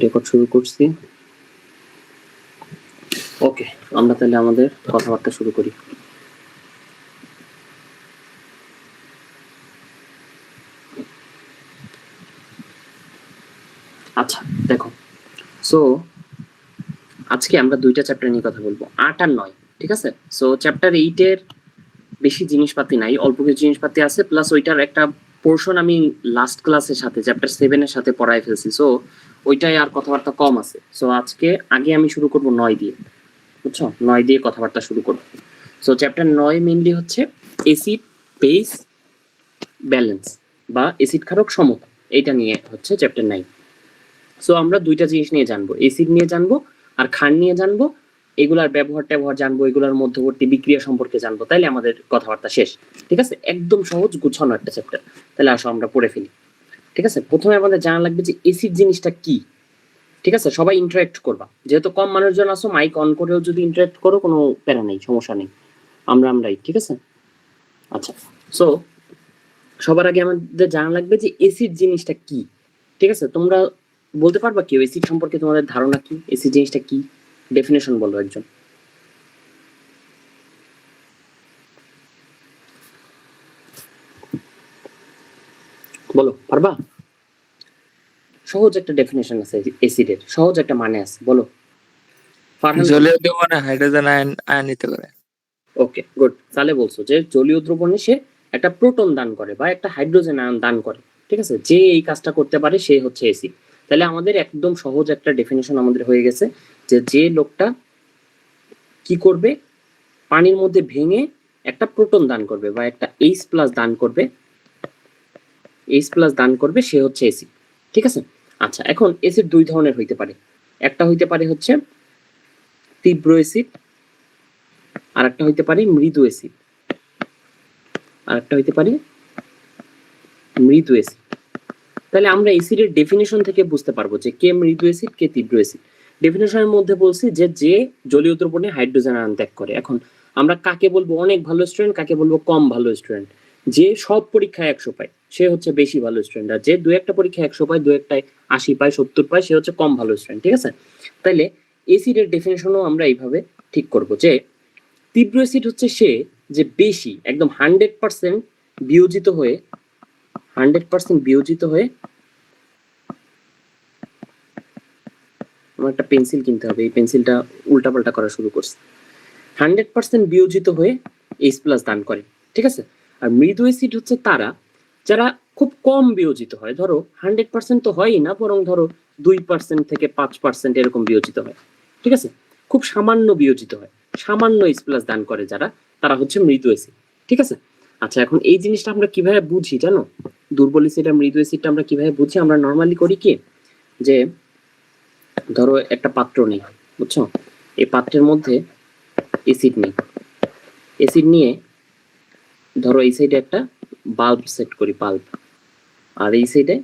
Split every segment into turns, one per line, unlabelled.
Record শুরু করছি। ওকে, আমরা তাহলে আমাদের কথাবার্তা শুরু করি। আচ্ছা দেখো, সো আজকে আমরা দুইটা চ্যাপ্টার নিয়ে কথা বলবো, 8 আর 9। ঠিক আছে, সো চ্যাপ্টার 8 এর বেশি জিনিসপাতি নাই, অল্প কিছু জিনিসপাতি আছে, প্লাস ওইটার একটা পোর্শন আমি লাস্ট ক্লাসের সাথে চ্যাপ্টার 7 এর সাথে পড়ায় ফেলছি, সো ওইটাই আর কথাবার্তা কম আছে। সো আজকে আগে আমি শুরু করব 9 দিয়ে, বুঝছো? 9 দিয়ে কথাবার্তা শুরু করব। সো চ্যাপ্টার 9 মেইনলি হচ্ছে এসিড বেস ব্যালেন্স বা এসিড ক্ষারক সমতা, এইটা নিয়ে হচ্ছে চ্যাপ্টার 9। সো আমরা দুইটা জিনিস নিয়ে জানবো, এসিড নিয়ে জানবো আর ক্ষার নিয়ে জানবো, এগুলার ব্যবহার ট্যাবহার জানবো, এগুলার মধ্যবর্তী বিক্রিয়া সম্পর্কে জানবো, তাইলে আমাদের কথাবার্তা শেষ। ঠিক আছে, একদম সহজ গুছানো একটা চ্যাপ্টার। তাহলে আসো আমরা পড়ে ফেলি। ঠিক আছে, প্রথমে আমাদের জানা লাগবে যে এসিড জিনিসটা কি। ঠিক আছে, সবাই ইন্টারাক্ট করবা, যেহেতু কম মানুষজন আসো, মাইক অন করেও যদি ইন্টারাক্ট করো কোনো প্যারা নেই, সমস্যা নেই, আমরাই। ঠিক আছে, আচ্ছা। সো সবার আগে আমাদের জানা লাগবে যে এসিড জিনিসটা কি। ঠিক আছে, তোমরা বলতে পারবা কেউ এসিড সম্পর্কে তোমাদের ধারণা কি, এসিড জিনিসটা কি? ডেফিনেশন বলো একজন। বলো, পারবা? সহজ একটা ডেফিনেশন আছে এসিডের, সহজ একটা মানে আছে, বলো।
জলীয় দ্রবণে হাইড্রোজেন আয়নিত করে।
ওকে, গুড। তাহলে বলছো যে জলীয় দ্রবণে সে একটা প্রোটন দান করে বা একটা হাইড্রোজেন আয়ন দান করে। ঠিক আছে, যে এই কাজটা করতে পারে সে হচ্ছে এসিড। তাহলে আমাদের একদম সহজ একটা ডেফিনেশন আমাদের হয়ে গেছে যে যে লোকটা কি করবে, পানির মধ্যে ভেঙে একটা প্রোটন দান করবে বা একটা H+ দান করবে, H+ দান করবে, সে হচ্ছে এসিড। ঠিক আছে, আচ্ছা। এখন এসিড দুই ধরনের হইতে পারে, একটা হইতে পারে হচ্ছে তীব্র এসিড, আর একটা হইতে পারে মৃদু এসিড, আর একটা হইতে পারে মৃদু এসিড। তাহলে আমরা এসিডের ডেফিনেশন থেকে বুঝতে পারবো যে কে মৃদু এসিড, কে তীব্র এসিড। ডেফিনেশনের মধ্যে বলছি যে যে জলীয় দ্রবণে হাইড্রোজেন আয়ন ত্যাগ করে। এখন আমরা কাকে বলবো অনেক ভালো স্টুডেন্ট, কাকে বলবো কম ভালো স্টুডেন্ট? যে সব পরীক্ষায় 100 পায় সে হচ্ছে বেশি ভালো স্টুডেন্ট, আর যে দু একটা পরীক্ষায় 100 পায়, দু একটায় 80 পায়, 70 পায়, সে হচ্ছে কম ভালো স্টুডেন্ট। ঠিক আছে, তাইলে এসিডের ডেফিনেশনও আমরা এইভাবে ঠিক করব যে তীব্র এসিড হচ্ছে সে যে বেশি, একদম 100% বিয়োজিত হয়ে, 100% বিয়োজিত হয়ে, আমার একটা পেন্সিল কিনতে হবে, এই পেন্সিলটা উল্টাপাল্টা করা শুরু করছে। 100% বিয়োজিত হয়ে H+ দান করে। ঠিক আছে, আর মৃদু অ্যাসিড হচ্ছে তারা যারা খুব কম বিয়োজিত হয়, ধরো 100% তো হয়ই না, বরং ধরো 2% থেকে 5% এরকম বিয়োজিত হয়। ঠিক আছে, খুব সামান্য বিয়োজিত হয়, সামান্য H+ দান করে যারা, তারা হচ্ছে মৃদু অ্যাসিড। ঠিক আছে, আচ্ছা। এখন এই জিনিসটা আমরা কিভাবে বুঝি জানো? দুর্বল অ্যাসিড আর মৃদু অ্যাসিডটা আমরা কিভাবে বুঝি? আমরা নর্মালি করি কি, যে ধরো একটা পাত্র নেই, বুঝছো? এই পাত্রের মধ্যে এসিড নেই, এসিড নিয়ে ধরো এই সাইডে একটা বাল্ব সেট করি, বাল্ব, আর এই সাইডে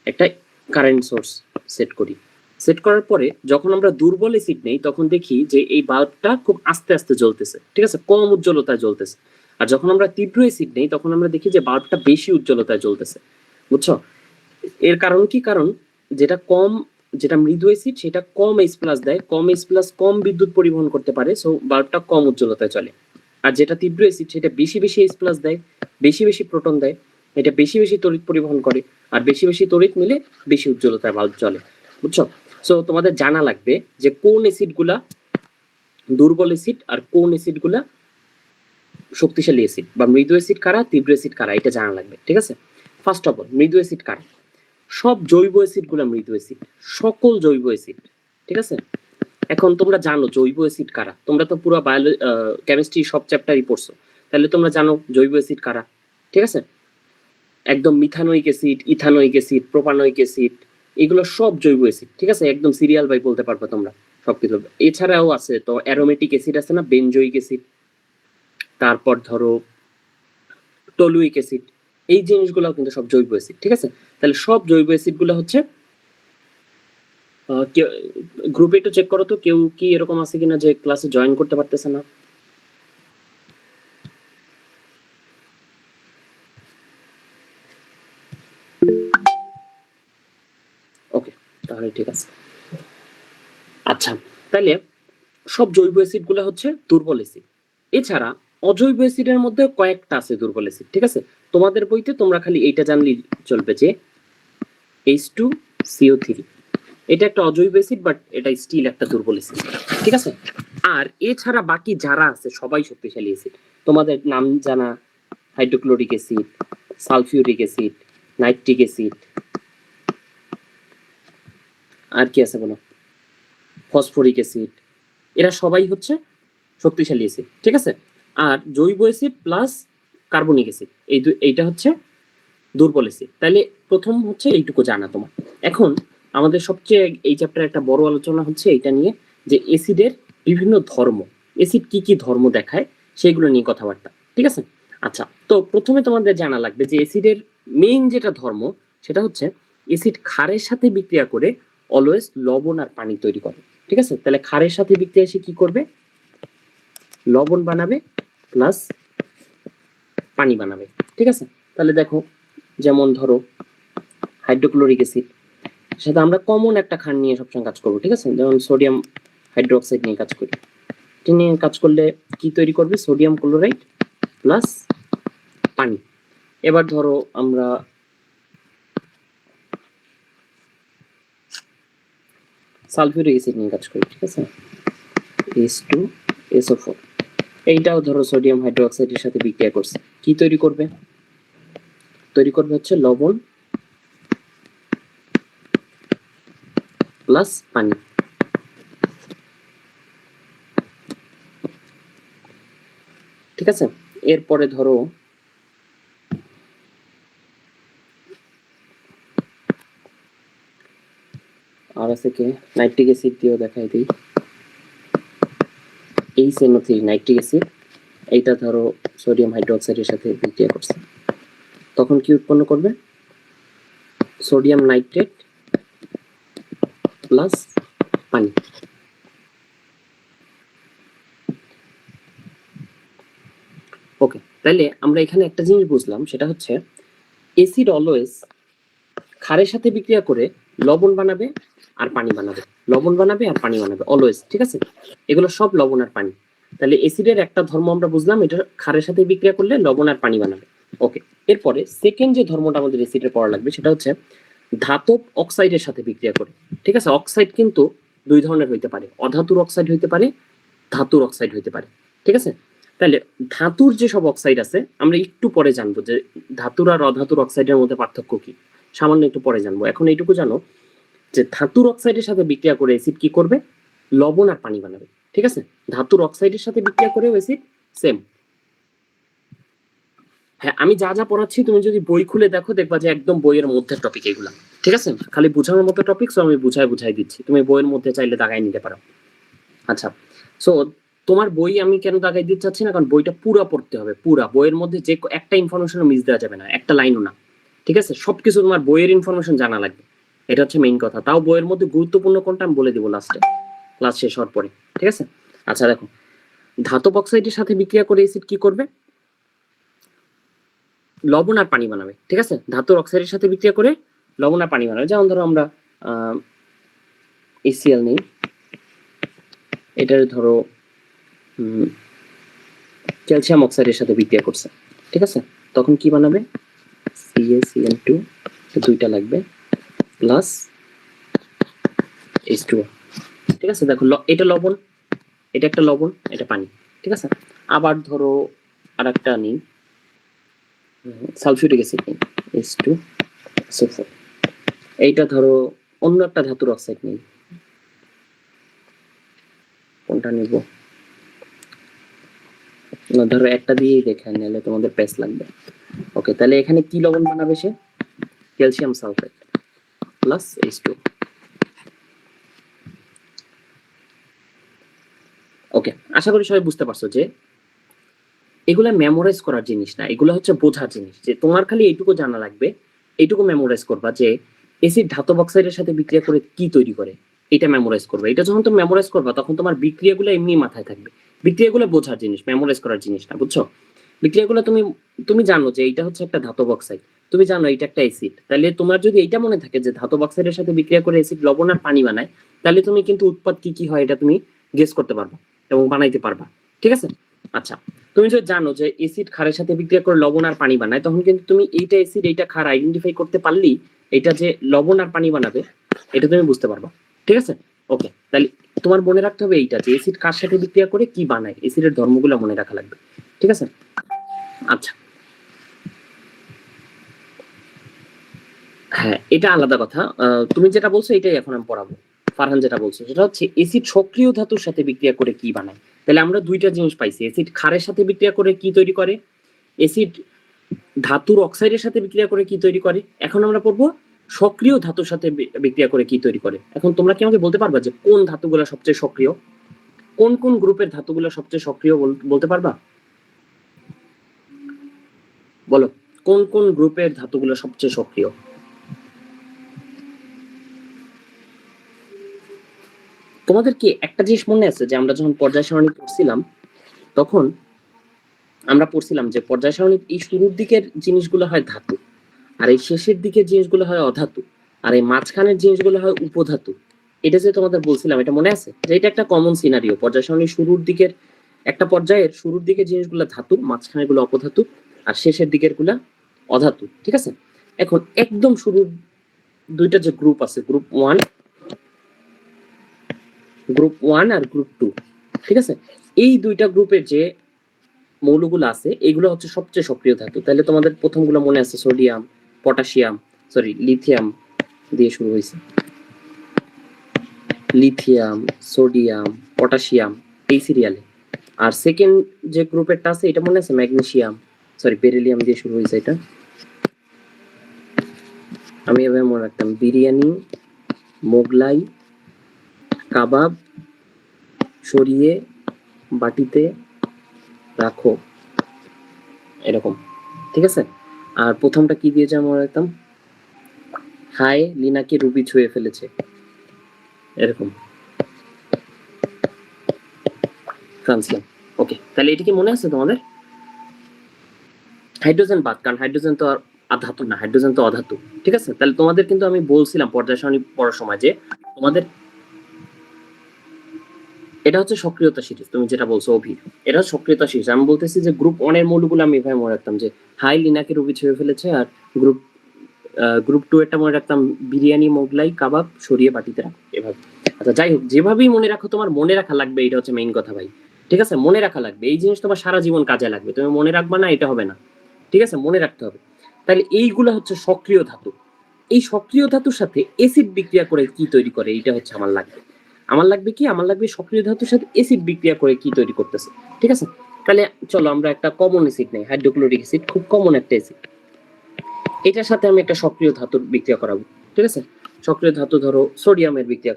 একটা কারেন্ট সোর্স সেট করি। সেট করার পরে যখন আমরা দুর্বল এসিড নেই তখন দেখি যে এই বাল্বটা খুব আস্তে আস্তে জ্বলতেছে। ঠিক আছে, কম উজ্জ্বলতায় জ্বলতেছে। আর যখন আমরা তীব্র এসিড নেই তখন আমরা দেখি যে বাল্বটা বেশি উজ্জ্বলতায় জ্বলতেছে, বুঝছো? এর কারণ কি? কারণ যেটা কম, যেটা মৃদু অ্যাসিড সেটা কম H+ দেয়, কম H+ কম বিদ্যুৎ পরিবহন করতে পারে, সো বাল্বটা কম উজ্জ্বলতায় চলে। আর যেটা তীব্র অ্যাসিড সেটা বেশি বেশি H+ দেয়, বেশি বেশি প্রোটন দেয়, এটা বেশি বেশি তড়িৎ পরিবহন করে, আর বেশি বেশি তড়িৎ মিলে বেশি উজ্জ্বলতায় বাল্ব জ্বলে, বুঝছো? সো তোমাদের জানা লাগবে যে কোন অ্যাসিডগুলা দুর্বল অ্যাসিড আর কোন অ্যাসিডগুলা শক্তিশালী অ্যাসিড, বা মৃদু অ্যাসিড কারা, তীব্র অ্যাসিড কারা, এটা জানা লাগবে। ঠিক আছে, ফার্স্ট অফ অল মৃদু অ্যাসিড কারা? সব জৈব অ্যাসিড গুলা মৃদু অ্যাসিড, সকল জৈব অ্যাসিড। ঠিক আছে, এখন তোমরা জানো জৈব অ্যাসিড কারা, তোমরা তো পুরো কেমিস্ট্রি সব চ্যাপ্টারই পড়ছো, তাহলে তোমরা জানো জৈব অ্যাসিড কারা। ঠিক আছে, একদম methanoic acid, ethanoic acid, propanoic acid, এগুলো সব জৈব অ্যাসিড। ঠিক আছে, একদম সিরিয়াল বাই বলতে পারবে তোমরা সবকিছু। এছাড়াও আছে তো অ্যারোমেটিক অ্যাসিড আছে না, বেনজোইক অ্যাসিড, তারপর ধরো টলুইক অ্যাসিড, এই জিনিসগুলো কিন্তু সব জৈব অ্যাসিড। ঠিক আছে, তাহলে সব জৈব অ্যাসিড গুলো হচ্ছে, গ্রুপে একটু চেক করো তো কেউ কি এরকম আছে কিনা যে ক্লাসে জয়েন করতে পারতেছে না। ওকে, তাহলে ঠিক আছে। আচ্ছা, তাহলে সব জৈব অ্যাসিড গুলো হচ্ছে দুর্বল অ্যাসিড। এছাড়া অজৈব অ্যাসিডের মধ্যে কয়েকটা আছে দুর্বল অ্যাসিড, ঠিক আছে? তোমাদের বইতে তোমরা খালি এইটা জানলেই চলবে যে H2CO3 এটা একটা অজৈব অ্যাসিড, বাট এটা স্টিল একটা দুর্বল অ্যাসিড, ঠিক আছে? আর এছাড়া বাকি যারা আছে সবাই শক্তিশালী অ্যাসিড। তোমাদের নাম জানা hydrochloric acid, sulphuric acid, nitric acid, আর কি আছে বলো, ফসফরিক অ্যাসিড, এরা সবাই হচ্ছে শক্তিশালী অ্যাসিড, ঠিক আছে? আর জৈব অ্যাসিড প্লাস কার্বনিক অ্যাসিড এইটা হচ্ছে দুর্বল অ্যাসিড। তাহলে প্রথম হচ্ছে এইটুকু জানা তোমার। এখন আমাদের সবচেয়ে এই চ্যাপ্টারে একটা বড় আলোচনা হচ্ছে এটা নিয়ে যে অ্যাসিডের বিভিন্ন ধর্ম, অ্যাসিড কি কি ধর্ম দেখায় সেগুলো নিয়ে কথাবার্তা, ঠিক আছে? আচ্ছা, তো প্রথমে তোমাদের জানা লাগবে যে অ্যাসিডের মেইন যেটা ধর্ম সেটা হচ্ছে অ্যাসিড ক্ষারের সাথে বিক্রিয়া করে অলওয়েজ লবণ আর পানি তৈরি করে, ঠিক আছে? তাহলে ক্ষারের সাথে বিক্রিয়া এসে কি করবে, লবণ বানাবে প্লাস পানি বানাবে, ঠিক আছে? তাহলে দেখো, যেমন ধরো হাইড্রোক্লোরিক অ্যাসিড সাথে আমরা কমন একটা ক্ষার নিয়ে সবসময় কাজ করবো, ঠিক আছে? যেমন সোডিয়াম হাইড্রোক্সাইড নিয়ে কাজ করি। এটা নিয়ে কাজ করলে কি তৈরি করবে, সোডিয়াম ক্লোরাইড প্লাস পানি। এবার ধরো আমরা সালফিউরিক অ্যাসিড নিয়ে কাজ করি, ঠিক আছে? H2SO4 এইটাও ধরো সোডিয়াম হাইড্রোক্সাইডের সাথে বিক্রিয়া করছে, কি তৈরি করবে, তৈরি করবে হচ্ছে লবণ প্লাস পানি, ঠিক আছে? এরপরে ধরো আর আছে কে, নাইট্রিক অ্যাসিড দিয়েও দেখাই দিই। HNO3 নাইট্রিক অ্যাসিড, এইটা ধরো সোডিয়াম হাইড্রোক্সাইডের সাথে বিক্রিয়া করছে, তখন কি উৎপন্ন করবে, সোডিয়াম নাইট্রেট প্লাস পানি। ওকে, তাহলে আমরা এখানে একটা জিনিস বুঝলাম, সেটা হচ্ছে অ্যাসিড অলওয়েজ ক্ষারের সাথে বিক্রিয়া করে লবণ বানাবে আর পানি বানাবে, লবণ বানাবে আর পানি বানাবে অলওয়েজ, ঠিক আছে? এগুলো সব লবণ আর পানি। তাহলে অ্যাসিডের একটা ধর্ম আমরা বুঝলাম, এটা ক্ষারের সাথে বিক্রিয়া করলে লবণ আর পানি বানাবে। ওকে, এরপরে সেকেন্ড যে ধর্মটা আমাদের অ্যাসিডের পড়া লাগবে সেটা হচ্ছে ধাতব অক্সাইডের সাথে বিক্রিয়া করে, ঠিক আছে? অক্সাইড কিন্তু দুই ধরনের হইতে পারে, অধাতুর অক্সাইড হইতে পারে, ধাতুর অক্সাইড হইতে পারে, ঠিক আছে? তাহলে ধাতুর যে সব অক্সাইড আছে আমরা একটু পরে জানবো যে ধাতুর আর অধাতুর অক্সাইডের মধ্যে পার্থক্য কি, সামান্য একটু পরে জানবো। এখন এইটুকু জানো যে ধাতুর অক্সাইডের সাথে বিক্রিয়া করে অ্যাসিড কি করবে, লবণ আর পানি বানাবে, ঠিক আছে? ধাতুর অক্সাইডের সাথে বিক্রিয়া করে অ্যাসিড সেম। হ্যাঁ, আমি যা যা পড়াচ্ছি তুমি যদি বই খুলে দেখো দেখবা যে একদম বইয়ের মধ্যে টপিক এগুলা, ঠিক আছে? খালি বোঝানোর মতো টপিক, সো আমি বুঝাই দিচ্ছি, তুমি বইয়ের মধ্যে চাইলে দাগাই নিতে পারো। আচ্ছা, সো তোমার বই আমি কেন দাগাই দিতে চাচ্ছি না, কারণ বইটা পুরা পড়তে হবে, পুরা বইয়ের মধ্যে যে একটা ইনফরমেশনও মিস দেওয়া যাবে না, একটা লাইনও না, ঠিক আছে? সবকিছু তোমার বইয়ের ইনফরমেশন জানা লাগবে, এটা হচ্ছে মেইন কথা। তাও বইয়ের মধ্যে গুরুত্বপূর্ণ কোনটা আমি বলে দিব লাস্টে, ক্লাস শেষ হওয়ার পরে, ঠিক আছে? আচ্ছা দেখো, ধাতব অক্সাইডের সাথে বিক্রিয়া করে অ্যাসিড কি করবে, লবণ আর পানি বানাবে, ঠিক আছে? ধাতুর অক্সাইডের সাথে বিক্রিয়া করে লবণ আর পানি বানাবে। যেমন ধরো আমরা HCl নিই, এটার ধরো ক্যালসিয়াম অক্সাইডের সাথে বিক্রিয়া করছে, ঠিক আছে? তখন কি বানাবে, CaCl2, দুইটা লাগবে, প্লাস H2O, ঠিক আছে? দেখো এটা লবণ, এটা একটা লবণ, এটা পানি, ঠিক আছে? আবার ধরো আর একটা নিই, সালফিউরিক অ্যাসিড নিই, H2SO4, এইটা ধরো অন্য একটা ধাতুর অক্সাইড নিই, কোনটা নিব, ধরো একটা দিয়েই দেখে নিলে তোমাদের পেস লাগবে। ওকে, তাহলে এখানে কি লবণ বানাবে সে, ক্যালসিয়াম সালফেট প্লাস H2। ওকে, আশা করি সবাই বুঝতে পারছো যে এগুলা মেমোরাইজ করার জিনিস না, এগুলো হচ্ছে বোঝার জিনিস। যে তোমার খালি এইটুকু জানা লাগবে, এইটুকু মেমোরাইজ করবা যে অ্যাসিড ধাতব অক্সাইডের সাথে বিক্রিয়া করে কি তৈরি করে, এটা মেমোরাইজ করবে। এটা যখন তুমি মেমোরাইজ করবা তখন তোমার বিক্রিয়াগুলো এমনি মাথায় থাকবে। বিক্রিয়াগুলো বোঝার জিনিস, মেমোরাইজ করার জিনিস না, বুঝছো? বিক্রিয়াগুলো তুমি জানো যে এইটা হচ্ছে একটা ধাতব অক্সাইড, তুমি জানো এটা একটা অ্যাসিড, তাহলে তোমার যদি এইটা মনে থাকে যে ধাতব অক্সাইডের সাথে বিক্রিয়া করে অ্যাসিড লবণ আর পানি বানায়, তাহলে তুমি কিন্তু উৎপাদ কি কি হয় এটা তুমি গেস করতে পারবা এবং বানাইতে পারবা। ঠিক আছে? আচ্ছা, তুমি যদি জানো যে অ্যাসিড ক্ষারের সাথে বিক্রিয়া করে লবণ আর পানি বানায়, তখন কিন্তু তুমি এইটা অ্যাসিড এইটা ক্ষার আইডেন্টিফাই করতে পারলেই এটা যে লবণ আর পানি বানাবে এটা তুমি বুঝতে পারবা। ঠিক আছে? ওকে, তাহলে তোমার মনে রাখতে হবে এইটা যে অ্যাসিড কার সাথে বিক্রিয়া করে কি বানায়, অ্যাসিডের ধর্মগুলো মনে রাখা লাগবে। ঠিক আছে? আচ্ছা, হ্যাঁ এটা আলাদা কথা। তুমি যেটা বলছো এটাই এখন আমি পড়াবো। ফারহান যেটা বলছো সেটা হচ্ছে অ্যাসিড সক্রিয় ধাতুর সাথে বিক্রিয়া করে কি বানায়। তাহলে আমরা দুইটা জিনিস পাইছি, অ্যাসিড ক্ষারের সাথে বিক্রিয়া করে কি তৈরি করে, অ্যাসিড ধাতুর অক্সাইডের সাথে বিক্রিয়া করে কি তৈরি করে। এখন আমরা পড়বো সক্রিয় ধাতুর সাথে বিক্রিয়া করে কি তৈরি করে। এখন তোমরা কি আমাকে বলতে পারবা যে কোন ধাতুগুলো সবচেয়ে সক্রিয়, কোন কোন গ্রুপের ধাতুগুলো সবচেয়ে সক্রিয় বলতে পারবা? বলো, কোন কোন গ্রুপের ধাতুগুলো সবচেয়ে সক্রিয়? তোমাদের কি একটা জিনিস মনে আছে যে আমরা যখন পর্যায় সারণী পড়ছিলাম তখন আমরা পড়ছিলাম যে পর্যায় সারণীর এই শুরুর দিকের জিনিসগুলো হয় ধাতু, আর এই শেষের দিকের জিনিসগুলো হয় অধাতু, আর এই মাঝখানের জিনিসগুলো হয় উপধাতু। এটা যে তোমাদের বলছিলাম এটা মনে আছে যে এটা একটা কমন সিনারিও, পর্যায় সারণীর শুরুর দিকের একটা পর্যায়ের শুরুর দিকের জিনিসগুলো ধাতু, মাঝখানের গুলো অপধাতু, আর শেষের দিকের গুলা অধাতু। ঠিক আছে? এখন একদম শুরুর দুইটা যে গ্রুপ আছে, গ্রুপ ওয়ান আর গ্রুপ টু, ঠিক আছে, এই দুইটা গ্রুপের যে মৌলগুলো আছে এগুলো হচ্ছে সবচেয়ে সক্রিয় ধাতু। তাহলে তোমাদের প্রথমগুলো মনে আছে সোডিয়াম, পটাশিয়াম, সরি লিথিয়াম দিয়ে শুরু হয়েছে, লিথিয়াম, সোডিয়াম, পটাশিয়াম এই সিরিয়ালে। আর সেকেন্ড যে গ্রুপেরটা আছে এটা মনে আছে ম্যাগনেসিয়াম, সরি বেরিলিয়াম দিয়ে শুরু হয়েছে। এটা আমি এভাবে মনে রাখতাম, বিরিয়ানি, মোগলাই, কাবাব, সরিয়ে বাটিতে রাখো, এরকম। ঠিক আছে? আর প্রথমটা কি দিয়ে মনে রাখতাম, হায় লিনাকে রুবি ছুঁয়ে ফেলেছে, এরকম ফ্রান্সিয়াম। ওকে, তাহলে এটা কি মনে আছে তোমাদের? হাইড্রোজেন বাদ, কারণ হাইড্রোজেন তো আর ধাতু না, হাইড্রোজেন তো অধাতু। ঠিক আছে? তাহলে তোমাদের কিন্তু আমি বলছিলাম পর্যায় সারণী পড়ার সময় যে তোমাদের এটা হচ্ছে সক্রিয়তা সিরিজ, তুমি যেটা বলছো অভি, এটা সক্রিয়তা সিরিজ। আমি বলতেছি যে গ্রুপ ওয়ান এর মৌলগুলো আমি এভাবে মনে রাখতাম যে হাই লিনাকে রুবি ছুঁয়ে ফেলেছে, আর গ্রুপ টু এটা মনে রাখতাম বিরিয়ানি, মোগলাই, কাবাব, সরিয়ে বাটিতে রাখো, এভাবে। আচ্ছা যাই হোক, যেভাবেই মনে রাখো তোমার মনে রাখা লাগবে, এটা হচ্ছে মেইন কথা ভাই। ঠিক আছে? মনে রাখা লাগবে, এই জিনিস তোমার সারা জীবন কাজে লাগবে, তুমি মনে রাখবা না এটা হবে না। ঠিক আছে? মনে রাখতে হবে। তাহলে এইগুলা হচ্ছে সক্রিয় ধাতু। এই সক্রিয় ধাতুর সাথে এসিড বিক্রিয়া করে কি তৈরি করে, এটা হচ্ছে আমার লাগবে। আমার লাগবে কি, আমার লাগবে সক্রিয় ধাতুর সাথে এসিড বিক্রিয়া করে কি তৈরি করতেছে। ঠিক আছে? তাহলে চলো আমরা একটা কমন এসিড নেই, হাইড্রোক্লোরিক অ্যাসিড, খুব কমন একটা এসিড। এটার সাথে আমি একটা সক্রিয় ধাতুর বিক্রিয়া করাবো। ঠিক আছে? সক্রিয় ধাতু ধরো সোডিয়ামের বিক্রিয়া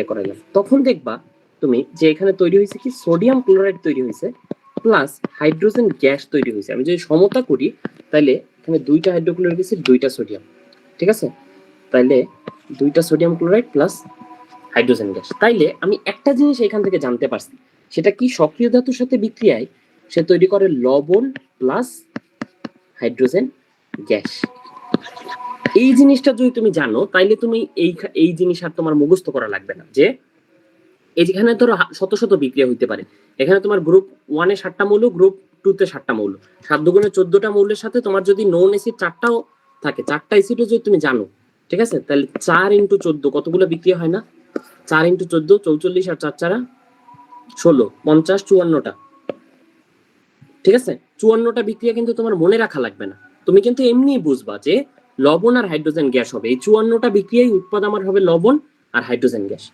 করাইলাম, তখন দেখবা তুমি যে এখানে তৈরি হয়েছে কি, সোডিয়াম ক্লোরাইড তৈরি হয়েছে প্লাস হাইড্রোজেন গ্যাস তৈরি হয়েছে। আমি যদি সমতা করি তাহলে এখানে দুইটা হাইড্রোক্লোরিক অ্যাসিড, দুইটা সোডিয়াম। ঠিক আছে? তাইলে দুইটা sodium chloride plus hydrogen gas. তাইলে আমি একটা জিনিস এখান থেকে জানতে পারছি, সেটা কি, সক্রিয় ধাতুর সাথে বিক্রিয়ায় সে তৈরি করে লবণ প্লাস হাইড্রোজেন গ্যাস। এই জিনিসটা যদি তুমি জানো তাইলে তুমি এই জিনিস আর তোমার মুখস্থ করা লাগবে না যে এইখানে ধরো শত শত বিক্রিয়া হইতে পারে। এখানে তোমার গ্রুপ ওয়ানে 7টা মৌল, গ্রুপ টু তে 7টা মৌল, 7 দুগুণে 14টা মৌলের সাথে তোমার যদি নন এসিড 4টাও থাকে, 4টা এসিডও যদি তুমি জানো, ঠিক আছে, তাহলে 4 × 14 কতগুলো বিক্রিয়া হয় না? 4 × 14 44, আর 4 4 16, 50, 54টা। ঠিক আছে? 54টা বিক্রিয়া কিন্তু তোমার মনে রাখা লাগবে না, তুমি কিন্তু এমনি বুঝবা যে লবণ আর হাইড্রোজেন গ্যাস হবে। এই 54টা বিক্রিয়ায় উৎপাদ আমার হবে লবণ আর হাইড্রোজেন গ্যাস।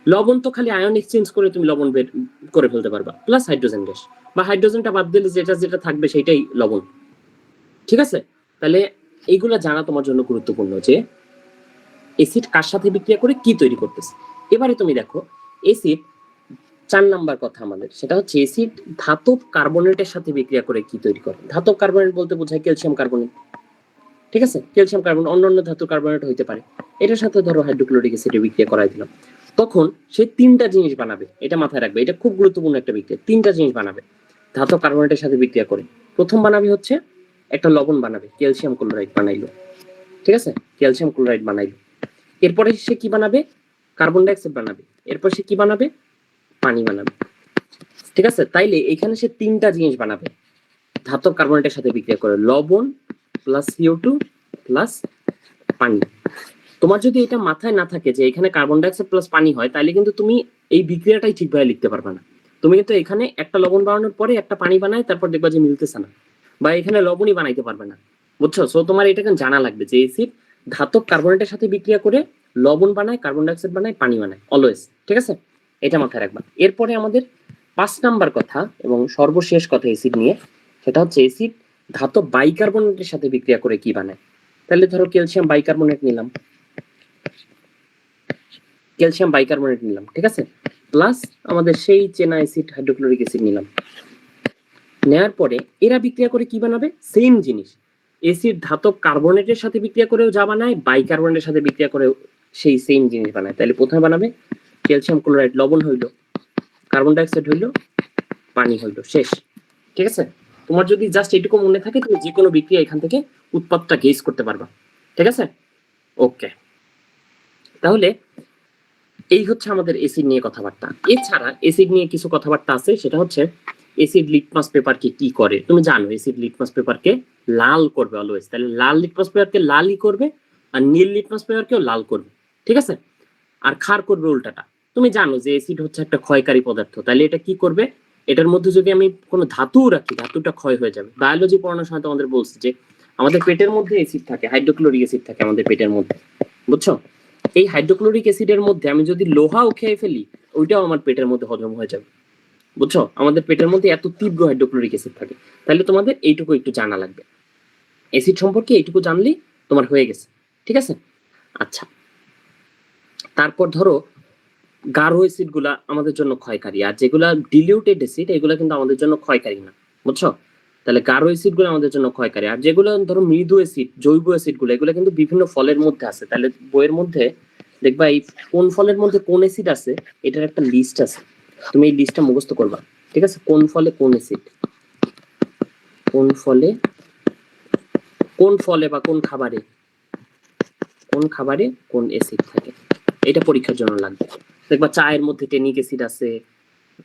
লবণ তো খালি আয়ন এক্সচেঞ্জ করে তুমি লবণ বের করে ফেলতে পারবা, প্লাস হাইড্রোজেন গ্যাস, বা হাইড্রোজেনটা বাদ দিলে যেটা যেটা থাকবে সেটাই লবণ। ঠিক আছে? তাহলে এইগুলা জানা তোমার জন্য গুরুত্বপূর্ণ যে এসিড কার সাথে বিক্রিয়া করে কি তৈরি করতেছে। এবারে তুমি দেখো এসিড 4 নাম্বার কথা আমাদের, সেটা হচ্ছে এসিড ধাতব কার্বনেটের সাথে বিক্রিয়া করে কি তৈরি করে। ধাতব কার্বনেট বলতে বোঝায় ক্যালসিয়াম কার্বনেট। ঠিক আছে? ক্যালসিয়াম কার্বনেট, অন্যান্য ধাতু কার্বনেট হইতে পারে। এটার সাথে ধরো হাইড্রোক্লোরিক অ্যাসিডে বিক্রিয়া করাই দিলাম, তখন সে 3টা জিনিস বানাবে। এটা মাথায় রাখবে, এটা খুব গুরুত্বপূর্ণ একটা বিক্রিয়া। 3টা জিনিস বানাবে ধাতব কার্বনেটের সাথে বিক্রিয়া করে। প্রথম বানাবে হচ্ছে একটা লবণ বানাবে, ক্যালসিয়াম ক্লোরাইড বানাইলো, ঠিক আছে, ক্যালসিয়াম ক্লোরাইড বানাইলো। এরপরে সে কি বানাবে, কার্বন ডাইঅক্সাইড বানাবে। এরপর সে কি বানাবে, পানি বানাবে, ঠিক আছে। তাইলে এখানে সে তিনটা জিনিস বানাবে ধাতব কার্বনেটের সাথে বিক্রিয়া করে, লবণ প্লাস CO2 প্লাস পানি। তোমার যদি এটা মাথায় না থাকে যে এখানে কার্বন ডাইঅক্সাইড প্লাস পানি হয়, তাহলে কিন্তু তুমি এই বিক্রিয়াটাই ঠিকভাবে লিখতে পারবে না। তুমি কিন্তু এখানে একটা লবণ বানানোর পরে একটা পানি বানায়, তারপর দেখবা যে মিলতেছে না, বা এখানে লবণই বানাইতে পারবে না, বুঝছো? সো তোমার এটা কিন্তু জানা লাগবে যে এসিড ধাতব কার্বনেটের সাথে বিক্রিয়া করে লবণ বানায়, কার্বন ডাইঅক্সাইড বানায়, পানি বানায়, অলওয়েজ, ঠিক আছে, এটা মাথায় রাখবা। এরপরে আমাদের 5 নাম্বার কথা এবং সর্বশেষ কথা এসিড নিয়ে, সেটা হচ্ছে এসিড ধাতব বাইকার্বনেটের সাথে বিক্রিয়া করে কি বানায়। তাহলে ধরো ক্যালসিয়াম বাইকার্বনেট নিলাম, ক্যালসিয়াম বাইকার্বনেট নিলাম, ঠিক আছে, প্লাস আমাদের সেই চেনা অ্যাসিড হাইড্রোক্লোরিক অ্যাসিড নিলাম। নেয়ার পরে এরা বিক্রিয়া করে কি বানাবে, সেম জিনিস। অ্যাসিড ধাতব কার্বনেটের সাথে বিক্রিয়া করেও যা বানায়, বাইকার্বনেটের সাথে বিক্রিয়া করেও সেই সেম জিনিস বানায়। তাহলে প্রথমে বানাবে ক্যালসিয়াম ক্লোরাইড, লবণ হইলো, কার্বন ডাইঅক্সাইড হইলো, পানি হইলো, শেষ, ঠিক আছে। তোমার যদি জাস্ট এইটুকু মনে থাকে, তুমি যে কোনো বিক্রিয়া এখান থেকে উৎপাদটা গেজ করতে পারবা, ঠিক আছে। ওকে, তাহলে এই হচ্ছে আমাদের এসিড নিয়ে কথাবার্তা। এছাড়া এসিড নিয়ে কিছু কথাবার্তা আছে, সেটা হচ্ছে এসিড লিটমাস পেপারকে কি করে। তুমি জানো এসিড লিটমাস পেপারকে লাল করবে অলওয়েজ, তাহলে লাল লিটমাস পেপারকে লালই করবে, আর নীল লিটমাস পেপারকেও লাল করবে, ঠিক আছে। আর ক্ষার করবে উল্টাটা। তুমি জানো যে এসিড হচ্ছে একটা ক্ষয়কারী পদার্থ, তাহলে এটা কি করবে, এটার মধ্যে যদি আমি কোনো ধাতু রাখি, ধাতুটা ক্ষয় হয়ে যাবে। বায়োলজি পড়ানোর সময় তোমাদের বলছি যে আমাদের পেটের মধ্যে এসিড থাকে, হাইড্রোক্লোরিক অ্যাসিড থাকে আমাদের পেটের মধ্যে, বুঝছো? এই হাইড্রোক্লোরিক অ্যাসিডের মধ্যে আমি যদি লোহাও খেয়ে ফেলি, ওইটাও আমার পেটের মধ্যে হজম হয়ে যাবে, বুঝছো? আমাদের পেটের মধ্যে এত তীব্র হাইড্রোক্লোরিক অ্যাসিড থাকে। তাহলে তোমাদের এইটুকু একটু জানা লাগবে, অ্যাসিড সম্পর্কে এইটুকু জানলেই তোমার হয়ে গেছে, ঠিক আছে। আচ্ছা, তারপর ধরো গাঢ় অ্যাসিড গুলা আমাদের জন্য ক্ষয়কারী, আর যেগুলা ডিলিউটেড অ্যাসিড এগুলা কিন্তু আমাদের জন্য ক্ষয়কারী না, বুঝছো? তাহলে গাঢ় অ্যাসিড গুলো আমাদের জন্য ক্ষয়কারী, আর যেগুলো ধরো মৃদু অ্যাসিড, জৈব অ্যাসিড গুলো, এগুলো কিন্তু বিভিন্ন ফলের মধ্যে আছে। তাহলে বইয়ের মধ্যে দেখবা এই কোন ফলের মধ্যে কোন অ্যাসিড আছে এটার একটা লিস্ট আছে, তুমি এই লিস্টটা মুখস্থ করবা, ঠিক আছে। কোন ফলে কোন অ্যাসিড, কোন ফলে কোন ফলে বা কোন খাবারে কোন অ্যাসিড থাকে, এটা পরীক্ষার জন্য লাগবে। দেখবা চায়ের মধ্যে টেনিক অ্যাসিড আছে,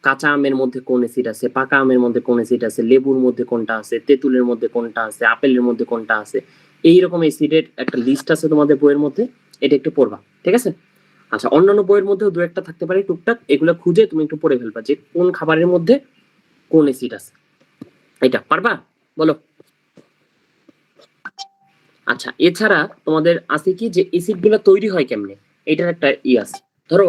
কাঁচা আমের মধ্যে কোন অ্যাসিড আছে, পাকা আমের মধ্যে কোন অ্যাসিড আছে, লেবুর মধ্যে কোনটা আছে, তেঁতুলের মধ্যে কোনটা আছে, আপেলের মধ্যে কোনটা আছে, এইরকম অ্যাসিডের একটা লিস্ট আছে তোমাদের বইয়ের মধ্যে, এটা একটু পড়বা, ঠিক আছে। আচ্ছা, অন্যান্য বইয়ের মধ্যেও দু একটা থাকতে পারে টুকটাক, এগুলো খুঁজে তুমি একটু পড়ে ফেলবা যে কোন খাবারের মধ্যে কোন অ্যাসিড আছে, এটা পারবা, বলো। আচ্ছা, এছাড়া তোমাদের আছে কি যে অ্যাসিড গুলো তৈরি হয় কেমনে, এটার একটা আছে। ধরো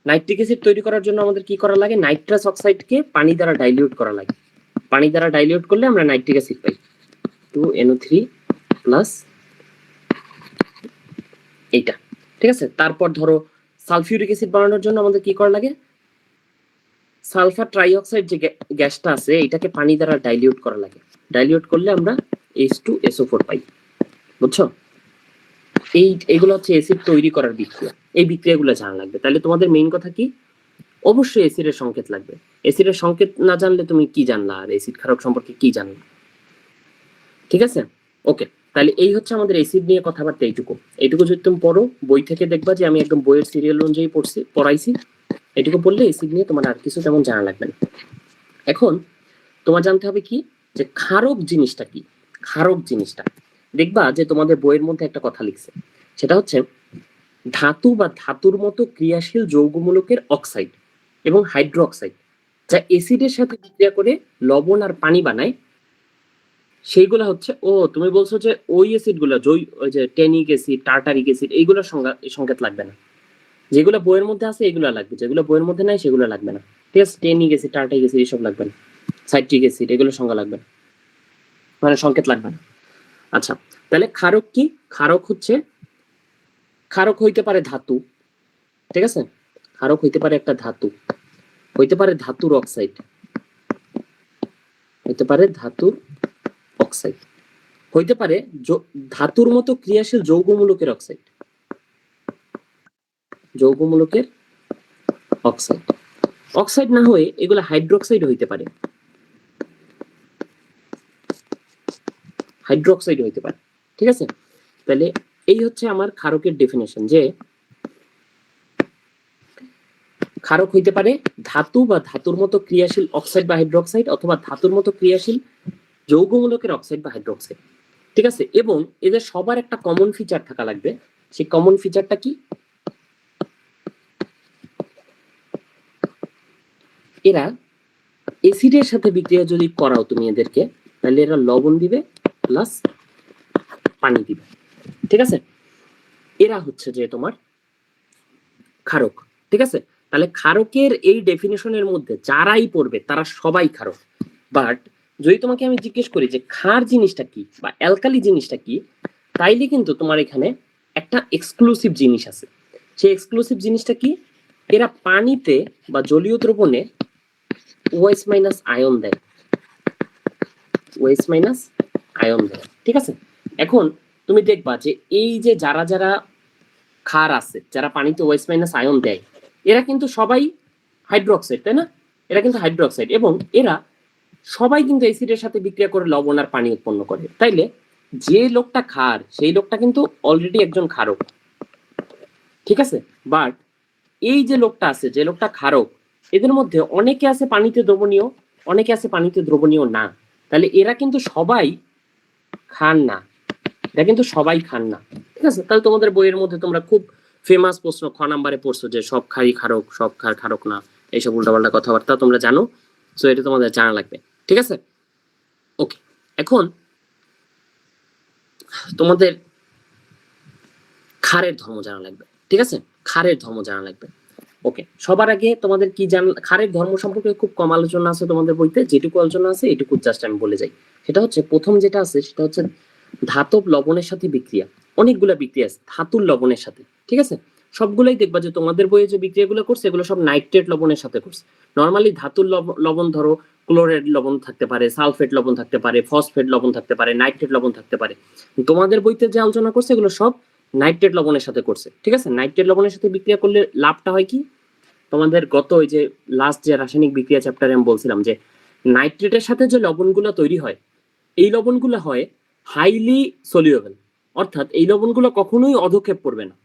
নাইট্রিক অ্যাসিড তৈরি করার জন্য আমাদের কি করা লাগে, নাইট্রাস অক্সাইডকে পানি দ্বারা ডাইলিউট করা লাগে। পানি দ্বারা ডাইলিউট করলে আমরা নাইট্রিক অ্যাসিড পাই, 2NO3 প্লাস এইটা, ঠিক আছে। তারপর ধরো সালফিউরিক অ্যাসিড বানানোর জন্য আমাদের কি করা লাগে, সালফার ট্রাইঅক্সাইড যে গ্যাসটা আছে এটাকে পানি দ্বারা ডাইলিউট করা লাগে। ডাইলিউট করলে আমরা H2SO4 পাই, বুঝছো? এইগুলো হচ্ছে অ্যাসিড তৈরি করার বিক্রিয়া, এই বিক্রিয়াগুলো জানা লাগবে। তাহলে তোমাদের মেইন কথা কি, অবশ্যই অ্যাসিডের সংকেত লাগবে। অ্যাসিডের সংকেত না জানলে তুমি কি জানলা, আর অ্যাসিড ক্ষারক সম্পর্কে কি জানলা, ঠিক আছে। ওকে, তাহলে এই হচ্ছে আমাদের অ্যাসিড নিয়ে কথাবার্তা। এইটুকু যদি তুমি পড়ো, বই থেকে দেখবা যে আমি একদম বইয়ের সিরিয়াল অনুযায়ী পড়াইছি। এটুকু পড়লে অ্যাসিড নিয়ে তোমার আর কিছু তেমন জানা লাগবে না। এখন তোমার জানতে হবে কি, যে ক্ষারক জিনিসটা কি। ক্ষারক জিনিসটা দেখবা যে তোমাদের বইয়ের মধ্যে একটা কথা লিখছে, সেটা হচ্ছে ধাতু বা ধাতুর মতো ক্রিয়াশীল যৌগমূলকের অক্সাইড এবং হাইড্রোক্সাইড যা অ্যাসিডের সাথে বিক্রিয়া করে লবণ আর পানি বানায়, সেইগুলা হচ্ছে, ও তুমি বলছো যে ওই অ্যাসিড গুলা, ওই যে টেনিক অ্যাসিড, টার্টারিক অ্যাসিড, এইগুলোর সংকেত লাগবে না। যেগুলো বইয়ের মধ্যে আছে এগুলো লাগবে, যেগুলো বইয়ের মধ্যে নাই সেগুলো লাগবে না, ঠিক আছে। টেনিক অ্যাসিড, টার্টারিক অ্যাসিড এসব লাগবে না, সাইট্রিক অ্যাসিড এগুলো সংজ্ঞা লাগবে না, মানে সংকেত লাগবে না। আচ্ছা, তাহলে ক্ষারক কি, ক্ষারক হচ্ছে, ক্ষারক হইতে পারে ধাতু, ঠিক আছে। ক্ষারক হইতে পারে একটা ধাতু, হইতে পারে ধাতুর অক্সাইড, হইতে পারে ধাতুর অক্সাইড, হইতে পারে ধাতুর মতো ক্রিয়াশীল যৌগমূলকের অক্সাইড, যৌগমূলকের অক্সাইড। অক্সাইড না হয়ে এগুলো হাইড্রোক্সাইড হইতে পারে, হাইড্রোক্সাইড হইতে পারে। ঠিক আছে, তাহলে এই হচ্ছে আমার ক্ষারকের ডেফিনেশন, যে ক্ষারক হইতে পারে ধাতু বা ধাতুর মতো ক্রিয়াশীল অক্সাইড বা হাইড্রোক্সাইড, অথবা ধাতুর মতো ক্রিয়াশীল যৌগমূলকের অক্সাইড বা হাইড্রোক্সাইড। ঠিক আছে, এবং এদের সবার একটা কমন ফিচার থাকা লাগবে। সেই কমন ফিচারটা কি? এরা অ্যাসিডের সাথে বিক্রিয়া যদি করাও তুমি এদেরকে, তাহলে এরা লবণ দিবে প্লাস পানি দিবে। ঠিক আছে, এরা হচ্ছে যে তোমার ক্ষারক। ঠিক আছে, তাহলে ক্ষারকের এই ডেফিনেশনের মধ্যে যারাই পড়বে তারা সবাই ক্ষারক। বাট যদি তোমাকে আমি জিজ্ঞেস করি যে ক্ষার জিনিসটা কি বা অ্যালকালি জিনিসটা কি, তাইলে কিন্তু তোমার এখানে একটা এক্সক্লুসিভ জিনিস আছে। সেই এক্সক্লুসিভ জিনিসটা কি? এরা পানিতে বা জলীয় দ্রবণে ওএইচ মাইনাস আয়ন দেয়, ওএইচ মাইনাস আয়ন দেয়। ঠিক আছে, এখন তুমি দেখবা যে এই যে যারা যারা ক্ষার আছে, যারা পানিতে ওএইচ মাইনাস আয়ন দেয়, এরা কিন্তু সবাই হাইড্রোক্সাইড, তাই না? এরা কিন্তু হাইড্রোক্সাইড, এবং এরা সবাই কিন্তু অ্যাসিডের সাথে বিক্রিয়া করে লবণ আর পানি উৎপন্ন করে। তাইলে যে লোকটা ক্ষার, সেই লোকটা কিন্তু অলরেডি একজন ক্ষারক। ঠিক আছে, বাট এই যে লোকটা আছে, যে লোকটা ক্ষারক, এদের মধ্যে অনেকে আছে পানিতে দ্রবণীয়, অনেকে আছে পানিতে দ্রবণীয় না। তাহলে এরা কিন্তু সবাই খান না, এরা কিন্তু সবাই খান না। ঠিক আছে, তাহলে তোমাদের বইয়ের মধ্যে তোমরা খুব ফেমাস প্রশ্ন খ নাম্বারে পড়ছো যে সব খাই ক্ষারক, সব খার ক্ষারক না, এইসব উল্টাপাল্টা কথাবার্তা তোমরা জানো। সো এটা তোমাদের জানা লাগবে। ঠিক আছে, ওকে। এখন তোমাদের ক্ষারের ধর্ম জানা লাগবে। ঠিক আছে, ক্ষারের ধর্ম জানা লাগবে। ওকে, সবার আগে তোমাদের কি ক্ষারের ধর্ম সম্পর্কে খুব কম আলোচনা আছে তোমাদের বইতে, যেটুকু আলোচনা আছে এটুকু জাস্ট আমি বলে যাই। সেটা হচ্ছে প্রথম যেটা আছে সেটা হচ্ছে ধাতব লবণের সাথে বিক্রিয়া। অনেকগুলা বিক্রিয়া আছে ধাতুর লবণের সাথে। ঠিক আছে, সবগুলাই দেখবা যে তোমাদের বইয়ে যে বিক্রিয়াগুলো করছে এগুলো সব নাইট্রেট লবণের সাথে করছে। নর্মালি ধাতুর লবণ ধরো ক্লোরাইড লবণ থাকতে পারে, সালফেট লবণ থাকতে পারে, ফসফেট লবণ থাকতে পারে, নাইট্রেট লবণ থাকতে পারে। তোমাদের বইতে যে আলোচনা করছে এগুলো সব নাইট্রেট লবণের সাথে করছে। ঠিক আছে, নাইট্রেট লবণের সাথে বিক্রিয়া করলে লাভটা হয় কি? তোমাদের গত ওই যে লাস্ট যে রাসায়নিক বিক্রিয়া চ্যাপ্টারে আমি বলছিলাম যে নাইট্রেটের সাথে যে লবণগুলো তৈরি হয়, এই লবণগুলো হয় হাইলি সলিউবল, অর্থাৎ এই লবণগুলো কখনোই অধক্ষেপ করবে না।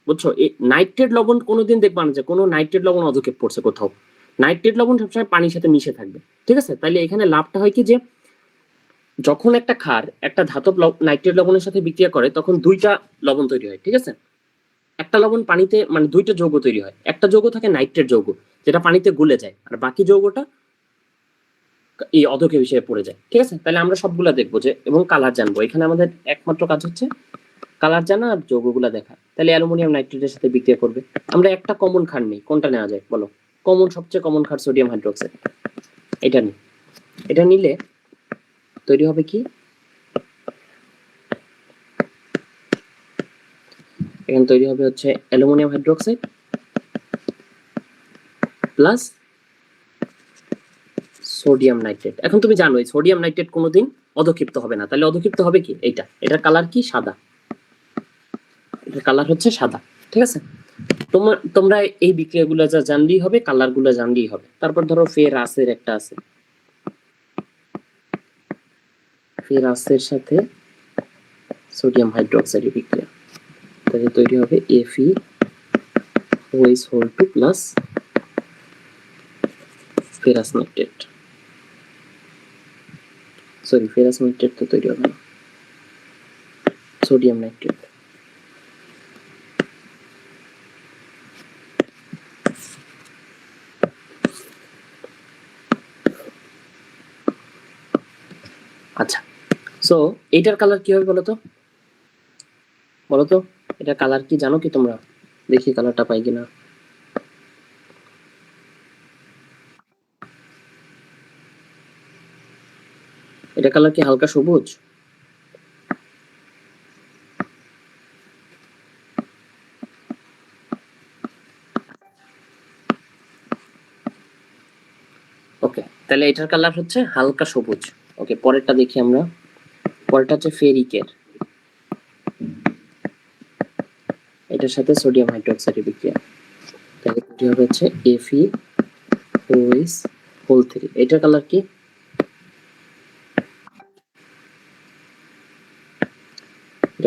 বুঝছো, এই নাইট্রেট লবণ কোনোদিন দেখবা না যে কোনো নাইট্রেট লবণ অধক্ষেপ করছে কোথাও। নাইট্রেট লবণ সবসময় পানির সাথে মিশে থাকবে। ঠিক আছে, তাইলে এখানে লাভটা হয় কি, যে যখন একটা ক্ষার একটা ধাতব নাইট্রেট লবণের সাথে বিক্রিয়া করে তখন দুইটা লবণ তৈরি হয়। ঠিক আছে, একটা লবণ পানিতে মানে দুইটা যৌগ তৈরি হয়। একটা যৌগ থাকে নাইট্রেট যৌগ, যেটা পানিতে গুলে যায়, আর বাকি যৌগটা এই অধক্ষেপ হিসেবে পড়ে যায়। ঠিক আছে, তাহলে আমরা সবগুলা দেখবো যে, এবং কালার জানবো। এখানে আমাদের একমাত্র কাজ হচ্ছে কালার জানা আর যৌগগুলা দেখা। তাহলে অ্যালুমিনিয়াম নাইট্রেটের সাথে বিক্রিয়া করবে। আমরা একটা কমন ক্ষার নেই, কোনটা নেওয়া যায় বলো? কমন, সবচেয়ে কমন ক্ষার সোডিয়াম হাইড্রোক্সাইড। এটা নিই, এটা নিলে তৈরি হবে কি? এখানে তৈরি হবে হচ্ছে aluminium hydroxide plus sodium nitrate. এখন তুমি জানো এই সোডিয়াম নাইট্রেট কোনোদিন অধক্ষিপ্ত হবে না, তাহলে অধক্ষিপ্ত হবে কি? এইটা, এটার কালার কি? সাদা। এটার কালার হচ্ছে সাদা। ঠিক আছে, তোমরা এই বিক্রিয়াগুলো যা জানলেই হবে, কালারগুলো জানলেই হবে। তারপর ধরো ফেরাসের একটা আছে, ফেরাসের সাথে সোডিয়াম হাইড্রোক্সাইড বিক্রিয়া, তাহলে তৈরি হবে Fe2 plus ferrous nitrate. Sorry, ferrous nitrate তো তৈরি হবে না, সোডিয়াম নাইট্রেট। আচ্ছা, সো এইটার কালার কি হবে বলতো? বলতো এটার কালার কি জানো কি তোমরা? দেখি কালারটা পাই কিনা। এটা কালার কি হালকা সবুজ? ওকে, তাহলে এটার কালার হচ্ছে হালকা সবুজ। ওকে, পরেরটা দেখি আমরা। পরেরটা হচ্ছে ফেরিকের, এটার সাথে সোডিয়াম হাইড্রোক্সাইড বিক্রিয়া, তাহলে এটি হবে হচ্ছে Fe3। এটার কালার কি?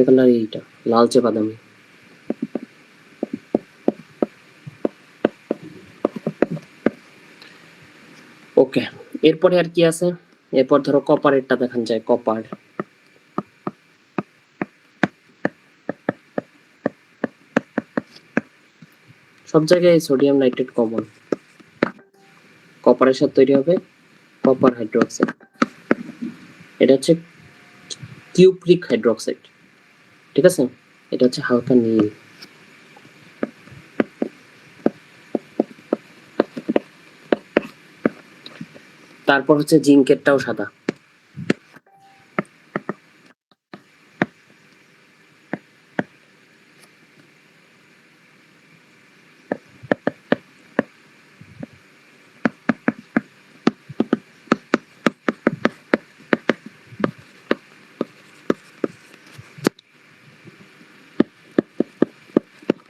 কালার এইটা লালচে বাদামি। ওকে, এরপরে আর কি আছে? এরপর ধরো কপারেরটা দেখান যায়। কপার, সব জায়গায় সোডিয়াম নাইট্রেট কমন। কপারের সাথে তৈরি হবে কপার হাইড্রোক্সাইড, এটা হচ্ছে কিউপ্রিক হাইড্রোক্সাইড, ঠিক আছে? এটা হচ্ছে হালকা নীল। তারপর হচ্ছে জিঙ্কেরটাও সাদা।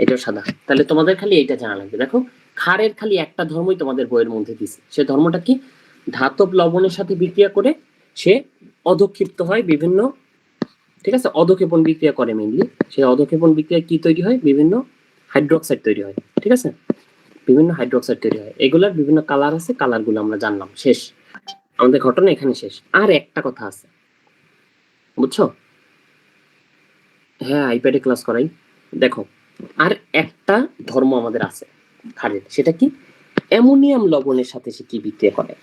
এটাও সাদা। তাহলে তোমাদের খালি এইটা জানা লাগবে। দেখো, ক্ষারের খালি একটা ধর্মই তোমাদের বইয়ের মধ্যে দিছে। সে ধর্মটা কি? ধাতব লবণের সাথে বিক্রিয়া করে সে অধক্ষিপ্ত হয় বিভিন্ন, ঠিক আছে? অধক্ষেপণ বিক্রিয়া করে মেইনলি। সেই অধক্ষেপণ বিক্রিয়া কি তৈরি হয়? বিভিন্ন হাইড্রোক্সাইড তৈরি হয়, ঠিক আছে? বিভিন্ন হাইড্রোক্সাইড তৈরি হয়। এগুলার বিভিন্ন কালার আছে, কালারগুলো আমরা জানলাম, শেষ। আমাদের ঘটনা এখানে শেষ। আর একটা কথা আছে, বুঝছো? হ্যাঁ, আইপ্যাডে ক্লাস করাই। দেখো, আর একটা ধর্ম আমাদের আছে ক্ষারের, সেটা কি? অ্যামোনিয়াম লবণের সাথে সে কি বিক্রিয়া করে?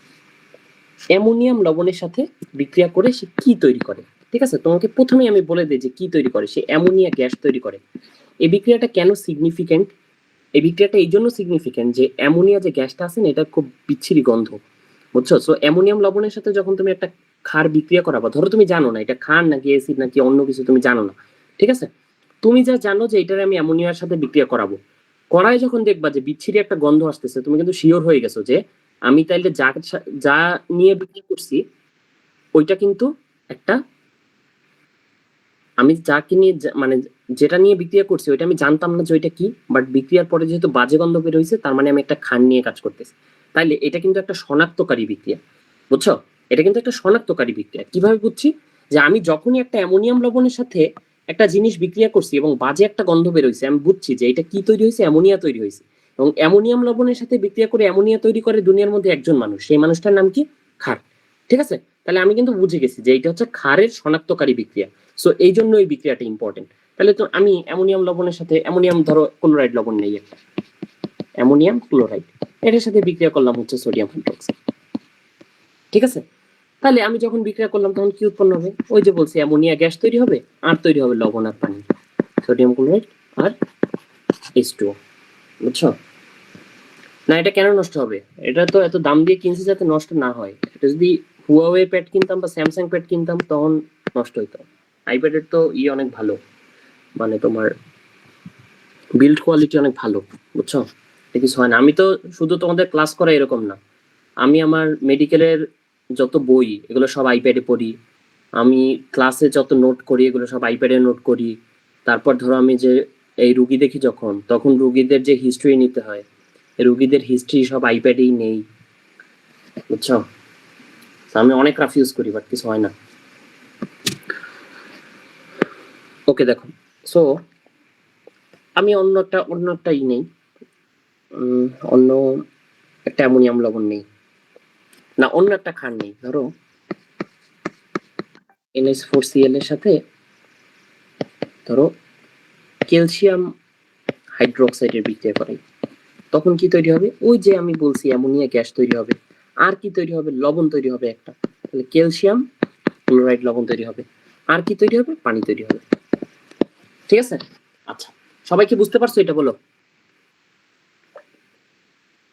অ্যামোনিয়াম লবণের সাথে বিক্রিয়া করে সে কি তৈরি করে? ঠিক আছে, তোমাকে প্রথমেই আমি বলে দিই যে কি তৈরি করে। সে অ্যামোনিয়া গ্যাস তৈরি করে। এই বিক্রিয়াটা কেন সিগনিফিকেন্ট? এই বিক্রিয়াটা এই জন্য সিগনিফিকেন্ট যে অ্যামোনিয়া যে গ্যাসটা আছে না, এটা খুব বিচ্ছিরি গন্ধ, বুঝছো? সো অ্যামোনিয়াম লবণের সাথে যখন তুমি একটা ক্ষার বিক্রিয়া করাবা, ধরো তুমি জানো না এটা ক্ষার নাকি অ্যাসিড নাকি অন্য কিছু, তুমি জানো না, ঠিক আছে? তুমি যা জানো যে এটারে আমি অ্যামোনিয়ার সাথে বিক্রিয়া করাবো, করায় যখন দেখবা যে বিচ্ছিরি একটা গন্ধ আসতেছে, তুমি কিন্তু শিওর হয়ে গেছো যে আমি তাইলে যা নিয়ে বিক্রিয়া করছি ওইটা কিন্তু একটা, আমি যাকে নিয়ে মানে যেটা নিয়ে বিক্রিয়া করছি ওইটা আমি জানতাম না যে ওইটা কি, বাট বিক্রিয়ার পরে যেহেতু বাজে গন্ধ বের হয়েছে, তার মানে আমি একটা ক্ষার নিয়ে কাজ করতেছি। তাইলে এটা কিন্তু একটা শনাক্তকারী বিক্রিয়া, বুঝছো? এটা কিন্তু একটা শনাক্তকারী বিক্রিয়া। কিভাবে বুঝছি? যে আমি যখনই একটা অ্যামোনিয়াম লবণের সাথে একটা জিনিস বিক্রিয়া করছি এবং বাজে একটা গন্ধ বের হয়েছে, আমি বুঝছি যে এটা কি তৈরি হয়েছে? অ্যামোনিয়া তৈরি হয়েছে। এবং অ্যামোনিয়াম লবণের সাথে বিক্রিয়া করে অ্যামোনিয়া তৈরি করে দুনিয়ার মধ্যে একজন মানুষ, সেই মানুষটার নাম কি? ক্ষার, ঠিক আছে? তাহলে আমি কিন্তু বুঝে গেছি যে এটা হচ্ছে ক্ষারের শনাক্তকারী বিক্রিয়া। সো এই জন্য এই বিক্রিয়াটা ইম্পর্টেন্ট। তাহলে তো আমি অ্যামোনিয়াম লবণের সাথে অ্যামোনিয়াম, ধরো ক্লোরাইড লবণ নেই একটা, অ্যামোনিয়াম ক্লোরাইড, এটার সাথে বিক্রিয়া করলাম হচ্ছে সোডিয়াম হাইড্রোক্সাইড, ঠিক আছে? তাহলে আমি যখন বিক্রিয়া করলাম তখন কি উৎপন্ন হবে? ওই যে বলছি অ্যামোনিয়া গ্যাস তৈরি হবে, আর তৈরি হবে লবণ আর পানি, সোডিয়াম ক্লোরাইড আর H2O, বুঝছো? না, এটা কেন নষ্ট হবে? এটা তো এত দাম দিয়ে কিনছি যাতে নষ্ট না হয়। এটা যদি হুয়াওয়ে প্যাড কিনতাম বা স্যামসাং প্যাড কিনতাম তখন নষ্ট হইতো। আইপ্যাডের তো অনেক ভালো, মানে তোমার বিল্ড কোয়ালিটি অনেক ভালো, বুঝছো? এটা কিছু হয় না। আমি তো শুধু তোমাদের ক্লাস করা এরকম না, আমি আমার মেডিকেলের যত বই এগুলো সব আইপ্যাডে পড়ি। আমি ক্লাসে যত নোট করি এগুলো সব আইপ্যাডে নোট করি। তারপর ধরো আমি যে এই রুগী দেখি যখন, তখন রুগীদের যে হিস্ট্রি নিতে হয়, রুগীদের হিস্ট্রি সব আইপ্যাডেই নেই, বুঝছো? আমি অনেক রাফ ইউজ করি, বাট কিছু হয় না। ওকে, দেখো, সো আমি অন্য একটা নেই, অন্য একটা অ্যামোনিয়াম লবণ নেই, না অন্য একটা ক্ষার নেই। ধরো NH4Cl এর সাথে ধরো ক্যালসিয়াম হাইড্রোক্সাইডের বিক্রিয়া করে, তখন কি তৈরি হবে? ওই যে আমি বলছি অ্যামোনিয়া গ্যাস তৈরি হবে। আর কি তৈরি হবে? লবণ তৈরি হবে একটা, তাহলে ক্যালসিয়াম ক্লোরাইড লবণ তৈরি হবে। আর কি তৈরি হবে? পানি তৈরি হবে, ঠিক আছে? আচ্ছা, সবাই কি বুঝতে পারছো? এটা বলো,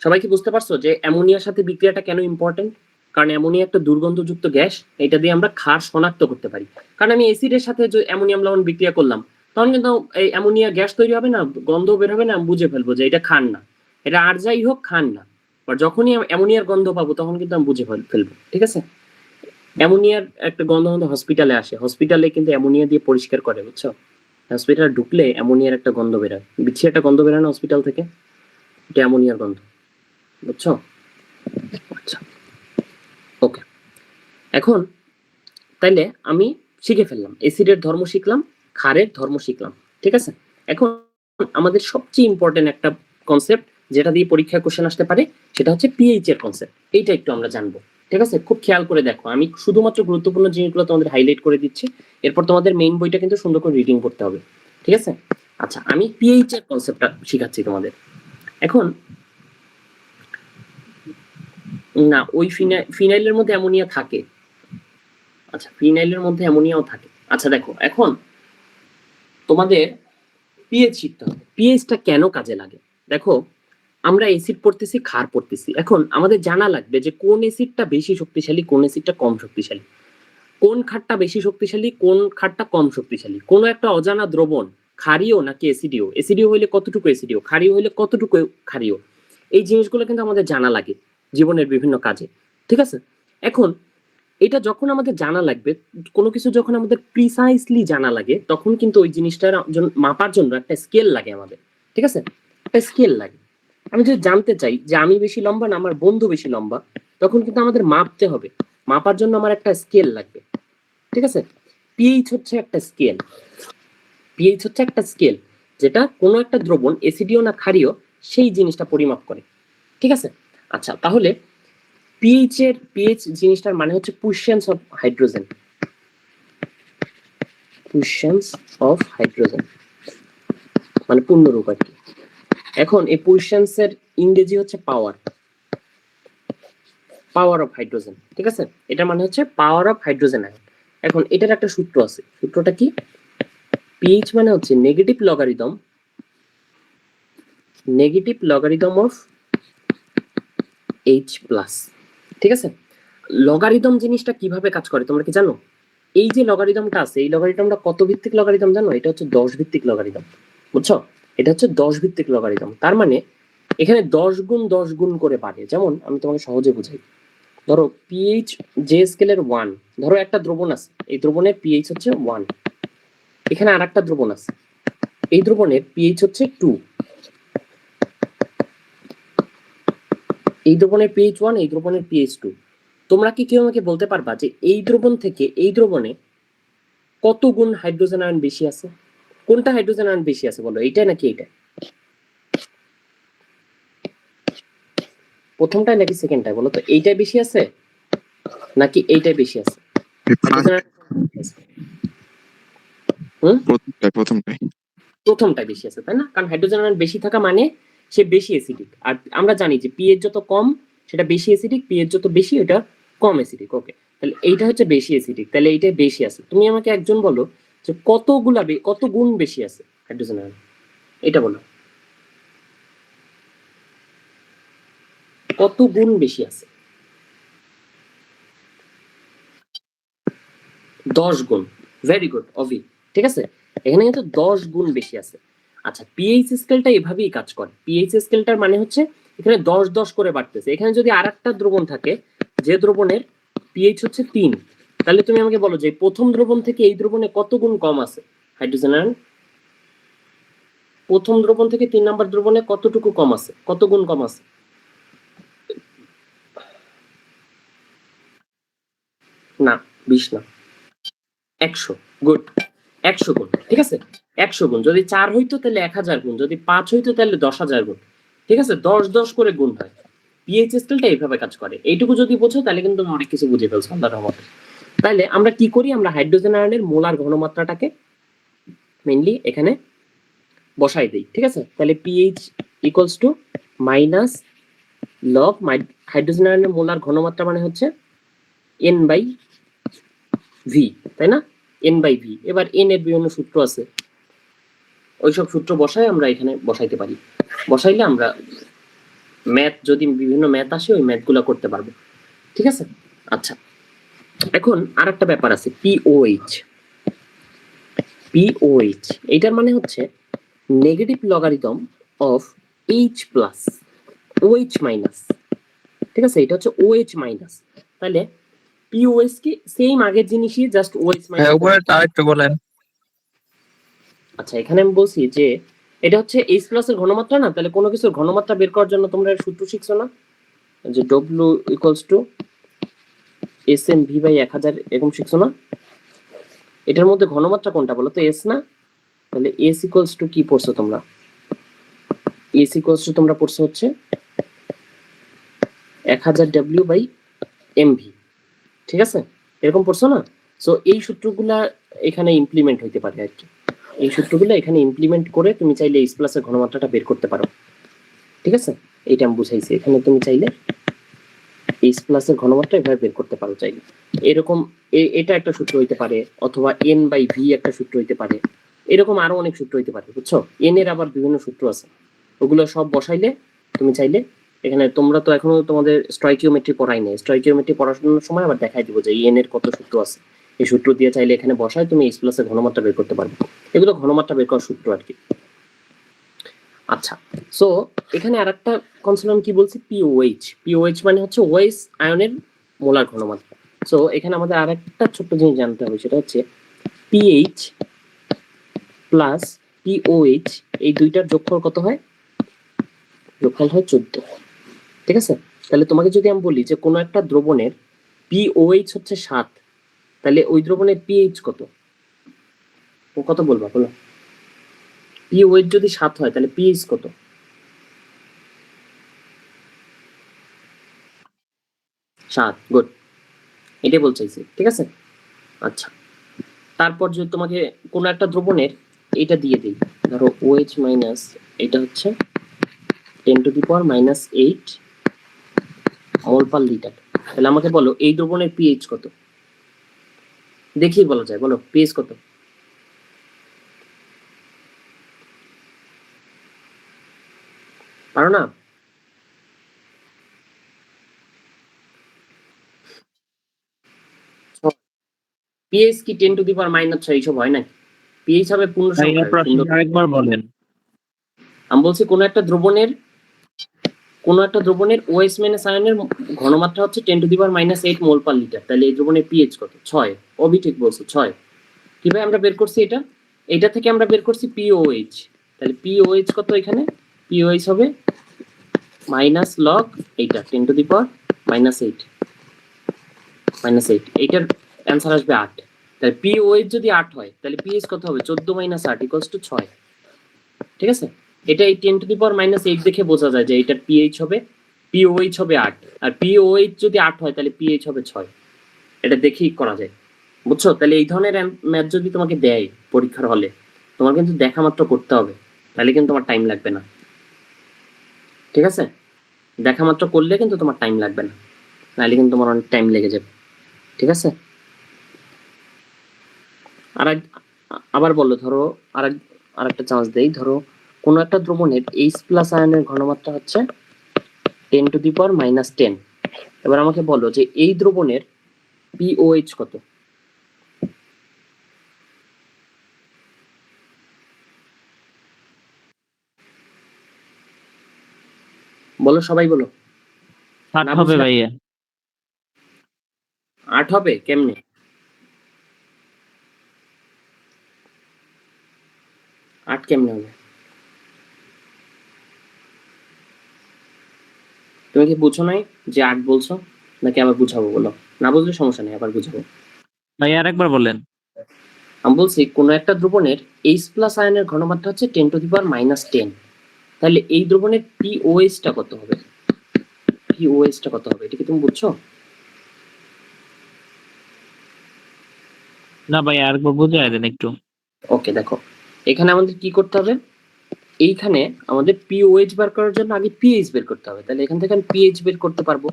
সবাই কি বুঝতে পারছো যে অ্যামোনিয়ার সাথে বিক্রিয়াটা কেন ইম্পর্টেন্ট? কারণ অ্যামোনিয়া একটা দুর্গন্ধযুক্ত গ্যাস, এটা দিয়ে আমরা ক্ষার শনাক্ত করতে পারি। কারণ আমি অ্যাসিডের সাথে যে অ্যামোনিয়াম লবণ বিক্রিয়া করলাম, তখন কিন্তু এই অ্যামোনিয়া গ্যাস তৈরি হবে না, গন্ধ বের হবে না, আমি বুঝে ফেলবো যে এটা ক্ষার না, এটা আর যাই হোক ক্ষার না। আর যখনই অ্যামোনিয়ার গন্ধ পাবো তখন কিন্তু আমি বুঝে ফেলবো, ঠিক আছে? অ্যামোনিয়ার একটা গন্ধ আমাদের হসপিটালে আসে, হসপিটালে কিন্তু অ্যামোনিয়া দিয়ে পরিষ্কার করে, বুঝছো? হসপিটালে ঢুকলে অ্যামোনিয়ার একটা গন্ধ বেরোয়, বিচ্ছিরি একটা গন্ধ বেরোয় না হসপিটাল থেকে, এটা অ্যামোনিয়ার গন্ধ, বুঝছো? আচ্ছা, ওকে, এখন তাইলে আমি শিখে ফেললাম, অ্যাসিডের ধর্ম শিখলাম, ক্ষারের ধর্ম শিখলাম, ঠিক আছে। এখন আমাদের সবচেয়ে ইম্পর্টেন্ট একটা কনসেপ্ট যেটা দিয়ে পরীক্ষায় কোশ্চেন আসতে পারে সেটা হচ্ছে পিএইচ এর কনসেপ্ট। এইটা একটু আমরা জানবো, ঠিক আছে। খুব খেয়াল করে দেখো, আমি শুধুমাত্র গুরুত্বপূর্ণ জিনিসগুলো তোমাদের হাইলাইট করে দিচ্ছি, এরপর তোমাদের মেইন বইটা কিন্তু সুন্দর করে রিডিং করতে হবে, ঠিক আছে। আচ্ছা, আমি পিএইচ এর কনসেপ্টটা শিখাচ্ছি তোমাদের। এখন না, ওই ফিনাইলের মধ্যে অ্যামোনিয়া থাকে। আচ্ছা, ফিনাইলের মধ্যে অ্যামোনিয়াও থাকে। আচ্ছা দেখো, এখন তোমাদের পিএইচ শিখতে হবে। পিএইচটা কেন কাজে লাগে? দেখো, আমরা অ্যাসিড পড়তেছি, ক্ষার পড়তেছি, এখন আমাদের জানা লাগবে যে কোন অ্যাসিডটা বেশি শক্তিশালী, কোন অ্যাসিডটা কম শক্তিশালী, কোন ক্ষারটা বেশি শক্তিশালী, কোন ক্ষারটা কম শক্তিশালী। কোনো একটা অজানা দ্রবণ ক্ষারীয় নাকি অ্যাসিডীয়, অ্যাসিডীয় হইলে কতটুকু অ্যাসিডীয়, ক্ষারীয় হইলে কতটুকু ক্ষারীয়, এই জিনিসগুলো কিন্তু আমাদের জানা লাগে জীবনের বিভিন্ন কাজে, ঠিক আছে। এখন এটা যখন আমাদের জানা লাগবে, কোনো কিছু যখন আমাদের প্রিসাইসলি জানা লাগে, তখন কিন্তু ওই জিনিসটার মাপার জন্য একটা স্কেল লাগে আমাদের, ঠিক আছে। একটা স্কেল লাগে। আমি যদি জানতে চাই যে আমি বেশি লম্বা না আমার বন্ধু বেশি লম্বা, তখন কিন্তু আমাদের মাপতে হবে। মাপার জন্য আমার একটা স্কেল লাগবে, ঠিক আছে। পিএইচ হচ্ছে একটা স্কেল। পিএইচ হচ্ছে একটা স্কেল যেটা কোনো একটা দ্রবণ অ্যাসিডীয় না ক্ষারীয় সেই জিনিসটা পরিমাপ করে, ঠিক আছে। আচ্ছা, তাহলে পিএইচ জিনিসটার মানে হচ্ছে পুইশেন্স অফ হাইড্রোজেন। পুইশেন্স অফ হাইড্রোজেন মানে পূর্ণরূপ আর কি। এখন এই পুইশেন্স এর ইংরেজি হচ্ছে পাওয়ার, পাওয়ার অফ হাইড্রোজেন, ঠিক আছে। এটা মানে হচ্ছে পাওয়ার অফ হাইড্রোজেন আয়ন। এখন এটার একটা সূত্র আছে, সূত্রটা কি? পিএইচ মানে হচ্ছে negative logarithm of H plus, ঠিক আছে। লগারিদম জিনিসটা কিভাবে কাজ করে তোমরা কি জানো? এই যে লগারিদমটা আছে, এই লগারিদমটা কত ভিত্তিক লগারিদম জানো? এটা হচ্ছে 10 ভিত্তিক লগারিদম, বুঝছো? এটা হচ্ছে 10 ভিত্তিক লগারিদম। তার মানে এখানে 10 গুণ 10 গুণ করে বাড়ে। যেমন আমি তোমাকে সহজে বুঝাই, ধরো পিএইচ যে স্কেলের 1, ধরো একটা দ্রবণ আছে, এই দ্রবণের পিএইচ হচ্ছে 1, এখানে আর একটা দ্রবণ আছে, এই দ্রবণের পিএইচ হচ্ছে 2, এই দ্রবণের পিএইচ 1, এই দ্রবণের পিএইচ 2। তোমরা কি কেউ আমাকে বলতে পারবা যে এই দ্রবণ থেকে এই দ্রবণে কত গুণ হাইড্রোজেন আয়ন বেশি আছে? কোনটা হাইড্রোজেন আয়ন বেশি আছে বলো, এইটা নাকি এইটা? প্রথমটাই নাকি সেকেন্ডটাই বলো তো? এইটাই বেশি আছে নাকি এইটাই বেশি আছে? প্রথমটাই বেশি আছে, তাই না? কারণ হাইড্রোজেন আয়ন বেশি থাকা মানে সে বেশি অ্যাসিডিক। আর আমরা জানি যে পিএইচ যত কম সেটা বেশি অ্যাসিডিক, পিএইচ যত বেশি এটা কম অ্যাসিডিক। ওকে, তাহলে এইটা হচ্ছে বেশি অ্যাসিডিক, তাহলে এইটাই বেশি আছে। তুমি আমাকে একজন বলো যে কত গুণ বেশি আছে হাইড্রোজেন আয়ন, এটা বলো। কত গুণ বেশি আছে? 10 গুণ। ভেরি গুড অভি, ঠিক আছে। এখানে কিন্তু 10 গুণ বেশি আছে। আচ্ছা, পিএইচ স্কেলটা এভাবেই কাজ করে। পিএইচ স্কেলটার মানে হচ্ছে এখানে 10 10 করে বাড়তেছে। এখানে যদি আরেকটা দ্রবণ থাকে যে দ্রবণের পিএইচ হচ্ছে 3, তাহলে তুমি আমাকে বলো যে প্রথম দ্রবণ থেকে এই দ্রবণে কত গুণ কম আছে হাইড্রোজেন আয়ন? প্রথম দ্রবণ থেকে 3 নাম্বার দ্রবণে কতটুকু কম আছে, কত গুণ কম আছে? না, 20 না, 100। গুড, 100 গুণ, ঠিক আছে। 100 গুণ। যদি 4 হইতো তাহলে 1000 গুণ, যদি 5 হইতো তাহলে 10,000 গুণ, ঠিক আছে। 10 10 করে গুণ হয়। পিএইচ স্কেলটা এইভাবে কাজ করে। এইটুকু যদি বোঝো তাহলে কিন্তু তুমি অনেক কিছু বুঝে ফেলছো আল্লাহর রহমতে। তাহলে আমরা কি করি? আমরা হাইড্রোজেন আয়নের মোলার ঘনমাত্রাটাকে মেইনলি এখানে বসাই দেই, ঠিক আছে। তাহলে pH equals to minus log hydrogen আয়নের মোলার ঘনমাত্রা মানে হচ্ছে এন বাই ভি, তাই না? N by V. এবার এন এর বিভিন্ন সূত্র আছে, ওইসব সূত্র বসাই আমরা এখানে বসাইতে পারি। বসাইলে আমরা ম্যাথ, যদি বিভিন্ন ম্যাথ আসে ওই ম্যাথগুলো করতে পারবো, ঠিক আছে। আচ্ছা, এখন আর একটা ব্যাপার আছে, পিওএইচ। পিওএইচ এইটার মানে হচ্ছে negative logarithm of H plus OH minus, ঠিক আছে। এটা হচ্ছে ওএইচ মাইনাস। তাহলে পিওএইচ কি সেম আগের জিনিসই, জাস্ট ওএইচ মাইনাস।
উপরে আরেকটু বলেন।
আচ্ছা, এখানে আমি বলছি যে এটা হচ্ছে এইচ প্লাস এর ঘনমাত্রা না, তাহলে কোনো কিছুর ঘনমাত্রা বের করার জন্য তোমরা সূত্র শিখছো না, যে W equals to S N V by 1000, এরকম শিখছো না? এটার মধ্যে ঘনমাত্রা কোনটা বলো তো? এস না? তাহলে এস ইকুয়ালস টু কি পড়ছো তোমরা? এস ইকুয়ালস টু তোমরা পড়ছো হচ্ছে 1000 ডব্লিউ বাই এমভি, ঠিক আছে? এরকম পড়ছো না? সো এই সূত্রগুলা এখানে ইমপ্লিমেন্ট হইতে পারে আর কি। এই সূত্রগুলো এখানে ইমপ্লিমেন্ট করে তুমি চাইলে এইচ প্লাসের ঘনমাত্রাটা বের করতে পারো, ঠিক আছে? এইটা আমি বুঝাইছি। এখানে তুমি চাইলে এইচ প্লাসের ঘনমাত্রা এভাবে বের করতে পারো চাইলে। এরকম এটা একটা সূত্র হইতে পারে, অথবা এন বাই ভি একটা সূত্র হইতে পারে, এরকম আরো অনেক সূত্র হইতে পারে, বুঝছো? এন এর আবার বিভিন্ন সূত্র আছে, ওগুলো সব বসাইলে তুমি চাইলে এখানে, তোমরা তো এখনো তোমাদের স্টয়কিওমেট্রি পড়াই নেই, স্টয়কিওমেট্রি পড়াশোনার সময় আবার দেখাই দিব যে এন এর কত সূত্র আছে। এই সূত্র দিয়ে চাইলে এখানে বসায় তুমি এইচ প্লাসের ঘনমাত্রা বের করতে পারবে। এগুলো ঘনমাত্রা বের করার সূত্র আর কি। আচ্ছা, সো এখানে আরেকটা কনসেপ্ট আমি কি বলছি, পিওএইচ। পিওএইচ মানে হচ্ছে ওএইচ আয়নের মোলার ঘনমাত্রা। সো এখানে আমাদের আরেকটা ছোট্ট জিনিস জানতে হবে, সেটা হচ্ছে পিএইচ প্লাস পিওএইচ, এই দুইটার যোগফল কত হয়? যোগফল হয় 14, ঠিক আছে? তাহলে তোমাকে যদি আমি বলি যে কোনো একটা দ্রবণের পিওএইচ হচ্ছে 7, তাহলে ওই দ্রবণের পিএইচ কত? ও কত বলবা বলো? পিওএইচ যদি 7 হয় তাহলে পিএইচ কত? 7, গুড, এটাই বলতেছি, ঠিক আছে? আচ্ছা, তারপর যদি তোমাকে কোনো একটা দ্রবণের এটা দিয়ে দিই, ধরো OH মাইনাস, এটা হচ্ছে 10⁻⁻8 মোল পার লিটার, তাহলে আমাকে বলো এই দ্রবণের পিএইচ কত? দেখি বলা যায়, বলো পিএইচ কত? পারো না? পিএইচ কি 10⁻⁻6 এইসব হয় নাকি? পিএইচ হবে পূর্ণ
ভাইয়া
সংখ্যা।
প্রশ্ন আরেকবার বলেন।
আমি বলছি কোনো একটা দ্রবণের OH মাইনাস আয়নের ঘনমাত্রা হচ্ছে 10⁻⁻8 মোল পার লিটার, তাহলে এই দ্রবণের পিএইচ কত? 6। অবি ঠিক বলছো, 6। কিভাবে আমরা বের করছি এটা? এটা থেকে আমরা বের করছি পিওএইচ, তাহলে পিওএইচ কত এখানে? পিওএইচ হবে মাইনাস লগ এইটা 10⁻⁻8, এইটার অ্যান্সার আসবে 8। তাহলে পিওএইচ যদি 8 হয় তাহলে পিএইচ কত হবে? 14 - 8 = 6, ঠিক আছে? এটা এই 10⁻⁻8 দেখে বোঝা যায় যে এটার পিএইচ হবে, পিওএইচ হবে 8, আর পিওএইচ যদি 8 হয় তাহলে পিএইচ হবে 6। এটা দেখেই করা যায়, বুঝছো? তাহলে এই ধরনের ম্যাথ যদি তোমাকে দেয় পরীক্ষার হলে, তোমার কিন্তু দেখা মাত্র করতে হবে, তাহলে কিন্তু তোমার টাইম লাগবে না, ঠিক আছে? দেখা মাত্র করলে কিন্তু তোমার টাইম লাগবে না, নাহলে কিন্তু তোমার অনেক টাইম লেগে যাবে, ঠিক আছে? আবার বললো, ধরো আরেকটা চান্স দেই, ধরো কোনো একটা দ্রবণের H প্লাস আয়নের ঘনমাত্রা হচ্ছে 10⁻⁻10। এবার আমাকে বলো যে এই দ্রবণের পিওএইচ কত? বলো, সবাই বলো।
7 হবে ভাইয়া।
8 হবে? কেমনে? আট কেমনে হবে? তুমি কি বুঝো নাই যে 8 বলছো, নাকি আবার বুঝাবো? বলো, না বুঝলে সমস্যা নেই, আবার বুঝাবো।
ভাইয়া আরেকবার বলেন।
আমি বলছি কোনো একটা দ্রবণের H প্লাস আয়নের ঘনমাত্রা হচ্ছে 10⁻⁻10, তাহলে এই দ্রবণের পিওএইচ টা কত হবে? পিওএইচ টা কত হবে, এটা কি তুমি বুঝছো?
না ভাইয়া আরেকবার বুঝাই দেন একটু।
ওকে, দেখো এখানে আমাদের কি করতে হবে, এইখানে আমাদের পিওএইচ বের করার জন্য আগে পিএইচ বের করতে হবে, তাহলে এখান থেকে আমি পিএইচ বের করতে পারবো।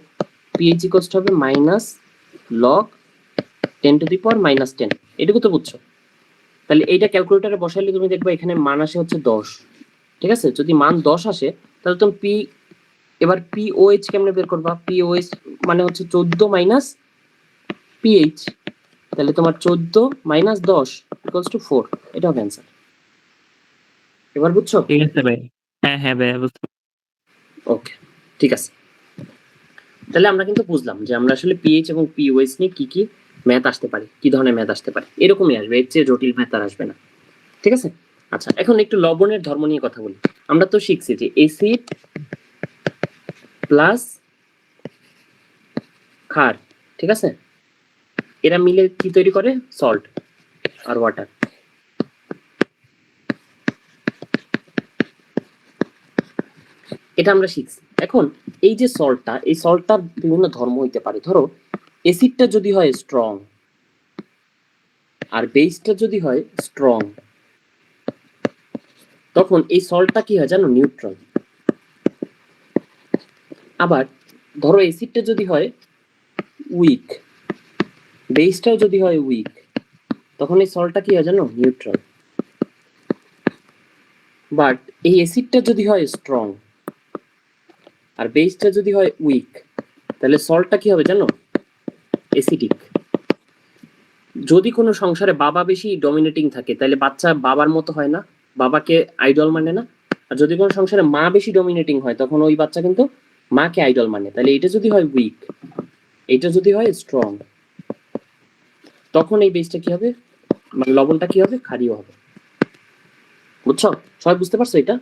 পিএইচ ইকুয়ালস হবে মাইনাস লগ 10⁻⁻10, এটুকু তো বুঝছো? তাহলে এইটা ক্যালকুলেটরে বসাইলে তুমি দেখবে এখানে মান আসে হচ্ছে 10, ঠিক আছে? যদি মান 10 আসে তাহলে তুমি এবার পিওএইচ কেমনে বের করবা? পিওএইচ মানে হচ্ছে 14 মাইনাস পিএইচ, তাহলে তোমার 14 মাইনাস 10 ইকুয়ালস টু 4, এটা হবে অ্যান্সার। এবার বুঝছো?
ঠিক আছে ভাই। হ্যাঁ হ্যাঁ ভাইয়া বুঝতে।
ওকে, ঠিক আছে। তাহলে আমরা কিন্তু বুঝলাম যে আমরা আসলে পিএইচ এবং পিওএইচ নিয়ে কি কি ম্যাথ আসতে পারে, কি ধরনের ম্যাথ আসতে পারে, এরকমই আসবে, এর চেয়ে জটিল ম্যাথ আর আসবে না, ঠিক আছে? আচ্ছা, এখন একটু লবণের ধর্ম নিয়ে কথা বলি। আমরা তো শিখছি যে অ্যাসিড প্লাস ক্ষার, ঠিক আছে, এরা মিলে কি তৈরি করে? সল্ট। আর ওয়াটার। এটা আমরা শিখছি। এখন এই যে সল্টটা, এই সল্টটার বিভিন্ন ধর্ম হইতে পারে। ধরো অ্যাসিডটা যদি হয় স্ট্রং আর বেসটা যদি হয় স্ট্রং, তখন এই সল্টটা কি হয় জানো? নিউট্রাল। আবার ধরো অ্যাসিডটা যদি হয় উইক, বেসটাও যদি হয় উইক, তখন এই সল্টটা কি হয় জানো? নিউট্রাল। বাট এই অ্যাসিডটা যদি হয় স্ট্রং আর বেসটা যদি হয় উইক, তাহলে সল্টটা কি হবে জানো? অ্যাসিডিক। যদি কোনো সংসারে বাবা বেশি ডমিনেটিং থাকে তাহলে বাচ্চা বাবার মতো হয় না, বাবাকে আইডল মানে না। আর যদি কোনো সংসারে মা বেশি ডমিনেটিং হয় তখন ওই বাচ্চা কিন্তু মাকে আইডল মানে। তাহলে এটা যদি হয় উইক, এটা যদি হয় স্ট্রং, তখন এই বেসটা কি হবে, মানে লবণটা কি হবে? ক্ষারীয় হবে। বুঝছো? সবাই বুঝতে পারছো এটা?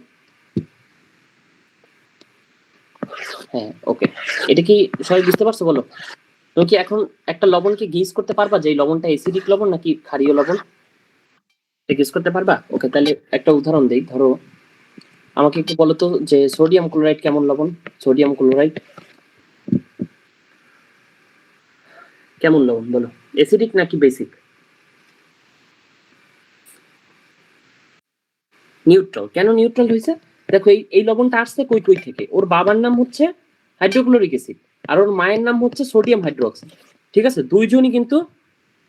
হ্যাঁ, ওকে। এটা কি সবাই বুঝতে পারছো? বলো। তুমি কি এখন একটা লবণকে গেস করতে পারবা যে এই লবণটা অ্যাসিডিক লবণ নাকি ক্ষারীয় লবণ? এটা গেস করতে পারবা? ওকে, তাহলে একটা উদাহরণ দেই। ধরো আমাকে একটু বলো তো যে সোডিয়াম ক্লোরাইড কেমন লবণ? সোডিয়াম ক্লোরাইড কেমন লবণ বলো? অ্যাসিডিক নাকি বেসিক? নিউট্রাল। কেন নিউট্রাল হয়েছে? দেখো এই লবণটা আসছে কই কই থেকে? ওর বাবার নাম হচ্ছে হাইড্রোক্লোরিক অ্যাসিড আর ওর মায়ের নাম হচ্ছে সোডিয়াম হাইড্রোক্সাইড। ঠিক আছে, দুইজনই কিন্তু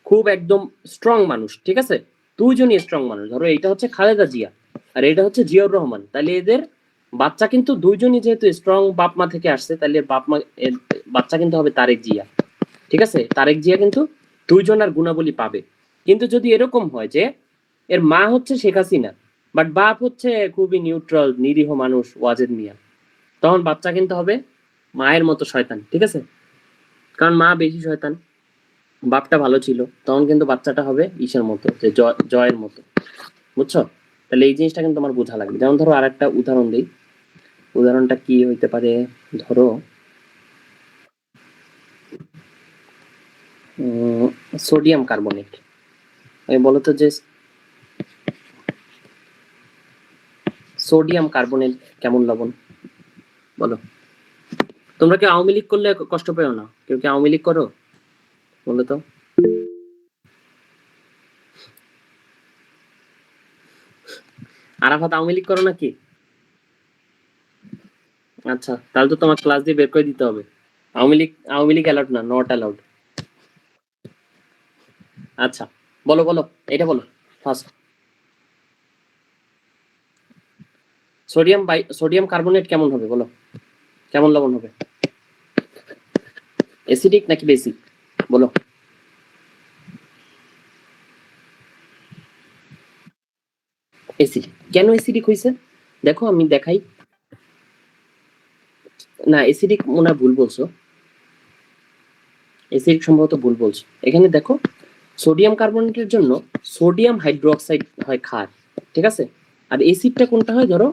খুব একদম স্ট্রং মানুষ। ঠিক আছে, দুইজনই স্ট্রং মানুষ। ধরো এইটা হচ্ছে খালেদা জিয়া আর এটা হচ্ছে জিয়াউর রহমান, তাহলে এদের বাচ্চা কিন্তু দুইজনই যেহেতু স্ট্রং বাপ মা থেকে আসছে, তাহলে বাপ মা বাচ্চা কিন্তু হবে তারেক জিয়া। ঠিক আছে, তারেক জিয়া কিন্তু দুইজনের গুণাবলী পাবে। কিন্তু যদি এরকম হয় যে এর মা হচ্ছে শেখ হাসিনা বাট বাপ হচ্ছে খুবই নিউট্রাল নিরীহ মানুষ ওয়াজেদ মিয়া, তখন বাচ্চা কিন্তু হবে মায়ের মতো শয়তান। ঠিক আছে, কারণ মা বেশি শয়তান, বাপটা ভালো ছিল, তখন কিন্তু বাচ্চাটা হবে ঈশের মতো, যে জয়ের মতো। বুঝছো? তাহলে এই জিনিসটা কিন্তু আমার বোঝা লাগবে। যেমন ধরো আর একটা উদাহরণ দিই। উদাহরণটা কি হইতে পারে? ধরো সোডিয়াম কার্বনেট। বলতো যে সোডিয়াম কার্বনেট কেমন লবণ? বলো। তোমরা কি আওয়ামী লীগ করলে কষ্ট পেও না? কেউ কি আওয়ামী লীগ করো? বলো তো। আরাফাত আওয়ামী লীগ করো নাকি? আচ্ছা, তাহলে তো তোমার ক্লাস দিয়ে বের করে দিতে হবে। আওয়ামী লীগ অ্যালাউড না, নট অ্যালাউড। আচ্ছা, বলো বলো, এটা বলো ফার্স্ট। সোডিয়াম কার্বনেট কেমন হবে বলো? কেমন লবণ হবে? অ্যাসিডিক নাকি বেসিক? বলো। অ্যাসিডিক। কেন অ্যাসিডিক হয়েছে? দেখো আমি দেখাই। না, অ্যাসিডিক মনে হয় ভুল বলছো। অ্যাসিডিক সম্ভবত ভুল বলছো। এখানে দেখো, সোডিয়াম কার্বনেটের জন্য সোডিয়াম হাইড্রোক্সাইড হয় ক্ষার। ঠিক আছে, আর অ্যাসিডটা কোনটা হয়? ধরো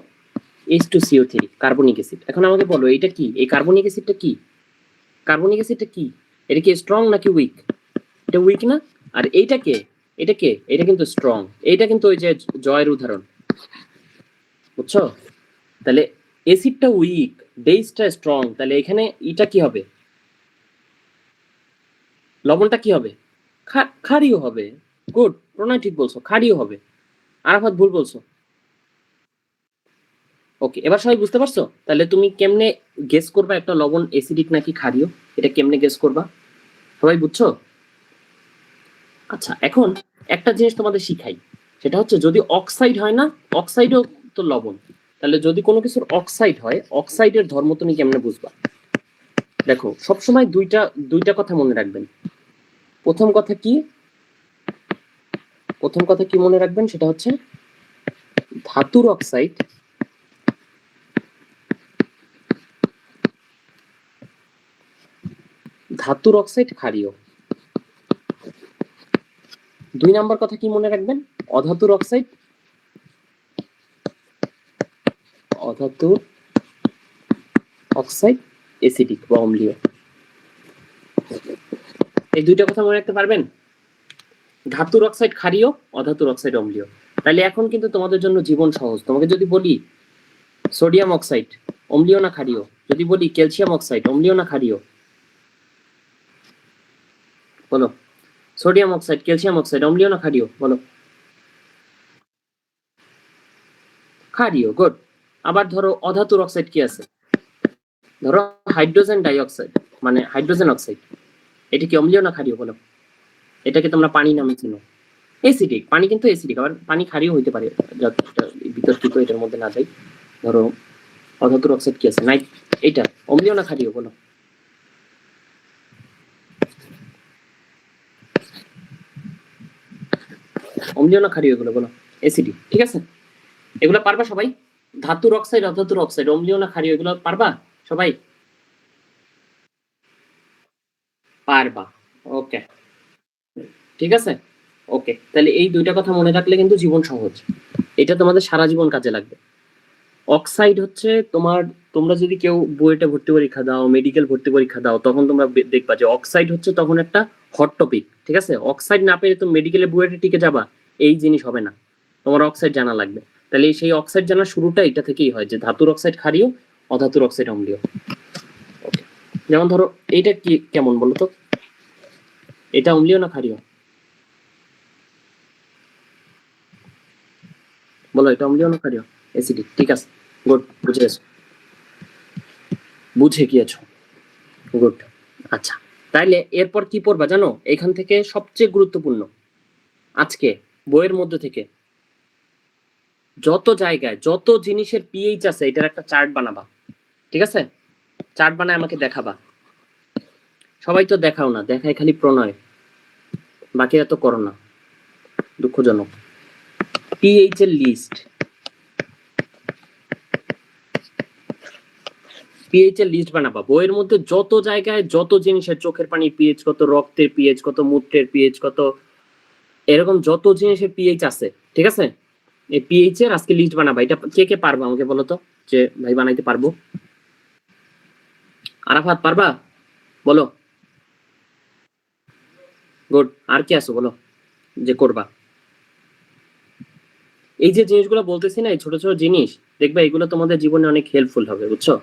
H2CO3, কার্বনিক অ্যাসিড। এখন আমাকে বলো এটা কি? এই কার্বনিক অ্যাসিডটা কি? কার্বনিক অ্যাসিডটা কি? এটা কি স্ট্রং নাকি উইক? এটা উইক না? আর এইটা কে? এটা কে? এটা কিন্তু স্ট্রং। এইটা কিন্তু ওই যে জয়ের উদাহরণ। বুঝছো? তাহলে অ্যাসিডটা উইক, বেসটা স্ট্রং, তাহলে এখানে এটা কি হবে? লবণটা কি হবে? ক্ষারীয় হবে। গুড, প্রণয় ঠিক বলছো, ক্ষারীয় হবে। আরাফাত ভুল বলছো। ওকে, এবার সবাই বুঝতে পারছো? তাহলে তুমি কেমনে গেস করবা একটা লবণ অ্যাসিডিক নাকি ক্ষারীয়? এটা কেমনে গেস করবা? সবাই বুঝছো? আচ্ছা, এখন একটা জিনিস তোমাদের শিখাই। সেটা হচ্ছে যদি অক্সাইড হয় না, অক্সাইডও তো লবণ, তাহলে যদি কোনো কিছুর অক্সাইড হয়, অক্সাইডের ধর্ম তুমি কেমনে বুঝবা? দেখো, সবসময় দুইটা দুইটা কথা মনে রাখবেন। প্রথম কথা কি? প্রথম কথা কি মনে রাখবেন? সেটা হচ্ছে ধাতুর অক্সাইড ক্ষারীয়। দুই নাম্বার কথা কি মনে রাখবেন? অধাতুর অক্সাইড অ্যাসিডিক বা অম্লীয়। এই দুইটা কথা মনে রাখতে পারবেন? ধাতুর অক্সাইড ক্ষারীয়, অধাতুর অক্সাইড অম্লীয়। তাহলে এখন কিন্তু তোমাদের জন্য জীবন সহজ। তোমাকে যদি বলি সোডিয়াম অক্সাইড অম্লীয় না ক্ষারীয়, যদি বলি ক্যালসিয়াম অক্সাইড অম্লীয় না ক্ষারীয়, বলো। সোডিয়াম অক্সাইড, ক্যালসিয়াম অক্সাইড অম্লীয় না ক্ষারীয়, বলো। ক্ষারীয়, গুড। আবার ধরো অধাতুর অক্সাইড কি আছে, ধরো হাইড্রোজেন ডাইঅক্সাইড মানে হাইড্রোজেন অক্সাইড, এটা কি অম্লীয় না ক্ষারীয়, বলো। এটাকে তোমরা পানি নামে চিনো, অ্যাসিডিক। পানি কিন্তু অ্যাসিডিক, আবার পানি ক্ষারীয় হইতে পারে, যতটা বিতর্কিত এটার মধ্যে না যাই। ধরো অধাতুর অক্সাইড কি আছে, নাইট, এটা অম্লীয় না ক্ষারীয়, বলো। অম্লীয় না ক্ষারীয়, এগুলো বলো, অ্যাসিডিক, ঠিক আছে। এগুলো পারবা সবাই? ধাতুর অক্সাইড, অধাতুর অক্সাইড অম্লীয় না ক্ষারীয়, এগুলো পারবা সবাই? পারবা, ওকে, ঠিক আছে। ওকে, তাহলে এই দুইটা কথা মনে রাখলে কিন্তু জীবন সহজ। এটা তোমাদের সারা জীবন কাজে লাগবে। অক্সাইড হচ্ছে তোমার, তোমরা যদি কেউ বুয়েটে ভর্তি পরীক্ষা দাও, মেডিকেল ভর্তি পরীক্ষা দাও, তখন তোমরা দেখবা যে অক্সাইড হচ্ছে তখন একটা হট টপিক, ঠিক আছে। অক্সাইড না পেরে তুমি মেডিকেলে বুয়েটে টিকে যাবা, এই জিনিস হবে না, তোমার অক্সাইড জানা লাগবে। তাহলে সেই অক্সাইড জানার শুরুটা এটা থেকেই হয়, যে ধাতুর অক্সাইড ক্ষারীয়, অধাতুর অক্সাইড অম্লীয়। ওকে, যেমন ধরো এইটা কি কেমন বলো তো, এটা অম্লীয় না ক্ষারীয়, বলো। এটা অম্লীয় না ক্ষারীয়, অ্যাসিডিক, ঠিক আছে, গুড, বুঝে গেছো, বুঝে গিয়েছো, গুড। আচ্ছা, তাইলে এরপর কি পড়বা জানো, এখান থেকে সবচেয়ে গুরুত্বপূর্ণ আজকে বইয়ের মধ্যে থেকে যত জায়গায় যত জিনিসের পিএইচ আছে এটার একটা চার্ট বানাবা, ঠিক আছে। চার্ট বানায় আমাকে দেখাবা। সবাই তো দেখাও না, দেখায় খালি প্রণয়, বাকিরা তো করো না, দুঃখজনক। পিএইচ এর লিস্ট, পিএইচ এর লিস্ট বানাবা। বইয়ের মধ্যে যত জায়গায় যত জিনিসের, চোখের পানির পিএইচ কত, রক্তের পিএইচ কত, মূত্রের পিএইচ কত, এরকম যত জিনিসের পিএইচ আছে, ঠিক আছে। এই পিএইচ এর আজকে লিস্ট বানাবা। এটা কে কে পারবা আমাকে বলো তো, যে ভাই বানাইতে পারবো। আরাফাত পারবা, বলো। গুড, আর কি আছো বলো যে করবা। এই যে জিনিসগুলো বলতেছি না, এই ছোট ছোট জিনিস, দেখবে এগুলো তোমাদের জীবনে অনেক হেল্পফুল হবে, বুঝছো।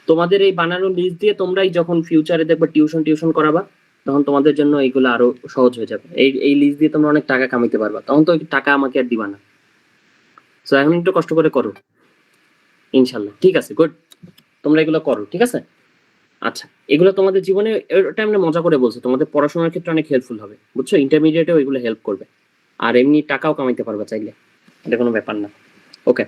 তোমাদের এই বানানো লিস্ট দিয়ে তোমরাই যখন ফিউচারে দেখবে টিউশন করাবা, তখন তোমাদের জন্য এইগুলো আরো সহজ হয়ে যাবে। এই লিস্ট দিয়ে তোমরা অনেক টাকা কামাইতে পারবা, তখন তো ওই টাকা আমাকে আর দিবা না। সো এখন একটু কষ্ট করে করো, ইনশাল্লাহ, ঠিক আছে, গুড। তোমরা এগুলো করো, ঠিক আছে। আচ্ছা, এগুলো তোমাদের জীবনে, এটা আমরা মজা করে বলছি, তোমাদের পড়াশোনার ক্ষেত্রে অনেক হেল্পফুল হবে, বুঝছো। ইন্টারমিডিয়েটেও এগুলো হেল্প করবে, আর এমনি টাকাও কামাইতে পারবা চাইলে, এটা কোনো ব্যাপার না। ওকে,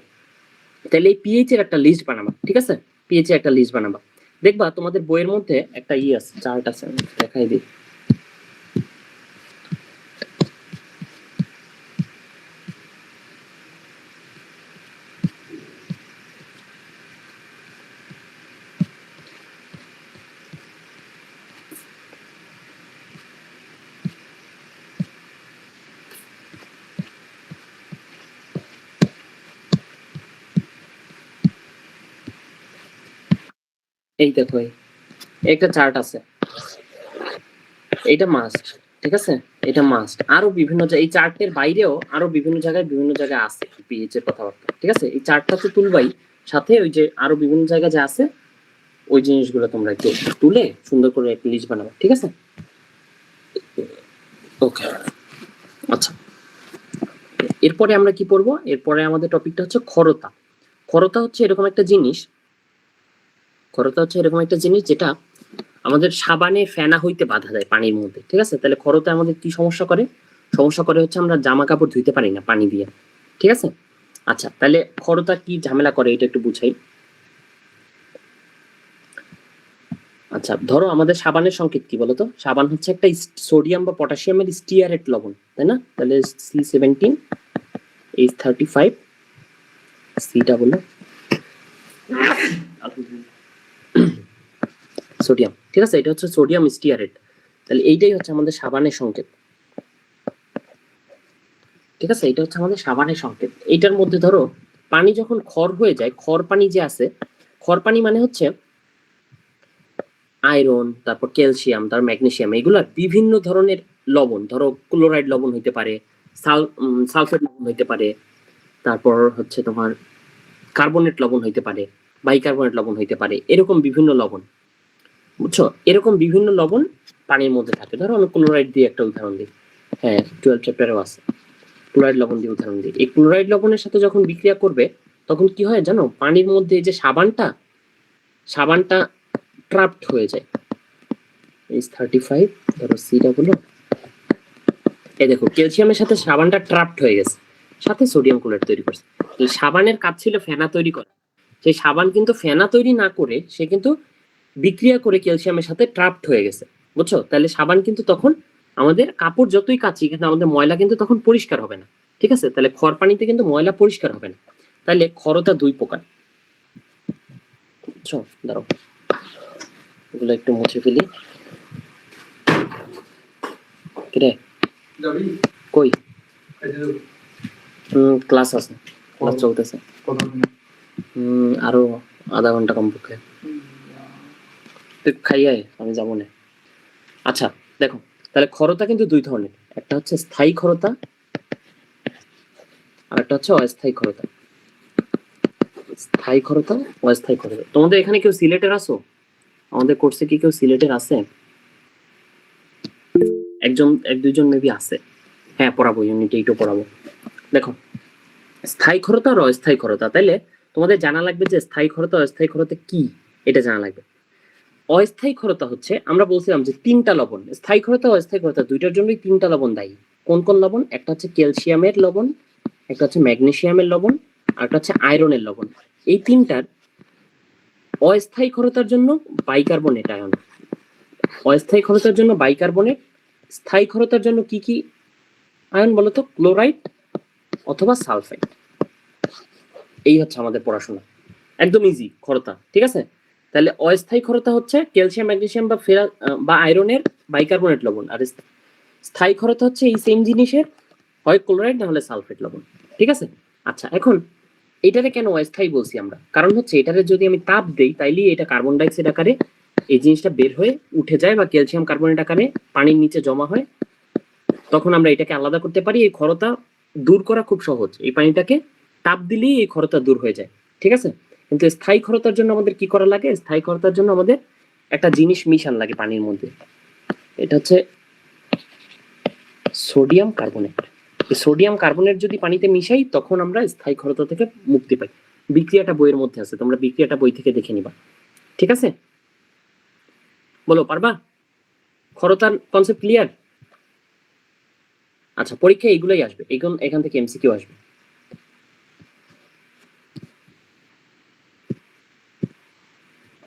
তাহলে এই পিএইচ এর একটা লিস্ট বানাবা, ঠিক আছে। পিএইচ এর একটা লিস্ট বানাবা, দেখবা তোমাদের বইয়ের মধ্যে একটা আছে, চার্ট আছে, দেখাই দিই। এই দেখো, একটা চার্ট আছে, এটা মাস্ট, ঠিক আছে, এটা মাস্ট। আরো বিভিন্ন এই চার্টের বাইরেও আরো বিভিন্ন জায়গায় আছে পিএইচ এর কথাবার্তা, ঠিক আছে। এই চার্টটা তো তুলবাই, সাথে ওই যে আরো বিভিন্ন জায়গায় যা আছে ওই জিনিসগুলো তোমরা একটু তুলে সুন্দর করে একটা লিস্ট বানাবে, ঠিক আছে। ওকে, আচ্ছা, এরপরে আমরা কি পড়বো, এরপরে আমাদের টপিকটা হচ্ছে খরতা। খরতা হচ্ছে এরকম একটা জিনিস, যেটা আমাদের সাবানে ফেনা হইতে বাধা দেয় পানির মধ্যে, ঠিক আছে। তাহলে খরতা আমাদের কি সমস্যা করে হচ্ছে আমরা জামা কাপড় ধুইতে পারি না পানি দিয়ে, ঠিক আছে। আচ্ছা, তাহলে খরতা কি ঝামেলা করে এটা একটু বুঝাই। আচ্ছা, ধরো আমাদের সাবানের সংকেত কি বলতো, সাবান হচ্ছে একটা সোডিয়াম বা পটাশিয়ামের স্টিয়ারেট লবণ, তাই না। তাহলে C17H35 সিটা বলো সোডিয়াম, ঠিক আছে। এটা হচ্ছে সোডিয়াম স্টিয়ারেট। তাহলে এইটাই হচ্ছে আমাদের সাবানের সংকেত, ঠিক আছে। এটা হচ্ছে আমাদের সাবানের সংকেত। এইটার মধ্যে ধরো পানি যখন ক্ষর হয়ে যায়, ক্ষর পানি যে আছে, ক্ষর পানি মানে হচ্ছে আয়রন, তারপর ক্যালসিয়াম, তারপর ম্যাগনেসিয়াম, এগুলা বিভিন্ন ধরনের লবণ, ধরো ক্লোরাইড লবণ হইতে পারে, সালফেট লবণ হইতে পারে, তারপর হচ্ছে তোমার কার্বনেট লবণ হইতে পারে, বাইকার্বনেট লবণ হইতে পারে, এরকম বিভিন্ন লবণ, বুঝছো? এরকম বিভিন্ন লবণ পানির মধ্যে থাকে। ধরো আমি ক্লোরাইড দিয়ে একটা উদাহরণ দিই, হ্যাঁ 12 চ্যাপ্টারেও আছে, ক্লোরাইড লবণ দিয়ে উদাহরণ দিই। এই ক্লোরাইড লবণের সাথে যখন বিক্রিয়া করবে তখন কি হয় জানো, পানির মধ্যে যে সাবানটা ট্রাপড হয়ে যায়। এই 35, ধরো সিটা হলো, এই দেখো ক্যালসিয়ামের সাথে সাবানটা ট্রাপড হয়ে গেছে, সাথে সোডিয়াম ক্লোরাইড তৈরি করছে। এই সাবানের কাজ ছিল ফেনা তৈরি করা, সেই সাবান কিন্তু ফেনা তৈরি না করে সে কিন্তু বিক্রিয়া করে ক্যালসিয়ামের সাথে ট্রাপড হয়ে গেছে, বুঝছো? তাহলে সাবান কিন্তু তখন আমাদের কাপড় যতই কাচি কিন্তু আমাদের ময়লা কিন্তু তখন পরিষ্কার হবে না, ঠিক আছে? তাহলে খড় পানিতে কিন্তু ময়লা পরিষ্কার হবে না। তাহলে খরতা দুই প্রকার, বুঝছো? দাঁড়াও এগুলো একটু মুছে ফেলি। কিরে কই? ক্লাস আছে, ক্লাস চলতেছে। আরো আধা ঘন্টা কমপক্ষে। তুই খাই আয়, আমি যাবো না। আচ্ছা দেখো, তাহলে খরতা কিন্তু দুই ধরনের, একটা হচ্ছে স্থায়ী খরতা আর একটা হচ্ছে অস্থায়ী খরতা। স্থায়ী খরতা, অস্থায়ী খরতা। তোমাদের এখানে কেউ সিলেটের আছো? আমাদের কোর্সে কি কেউ সিলেটের আছে? এক দুইজন মেবি আছে। হ্যাঁ পড়াবো, ইউনিট 8 পড়াবো। দেখো স্থায়ী খরতা আর অস্থায়ী খরতা, তাইলে তোমাদের জানা লাগবে যে স্থায়ী খরতা অস্থায়ী খরতা কি, এটা জানা লাগবে। অস্থায়ী খরতা হচ্ছে, আমরা বলছিলাম যে তিনটা লবণ, স্থায়ী খরতা অস্থায়ী খরতা দুইটার জন্যই তিনটা লবণ দায়ী। কোন কোন লবণ? একটা হচ্ছে ক্যালসিয়ামের লবণ, একটা হচ্ছে ম্যাগনেসিয়ামের লবণ, আর একটা হচ্ছে আয়রনের লবণ। এই তিনটার অস্থায়ী খরতার জন্য বাইকার্বনেট আয়ন, অস্থায়ী খরতার জন্য বাইকার্বনেট, স্থায়ী খরতার জন্য কি কি আয়ন বলতো? ক্লোরাইড অথবা সালফাইড। এই হচ্ছে আমাদের পড়াশোনা, একদম ইজি খরতা, ঠিক আছে? তাহলে অস্থায়ী খরতা হচ্ছে ক্যালসিয়াম ম্যাগনেসিয়াম বা আয়রনের বাইকার্বনেট লবণ, আর স্থায়ী খরতা হচ্ছে এই সেম জিনিসের হয় ক্লোরাইড না হলে সালফেট লবণ, ঠিক আছে? আচ্ছা এখন এটারে কেন অস্থায়ী বলছি আমরা? কারণ হচ্ছে এটারে যদি আমি তাপ দেই তাইলে এটা কার্বন ডাইঅক্সাইড আকারে এই জিনিসটা বের হয়ে উঠে যায়, বা ক্যালসিয়াম কার্বনেট আকারে পানির নিচে জমা হয়, তখন আমরা এটাকে আলাদা করতে পারি। এই খরতা দূর করা খুব সহজ, এই পানিটাকে তাপ দিলেই এই খরতা দূর হয়ে যায়, ঠিক আছে? কিন্তু স্থায়ী খরতার জন্য আমাদের কি করা লাগে? স্থায়ী খরতার জন্য আমাদের একটা জিনিস মিশান লাগে পানির মধ্যে, এটা হচ্ছে সোডিয়াম কার্বনেট। এই সোডিয়াম কার্বনেট যদি পানিতে মিশাই তখন আমরা স্থায়ী খরতা থেকে মুক্তি পাই। বিক্রিয়াটা বইয়ের মধ্যে আছে, তোমরা বিক্রিয়াটা বই থেকে দেখে নিবা, ঠিক আছে? বলো পারবা? খরতার কনসেপ্ট ক্লিয়ার? আচ্ছা পরীক্ষায় এগুলোই আসবে, এখান থেকে এমসিকিউ আসবে।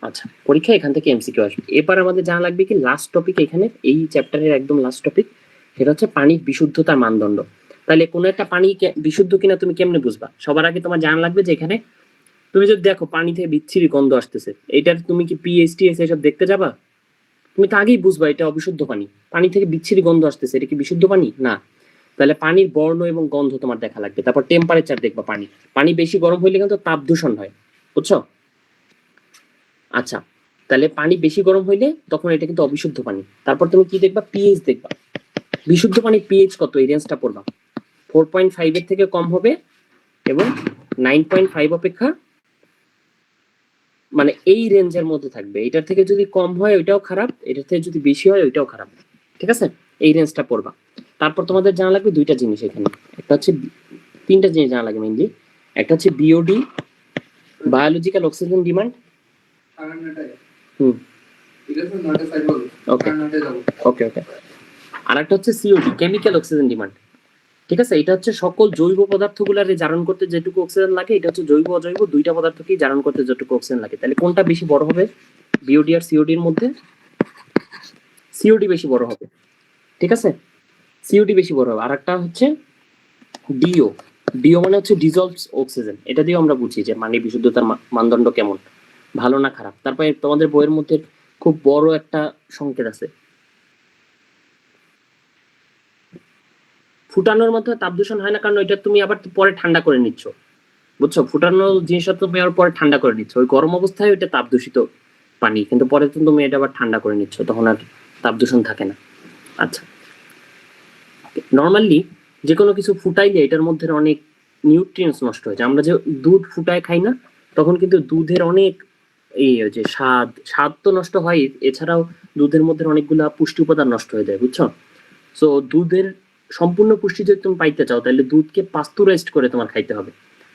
আচ্ছা পরীক্ষা এখান থেকে এমসিকিউ আসবে। এবার আমাদের জানা লাগবে কি লাস্ট টপিক, এখানে এই চ্যাপ্টারের একদম লাস্ট টপিক, সেটা হচ্ছে পানির বিশুদ্ধতার মানদণ্ড। তাহলে কোনো একটা পানি বিশুদ্ধ কিনা তুমি কেমনে বুঝবা? সবার আগে তোমার জানা লাগবে যে এখানে তুমি যদি দেখো পানি থেকে বিচ্ছিরি গন্ধ আসতেছে, এটার তুমি কি পিএইচটিএস এসব দেখতে যাবা? তুমি তো আগেই বুঝবা এটা অবিশুদ্ধ পানি, পানি থেকে বিচ্ছিরি গন্ধ আসতেছে, এটা কি বিশুদ্ধ পানি? না। তাহলে পানির বর্ণ এবং গন্ধ তোমার দেখা লাগবে। তারপর টেম্পারেচার দেখবা, পানি বেশি গরম হইলে কিন্তু তাপ দূষণ হয়, বুঝছো? আচ্ছা তাহলে পানি বেশি গরম হইলে তখন এটা কিন্তু অবিশুদ্ধ পানি। তারপর তুমি কি দেখবা? পিএইচ দেখবা, বিশুদ্ধ পানির পিএইচ কত এই রেঞ্জটা পড়বা। 4.5 এর থেকে কম হবে এবং 9.5 অপেক্ষা মানে এই রেঞ্জের মধ্যে থাকবে। এটার থেকে যদি কম হয় ওইটাও খারাপ, এটার থেকে যদি বেশি হয় ওইটাও খারাপ, ঠিক আছে? এই রেঞ্জটা পড়বা। তারপর তোমাদের জানা লাগবে দুইটা জিনিস এখানে, একটা হচ্ছে তিনটা জিনিস জানা লাগে মেইনলি। একটা হচ্ছে বিওডি, বায়োলজিক্যাল অক্সিজেন ডিমান্ড। ওকে ওকে ওকে। আর একটা হচ্ছে সিওডি, কেমিক্যাল অক্সিজেন ডিমান্ড, ঠিক আছে? এটা হচ্ছে সকল জৈব পদার্থগুলোর জারণ করতে যেটুকু অক্সিজেন লাগে, এটা হচ্ছে জৈব অজৈব দুইটা পদার্থকেই জারণ করতে যেটুকু অক্সিজেন লাগে। তাহলে কোনটা বেশি বড় হবে বিওডি আর সিওডির মধ্যে? সিওডি বেশি বড় হবে, ঠিক আছে? সিওডি বেশি বড় হবে। আর একটা হচ্ছে ডিও, ডিও মানে হচ্ছে ডিজলভড অক্সিজেন। এটা দিয়ে আমরা বুঝি যে মানে বিশুদ্ধতার মানদণ্ড কেমন, ভালো না খারাপ। তারপরে তোমাদের বইয়ের মধ্যে খুব বড় একটা সংকেত আছে, ফুটানোর মাধ্যমে তাপ দূষণ হয় না, কারণ ওইটা তুমি আবার পরে ঠান্ডা করে নিচ্ছ, বুঝছো? ফুটানো জিনিসটা তুমি আবার পরে ঠান্ডা করে নিচ্ছ, ওই গরম অবস্থায় ওইটা তাপ দূষিত পানি, কিন্তু পরে তুমি এটা আবার ঠান্ডা করে নিচ্ছ, তখন আর তাপ দূষণ থাকে না। আচ্ছা নর্মালি যে কোনো কিছু ফুটাইলে এটার মধ্যে অনেক নিউট্রিয়েন্টস নষ্ট হয়ে যায়। আমরা যে দুধ ফুটায় খাই না, তখন কিন্তু দুধের অনেক এই যে স্বাদ তো নষ্ট হয়, এছাড়াও দুধের মধ্যে অনেকগুলা পুষ্টি উপাদান নষ্ট হয়ে যায়, বুঝছো? সো দুধের সম্পূর্ণ পুষ্টি যদি তুমি পাইতে চাও, তাহলে দুধকে পাস্তুরাইজড করে তোমার খাইতে হবে,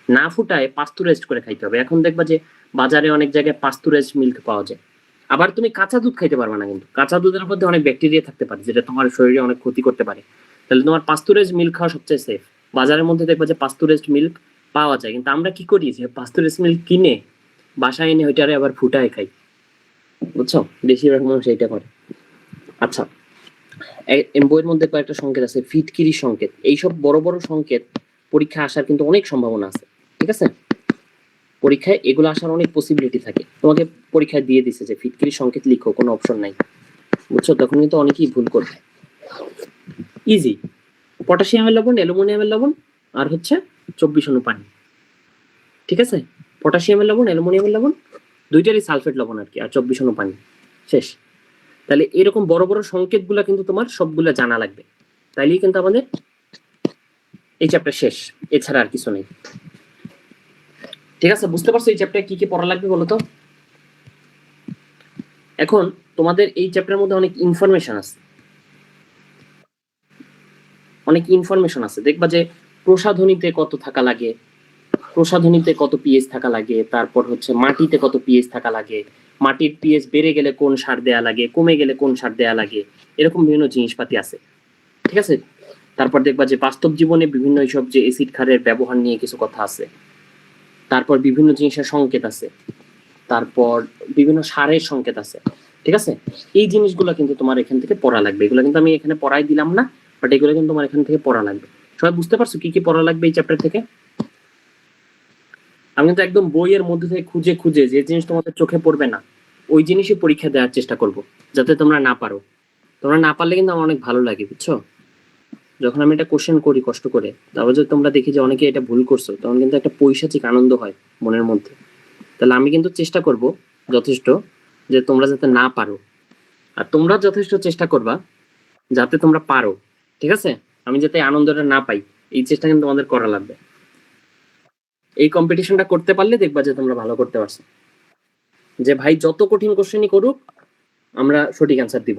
না ফুটায় পাস্তুরাইজড করে খাইতে হবে। এখন দেখবা যে বাজারে অনেক জায়গায় পাস্তুরাইজড মিল্ক পাওয়া যায়। আবার তুমি কাঁচা দুধ খাইতে পারবে না, কিন্তু কাঁচা দুধের মধ্যে অনেক ব্যাকটেরিয়া থাকতে পারে, যেটা তোমার শরীরে অনেক ক্ষতি করতে পারে। তাহলে তোমার পাস্তুরাইজড মিল্ক খাওয়া সবচেয়ে সেফ। বাজারের মধ্যে দেখবা যে পাস্তুরাইজড মিল্ক পাওয়া যায়, কিন্তু আমরা কি করি যে পাস্তুরাইজড মিল্ক কিনে বাসায় এনে ওইটারে আবার ফুটায় খাই, বুঝছো? বেশিরভাগ মানুষ এইটা করে। আচ্ছা, বইয়ের মধ্যে কয়েকটা সংকেত আছে, ফিটকিরি সংকেত। এইসব বড় বড় সংকেত পরীক্ষা আসার কিন্তু অনেক সম্ভাবনা আছে, ঠিক আছে? পরীক্ষায় এগুলো আসার অনেক পসিবিলিটি থাকে। তোমাকে পরীক্ষায় দিয়ে দিছে যে ফিটকিরি সংকেত লিখো, কোনো অপশন নাই, বুঝছো? তখন কিন্তু অনেকেই ভুল করবে। ইজি, পটাশিয়ামের লবণ, অ্যালুমিনিয়ামের লবণ, আর হচ্ছে 24 অণু পানি, ঠিক আছে? পটাশিয়ামের লবণ, অ্যালুমিনিয়ামের লবণ, দুইটারই সালফেট লবণ আর কি, আর 24 অণু পানি, শেষ। তাহলে এরকম বড় বড় সংকেতগুলা কিন্তু তোমার সবগুলা জানা লাগবে, তাইলেই কিন্তু আমাদের এই চ্যাপ্টার শেষ, এছাড়া আর কিছু নেই, ঠিক আছে? বুঝতে পারছো এই চ্যাপ্টারে কি কি পড়া লাগবে বলো তো? এখন তোমাদের এই চ্যাপ্টারের মধ্যে অনেক ইনফরমেশন আছে, দেখবা যে প্রসাধনীতে কত থাকা লাগে, প্রসাধনীতে কত পিএইচ থাকা লাগে, তারপর হচ্ছে মাটিতে কত পিএইচ থাকা লাগে, মাটির পিএইচ বেড়ে গেলে কোন সার দেয়া লাগে, কমে গেলে কোন সার দেয়া লাগে, এরকম বিভিন্ন জিনিসপাতি আছে, ঠিক আছে? তারপর দেখবা যে বাস্তব জীবনে বিভিন্ন এইসব যে এসিড ক্ষারের ব্যবহার নিয়ে কিছু কথা আছে, তারপর বিভিন্ন জিনিসের সংকেত আছে, তারপর বিভিন্ন সারের সংকেত আছে, ঠিক আছে? এই জিনিসগুলো কিন্তু তোমার এখান থেকে পড়া লাগবে। এগুলো কিন্তু আমি এখানে পড়াই দিলাম না, বাট এগুলো কিন্তু তোমার এখান থেকে পড়া লাগবে। সবাই বুঝতে পারছো কি কি পড়া লাগবে এই চ্যাপ্টার থেকে? আমি কিন্তু একদম বইয়ের মধ্যে থেকে খুঁজে খুঁজে যে জিনিস তোমাদের চোখে পড়বে না, ওই জিনিসই পরীক্ষা দেওয়ার চেষ্টা করব, যাতে তোমরা না পারো। তোমরা না পারলে কিন্তু আমার অনেক ভালো লাগে, বুঝছো? যখন আমি এটা কোশ্চেন করি কষ্ট করে, তারপর যদি তোমরা দেখি যে অনেকে এটা ভুল করছো, তখন কিন্তু একটা পৈশাচিক আনন্দ হয় মনের মধ্যে। তাহলে আমি কিন্তু চেষ্টা করব যথেষ্ট যে তোমরা যাতে না পারো, আর তোমরা যথেষ্ট চেষ্টা করবা যাতে তোমরা পারো, ঠিক আছে? আমি যাতে আনন্দটা না পাই, এই চেষ্টা কিন্তু তোমাদের করা লাগবে। এই কম্পিটিশনটা করতে পারলে দেখবা যে তোমরা ভালো করতে পারছো। যে ভাই যত কঠিন কোশ্চেনই করুক, আমরা সঠিক অ্যান্সার দিব,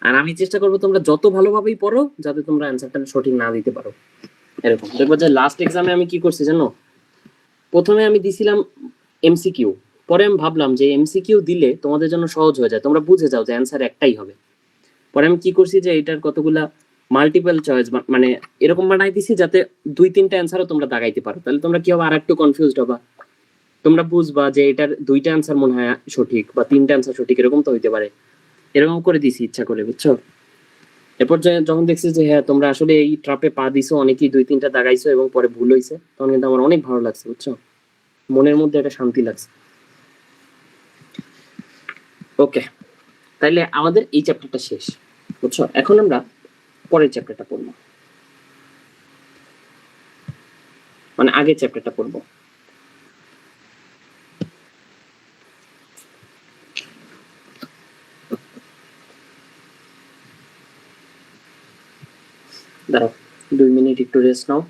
আর আমি চেষ্টা করবো তোমরা যত ভালোভাবেই পড়ো যাতে তোমরা অ্যান্সারটা সঠিক না দিতে পারো। এরকম দেখবো যে লাস্ট এক্সামে আমি কি করছি জানো? প্রথমে আমি দিছিলাম এমসিকিউ, পরে আমি ভাবলাম যে এমসিকিউ দিলে তোমাদের জন্য সহজ হয়ে যায়, তোমরা বুঝে যাও যে অ্যান্সার একটাই হবে। পরে আমি কি করছি যে এটার কতগুলা মাল্টিপল চয়েস মানে এরকম বানাই দিছি যাতে 2-3টা অ্যান্সারও তোমরা দাগাইতে পারো। তাহলে তোমরা কি হবে, আর একটু কনফিউজড হবা, তোমরা বুঝবা যে এটার 2টা অ্যান্সার মনে হয় সঠিক বা 3টা অ্যান্সার সঠিক, এরকম তো হইতে পারে। এরকম করে দিছি ইচ্ছা করে, বুঝছো? এরপর যখন দেখছি যে হ্যাঁ তোমরা আসলে এই ট্রাপে পা দিছো, অনেকেই 2-3টা দাগাইছো এবং পরে ভুল হয়েছে, তখন কিন্তু আমার অনেক ভালো লাগছে, বুঝছো? মনের মধ্যে একটা শান্তি লাগছে। ওকে, তাইলে আমাদের এই চ্যাপ্টারটা শেষ, বুঝছো? এখন আমরা পরের চ্যাপ্টারটা পড়বো, মানে আগের চ্যাপ্টারটা পড়বো। দাঁড়াও 2 মিনিট একটু রেস্ট নাও,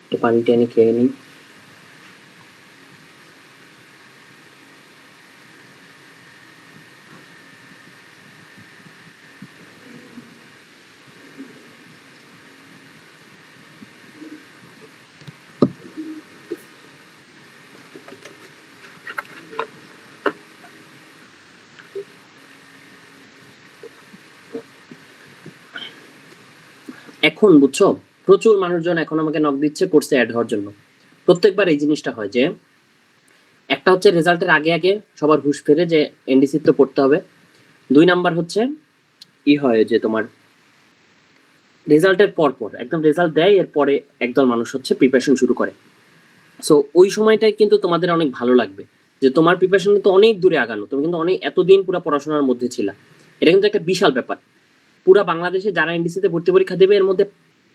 একটু পানি টানি খেয়ে নিই। এখন বুঝছো, প্রচুর মানুষজন এখন আমাকে নক দিচ্ছে কোর্সে অ্যাড হওয়ার জন্য। প্রত্যেকবার এই জিনিসটা হয় যে একটা হচ্ছে রেজাল্টের আগে আগে সবার হুঁশ ফেরে যে এনডিসি তো পড়তে হবে, 2 নাম্বার হচ্ছে হয় যে তোমার রেজাল্টের পর পর একদম রেজাল্ট দেয়, এরপরে একদল মানুষ হচ্ছে প্রিপারেশন শুরু করে। সো ওই সময়টাই কিন্তু তোমাদের অনেক ভালো লাগবে যে তোমার প্রিপারেশন তো অনেক দূরে আগানো, তুমি কিন্তু অনেক এতদিন পুরো পড়াশোনার মধ্যে ছিলা। এটা কিন্তু একটা বিশাল ব্যাপার। পুরা বাংলাদেশে যারা এনডিসিতে ভর্তি পরীক্ষা দেবে এর মধ্যে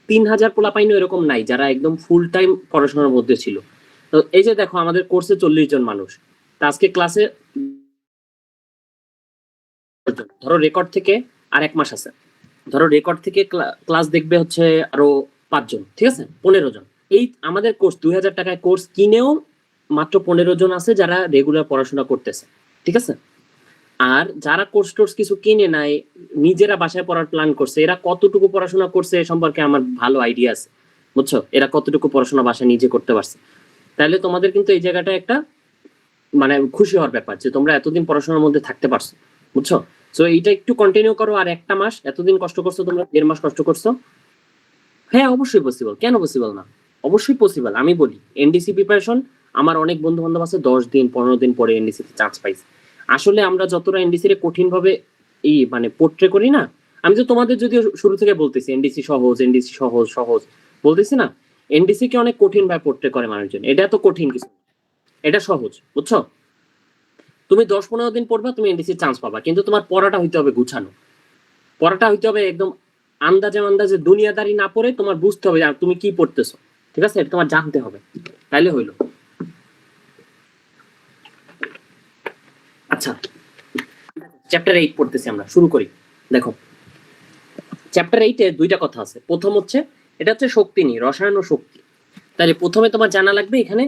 3000 পোলাপাইনও এরকম নাই যারা একদম ফুল টাইম পড়াশোনার মধ্যে ছিল। তো এই যে দেখো আমাদের কোর্সে 40 জন মানুষ, তা আজকে ক্লাসে ধরো রেকর্ড থেকে আর 1 মাস আছে, ধরো রেকর্ড থেকে ক্লাস দেখবে হচ্ছে আরো 5 জন, ঠিক আছে, 15 জন। এই আমাদের কোর্স 2000 টাকায় কোর্স কিনেও মাত্র 15 জন আছে যারা রেগুলার পড়াশোনা করতেছে, ঠিক আছে। আর যারা কোর্স টোর্স কিছু কিনে নাই, নিজেরা বাসায় পড়ার প্ল্যান করছে, এরা কতটুকু পড়াশোনা করছে এ সম্পর্কে আমার ভালো আইডিয়া আছে, বুঝছো, এরা কতটুকু পড়াশোনা বাসায় নিজে করতে পারছে। তাহলে তোমাদের কিন্তু এই জায়গাটা একটা মানে খুশি হওয়ার ব্যাপার যে তোমরা এতদিন পড়াশোনার মধ্যে থাকতে পারছো, বুঝছো। সো এইটা একটু কন্টিনিউ করো, আর একটা মাস, এতদিন কষ্ট করছো তোমরা, 1.5 মাস কষ্ট করছো, হ্যাঁ অবশ্যই পসিবল, কেন পসিবল না, অবশ্যই পসিবল। আমি বলি এনডিসি প্রিপারেশন, আমার অনেক বন্ধু বান্ধব আছে 10 দিন 15 দিন পরে এনডিসি তে চান্স পাইছে। আসলে আমরা যতটা এনডিসি রে কঠিন ভাবে এই মানে পোর্ট্রে করি না, আমি তো তোমাদের যদিও শুরু থেকে বলতেছি এনডিসি সহজ, এনডিসি সহজ সহজ বলতেছি না, এনডিসি কে অনেক কঠিন ভাবে পোর্ট্রে করে মানুষজন, এটা তো কঠিন কিছু না, এটা সহজ, বুঝছো। তুমি 10-15 দিন পড়বা, তুমি এনডিসি চান্স পাবা, কিন্তু তোমার পড়াটা হইতে হবে গুছানো, পড়াটা হইতে হবে একদম আন্দাজে আন্দাজে, দুনিয়াদারি না পড়ে তোমার বুঝতে হবে আর তুমি কি পড়তেছো, ঠিক আছে, এটা তোমার জানতে হবে, তাইলে হইলো। আচ্ছা, চ্যাপ্টার 8 পড়তেছি আমরা, শুরু করি। দেখো চ্যাপ্টার 8 এ দুইটা কথা আছে। প্রথম হচ্ছে এটা হচ্ছে শক্তি নিয়ে, রসায়ন ও শক্তি। তাহলে প্রথমে তোমার জানা লাগবে এখানে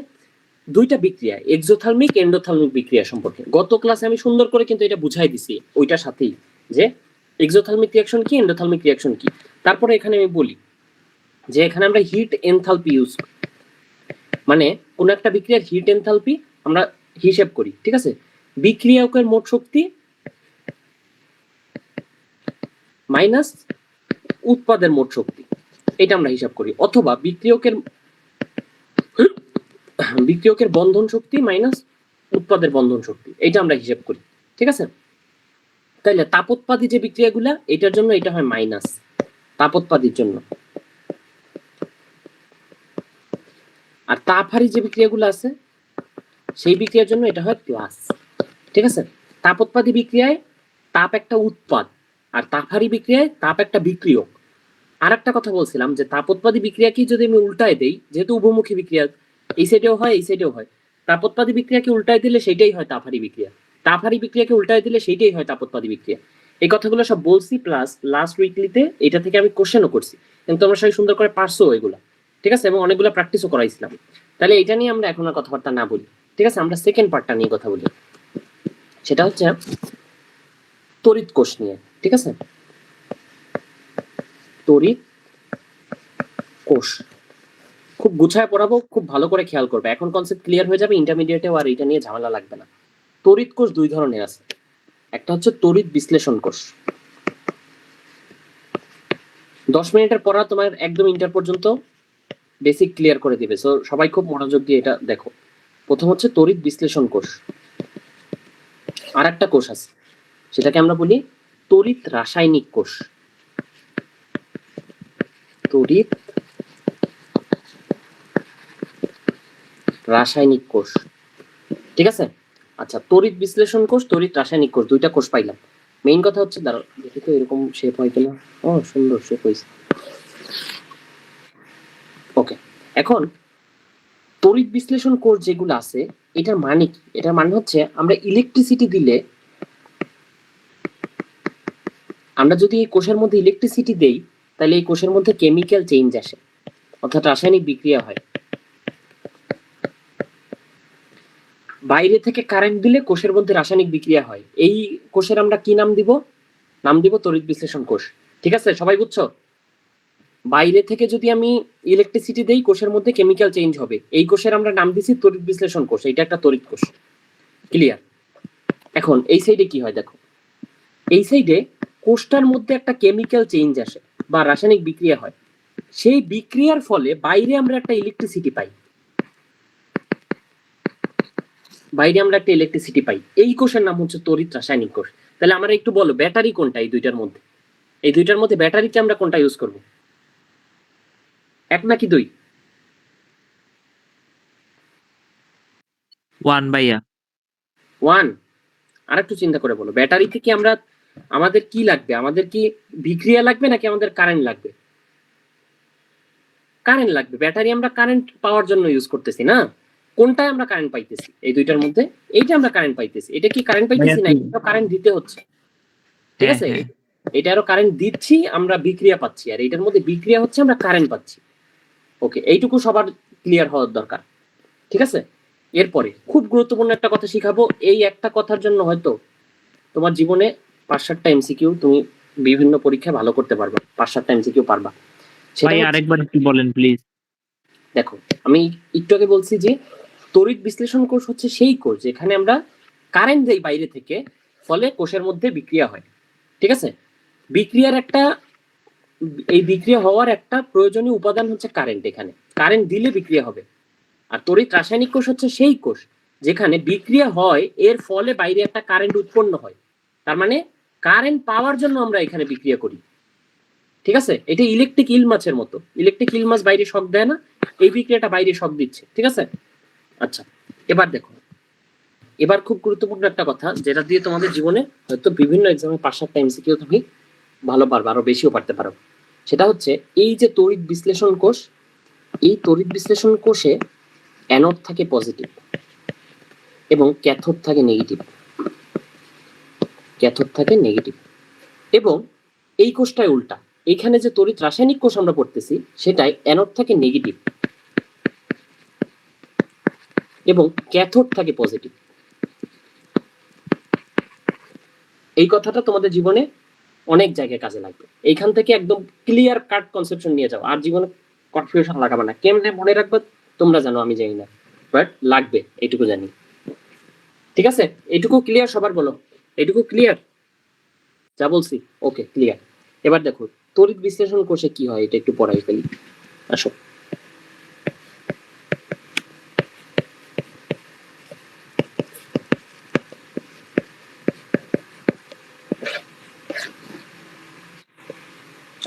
দুইটা বিক্রিয়া, এক্সোথার্মিক এন্ডোথার্মিক বিক্রিয়া সম্পর্কে। গত ক্লাসে আমি সুন্দর করে কিন্তু এটা বুঝাই দিছি ওইটার সাথেই, যে এক্সোথার্মিক রিঅ্যাকশন কি, এন্ডোথার্মিক রিঅ্যাকশন কি। তারপরে এখানে আমি বলি যে এখানে আমরা হিট এনথালপি ইউজ করি, মানে কোন একটা বিক্রিয়ার হিট এনথালপি আমরা হিসেব করি, ঠিক আছে। বিক্রিয়কের মোট শক্তি মাইনাস উৎপাদের মোট শক্তি, এটা আমরা হিসাব করি। অথবা বিক্রিয়কের বন্ধন শক্তি মাইনাস উৎপাদের বন্ধন শক্তি, এটা আমরা হিসাব করি, ঠিক আছে। তাইলে তাপোৎপাদী যে বিক্রিয়াগুলা, এটার জন্য এটা হয় মাইনাস তাপোৎপাদীর জন্য, আর তাপহারী যে বিক্রিয়াগুলো আছে সেই বিক্রিয়ার জন্য এটা হয় প্লাস, ঠিক আছে। তাপোৎপাদী বিক্রিয়ায় তাপ একটা উৎপাদ, আর তাপহারী বিক্রিয়ায় তাপ একটা বিক্রিয়ক। আর একটা কথা বলছিলাম যে তাপোৎপাদী বিক্রিয়াকে যদি আমি উল্টায় দেই, যেহেতু উভমুখী বিক্রিয়া, এই সাইডেও হয় এই সাইডেও হয়, তাপোৎপাদী বিক্রিয়াকে উল্টায় দিলে সেইটাই হয় তাপহারী বিক্রিয়া, তাপহারী বিক্রিয়াকে উল্টায় দিলে সেইটাই হয় তাপোৎপাদী বিক্রিয়া। এই কথাগুলো সব বলছি, প্লাস লাস্ট উইকলিতে এটা থেকে আমি কোশ্চেনও করছি, কিন্তু তোমরা সবাই সুন্দর করে পারছো এগুলা, ঠিক আছে, এবং অনেকগুলো প্র্যাকটিসও করাইছিলাম। তাহলে এটা নিয়ে আমরা এখন আর কথাবার্তা না বলি, ঠিক আছে। আমরা সেকেন্ড পার্টটা নিয়ে কথা বলি, সেটা হচ্ছে তড়িৎ কোষ নিয়ে, ঠিক আছে। তড়িৎ কোষ খুব গুছায় পড়াবো, খুব ভালো করে খেয়াল করবে, এখন কনসেপ্ট ক্লিয়ার হয়ে যাবে, ইন্টারমিডিয়েটেও আর এটা নিয়ে ঝামেলা লাগবে না। তড়িৎ কোষ দুই ধরনের আছে, একটা হচ্ছে তড়িৎ বিশ্লেষণ কোষ। 10 মিনিটের পড়া তোমার একদম ইন্টার পর্যন্ত বেসিক ক্লিয়ার করে দিবে, সো সবাই খুব মনোযোগ দিয়ে এটা দেখো। প্রথম হচ্ছে তড়িৎ বিশ্লেষণ কোষ, আর একটা কোষ আছে সেটাকে আমরা বলি তড়িৎ রাসায়নিক কোষ। তড়িৎ রাসায়নিক কোষ, ঠিক আছে। আচ্ছা, তড়িৎ বিশ্লেষণ কোষ, তড়িৎ রাসায়নিক কোষ, দুইটা কোষ পাইলাম। মেইন কথা হচ্ছে দাঁড়াও দেখি তো এরকম শেপ হয় কিনা। ও সুন্দর শেপ হয়েছে, ওকে। এখন তড়িৎ বিশ্লেষণ কোষ যেগুলো আছে, এটার মানে কি? এটার মানে হচ্ছে আমরা ইলেকট্রিসিটি দিলে, আমরা যদি এই কোষের মধ্যে ইলেকট্রিসিটি দেই, তাহলে এই কোষের মধ্যে কেমিক্যাল চেঞ্জ আসে, অর্থাৎ রাসায়নিক বিক্রিয়া হয়। বাইরে থেকে কারেন্ট দিলে কোষের মধ্যে রাসায়নিক বিক্রিয়া হয়। এই কোষের আমরা কি নাম দিব? নাম দিব তড়িৎ বিশ্লেষণ কোষ, ঠিক আছে, সবাই বুঝছো? বাইরে থেকে যদি আমি ইলেকট্রিসিটি দেই, কোষের মধ্যে কেমিক্যাল চেঞ্জ হবে, এই কোষের আমরা নাম দিছি তড়িৎ বিশ্লেষণ কোষ, এটা একটা তড়িৎ কোষ, ক্লিয়ার। এখন এই সাইডে কি হয় দেখো, এই সাইডে কোষটার মধ্যে একটা কেমিক্যাল চেঞ্জ আসে বা রাসায়নিক বিক্রিয়া হয়, সেই বিক্রিয়ার ফলে বাইরে আমরা একটা ইলেকট্রিসিটি পাই, বাইরে আমরা একটা ইলেকট্রিসিটি পাই, এই কোষের নাম হচ্ছে তড়িৎ রাসায়নিক কোষ। তাহলে আমরা একটু বলো ব্যাটারি কোনটা এই দুইটার মধ্যে? এই দুইটার মধ্যে ব্যাটারিতে আমরা কোনটা ইউজ করব, এক নাকি দুই?
1 ভাইয়া।
1। আর একটু চিন্তা করে বলো, ব্যাটারিতে কি আমরা, আমাদের কি লাগবে, আমাদের কি বিক্রিয়া লাগবে নাকি আমাদের কারেন্ট লাগবে? কারেন্ট লাগবে। ব্যাটারি আমরা কারেন্ট পাওয়ার জন্য ইউজ করতেছি না, কোনটায় আমরা কারেন্ট পাইতেছি এই দুইটার মধ্যে? এইটা আমরা কারেন্ট পাইতেছি। এটা কি কারেন্ট পাইতেছি না, এটা কারেন্ট দিতে হচ্ছে, ঠিক আছে। এটা আরো কারেন্ট দিচ্ছি, আমরা বিক্রিয়া পাচ্ছি, আর এটার মধ্যে বিক্রিয়া হচ্ছে আমরা কারেন্ট পাচ্ছি। ওকে, এইটুকু সবার ক্লিয়ার হওয়ার দরকার, ঠিক আছে? এরপরে খুব গুরুত্বপূর্ণ একটা কথা শিখাবো। এই একটা কথার জন্য হয়তো তোমার জীবনে 5-7টা এমসিকিউ তুমি বিভিন্ন পরীক্ষায় ভালো করতে পারবা, 5-7টা এমসিকিউ পারবা। সেটা
ভাই আরেকবার একটু বলেন প্লিজ।
দেখো, আমি একটু আগে বলছি যে তড়িৎ বিশ্লেষণ কোষ হচ্ছে সেই কোষ যেখানে আমরা কারেন্ট দেই বাইরে থেকে, ফলে কোষের মধ্যে বিক্রিয়া হয়, ঠিক আছে? বিক্রিয়ার একটা, এই বিক্রিয়া হওয়ার একটা প্রয়োজনীয় উপাদান হচ্ছে কারেন্ট। এখানে কারেন্ট দিলে বিক্রিয়া হবে। আর তড়িৎ রাসায়নিক কোষ হচ্ছে সেই কোষ যেখানে বিক্রিয়া হয়, এর ফলে বাইরে একটা কারেন্ট উৎপন্ন হয়। তার মানে কারেন্ট পাওয়ার জন্য আমরা এখানে বিক্রিয়া করি, ঠিক আছে? এটা ইলেকট্রিক ইল মাছের মতো। ইলেকট্রিক ইল মাছ বাইরে শক দেয় না, এই বিক্রিয়াটা বাইরে শক দিচ্ছে, ঠিক আছে? আচ্ছা, এবার দেখো, এবার খুব গুরুত্বপূর্ণ একটা কথা যেটা দিয়ে তোমাদের জীবনে হয়তো বিভিন্ন এক্সামে 5-7টা এমসিকিউ তুমি ভালো পারবে, আরো বেশিও পারতে পারো। সেটা হচ্ছে এই যে তড়িৎ বিশ্লেষণ কোষ, এই তড়িৎ বিশ্লেষণ কোষে অ্যানোড থাকে পজিটিভ এবং ক্যাথোড থাকে নেগেটিভ। ক্যাথোড থাকে নেগেটিভ, এবং এই কোষটাই উল্টা। এইখানে যে তড়িৎ রাসায়নিক কোষ আমরা পড়তেছি সেটাই অ্যানোড থাকে নেগেটিভ এবং ক্যাথোড থাকে পজিটিভ। এই কথাটা তোমাদের জীবনে অনেক জায়গায় কাজে লাগবে। এইখান থেকে একদম ক্লিয়ার কাট কনসেপশন নিয়ে যাও, আর জীবনে কনফিউশন লাগাবে না। কেমনে মনে রাখবে তোমরা জানো, আমি জানি না, বাট লাগবে, এইটুকু জানি, ঠিক আছে? এইটুকু ক্লিয়ার সবার? বলো, এইটুকু ক্লিয়ার যা বলছি? ওকে, ক্লিয়ার। এবার দেখো তড়িৎ বিশ্লেষণ কোষে কি হয়, এটা একটু পড়াই ফেলি। আসো,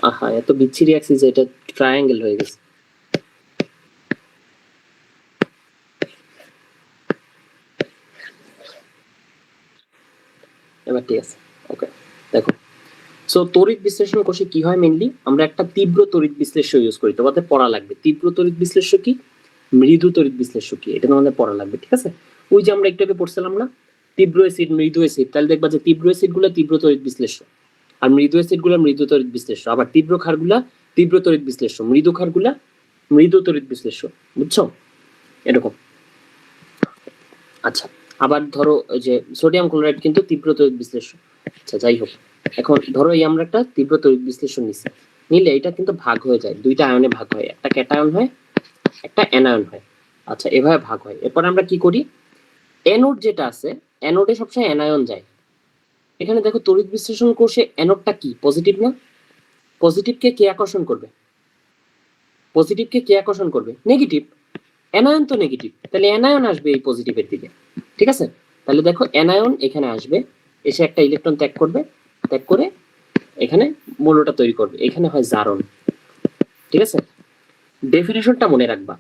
আহা এত বিচ্ছিরি অ্যাক্সিস, এটা ট্রায়াঙ্গেল হয়ে গেছে। এবার ঠিক আছে, ওকে। দেখো, সো তড়িৎ বিশ্লেষণ কোষে কি হয় মেইনলি, আমরা একটা তীব্র তড়িৎ বিশ্লেষ্য ইউজ করি। তোমাদের পড়া লাগবে তীব্র তড়িৎ বিশ্লেষ্য কি, মৃদু তড়িৎ বিশ্লেষ্য কি, এটা তোমাদের পড়া লাগবে, ঠিক আছে? ওই যে আমরা একটু আগে পড়ছিলাম না, তীব্র অ্যাসিড মৃদু অ্যাসিড, তাহলে দেখবা যে তীব্র অ্যাসিড গুলা তীব্র তড়িৎ বিশ্লেষ্য, আর মৃদু অ্যাসিড গুলা মৃদু তড়িৎ বিশ্লেষ্য। আবার তীব্র ক্ষার গুলা তীব্র তড়িৎ বিশ্লেষ্য, মৃদু ক্ষার গুলা মৃদু তড়িৎ বিশ্লেষ্য, বুঝছো? এরকম। আচ্ছা, আবার ধরো যে সোডিয়াম ক্লোরাইড কিন্তু তীব্র তড়িৎ বিশ্লেষ্য। আচ্ছা, যাই হোক, এখন ধরো এই আমরা একটা তীব্র তড়িৎ বিশ্লেষণ নিচ্ছি, নিলে এটা কিন্তু ভাগ হয়ে যায়, দুইটা আয়নে ভাগ হয়, একটা ক্যাটায়ন হয়, একটা অ্যানায়ন হয়। আচ্ছা, এভাবে ভাগ হয়। এরপর আমরা কি করি, অ্যানোড যেটা আছে, অ্যানোডে সবসময় অ্যানায়ন যায়। এখানে দেখো তড়িৎ বিশ্লেষণ কোষে অ্যানোডটা কি, পজিটিভ না? পজিটিভকে কে আকর্ষণ করবে? পজিটিভকে কে আকর্ষণ করবে? নেগেটিভ। অ্যানায়ন তো নেগেটিভ, তাহলে অ্যানায়ন আসবে এই পজিটিভের দিকে, ঠিক আছে? তাহলে দেখো অ্যানায়ন এখানে আসবে, এসে একটা ইলেকট্রন ত্যাগ করবে, ত্যাগ করে এখানে মৌলটা তৈরি করবে, এখানে হয় জারণ, ঠিক আছে? ডেফিনেশনটা মনে রাখবা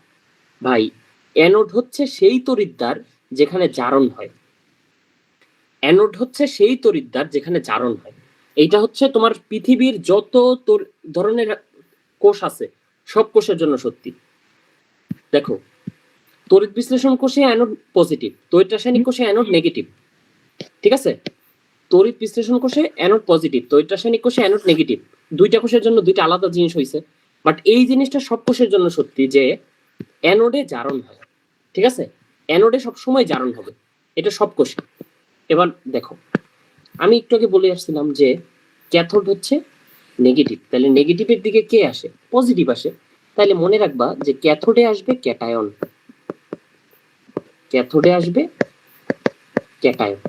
ভাই, অ্যানোড হচ্ছে সেই তড়িৎদ্বার যেখানে জারণ হয়। অ্যানোড হচ্ছে সেই তড়িৎদ্বার যেখানে জারণ হয়। এইটা হচ্ছে তোমার পৃথিবীর যত ধরনের কোষ আছে সব কোষের জন্য সত্যি। দেখো, তড়িৎ বিশ্লেষণ কোষে অ্যানোড পজিটিভ, তড়িৎ রাসায়নিক কোষে অ্যানোড নেগেটিভ, ঠিক আছে? তড়িৎ বিশ্লেষণ কোষে অ্যানোড পজিটিভ, তড়িৎ রাসায়নিক কোষে অ্যানোড নেগেটিভ। দুইটা কোষের জন্য দুইটা আলাদা জিনিস হইছে, বাট এই জিনিসটা সব কোষের জন্য সত্যি যে অ্যানোডে জারণ হয়, ঠিক আছে? অ্যানোডে সবসময় জারণ হবে, এটা সব কোষে। এবার দেখো, আমি একটু আগে বলে আসছিলাম যে ক্যাথোড হচ্ছে নেগেটিভ, তাহলে নেগেটিভের দিকে কে আসে? পজিটিভ আসে। তাহলে মনে রাখবা যে ক্যাথোডে আসবে ক্যাটায়ন, ক্যাথোডে আসবে ক্যাটায়ন,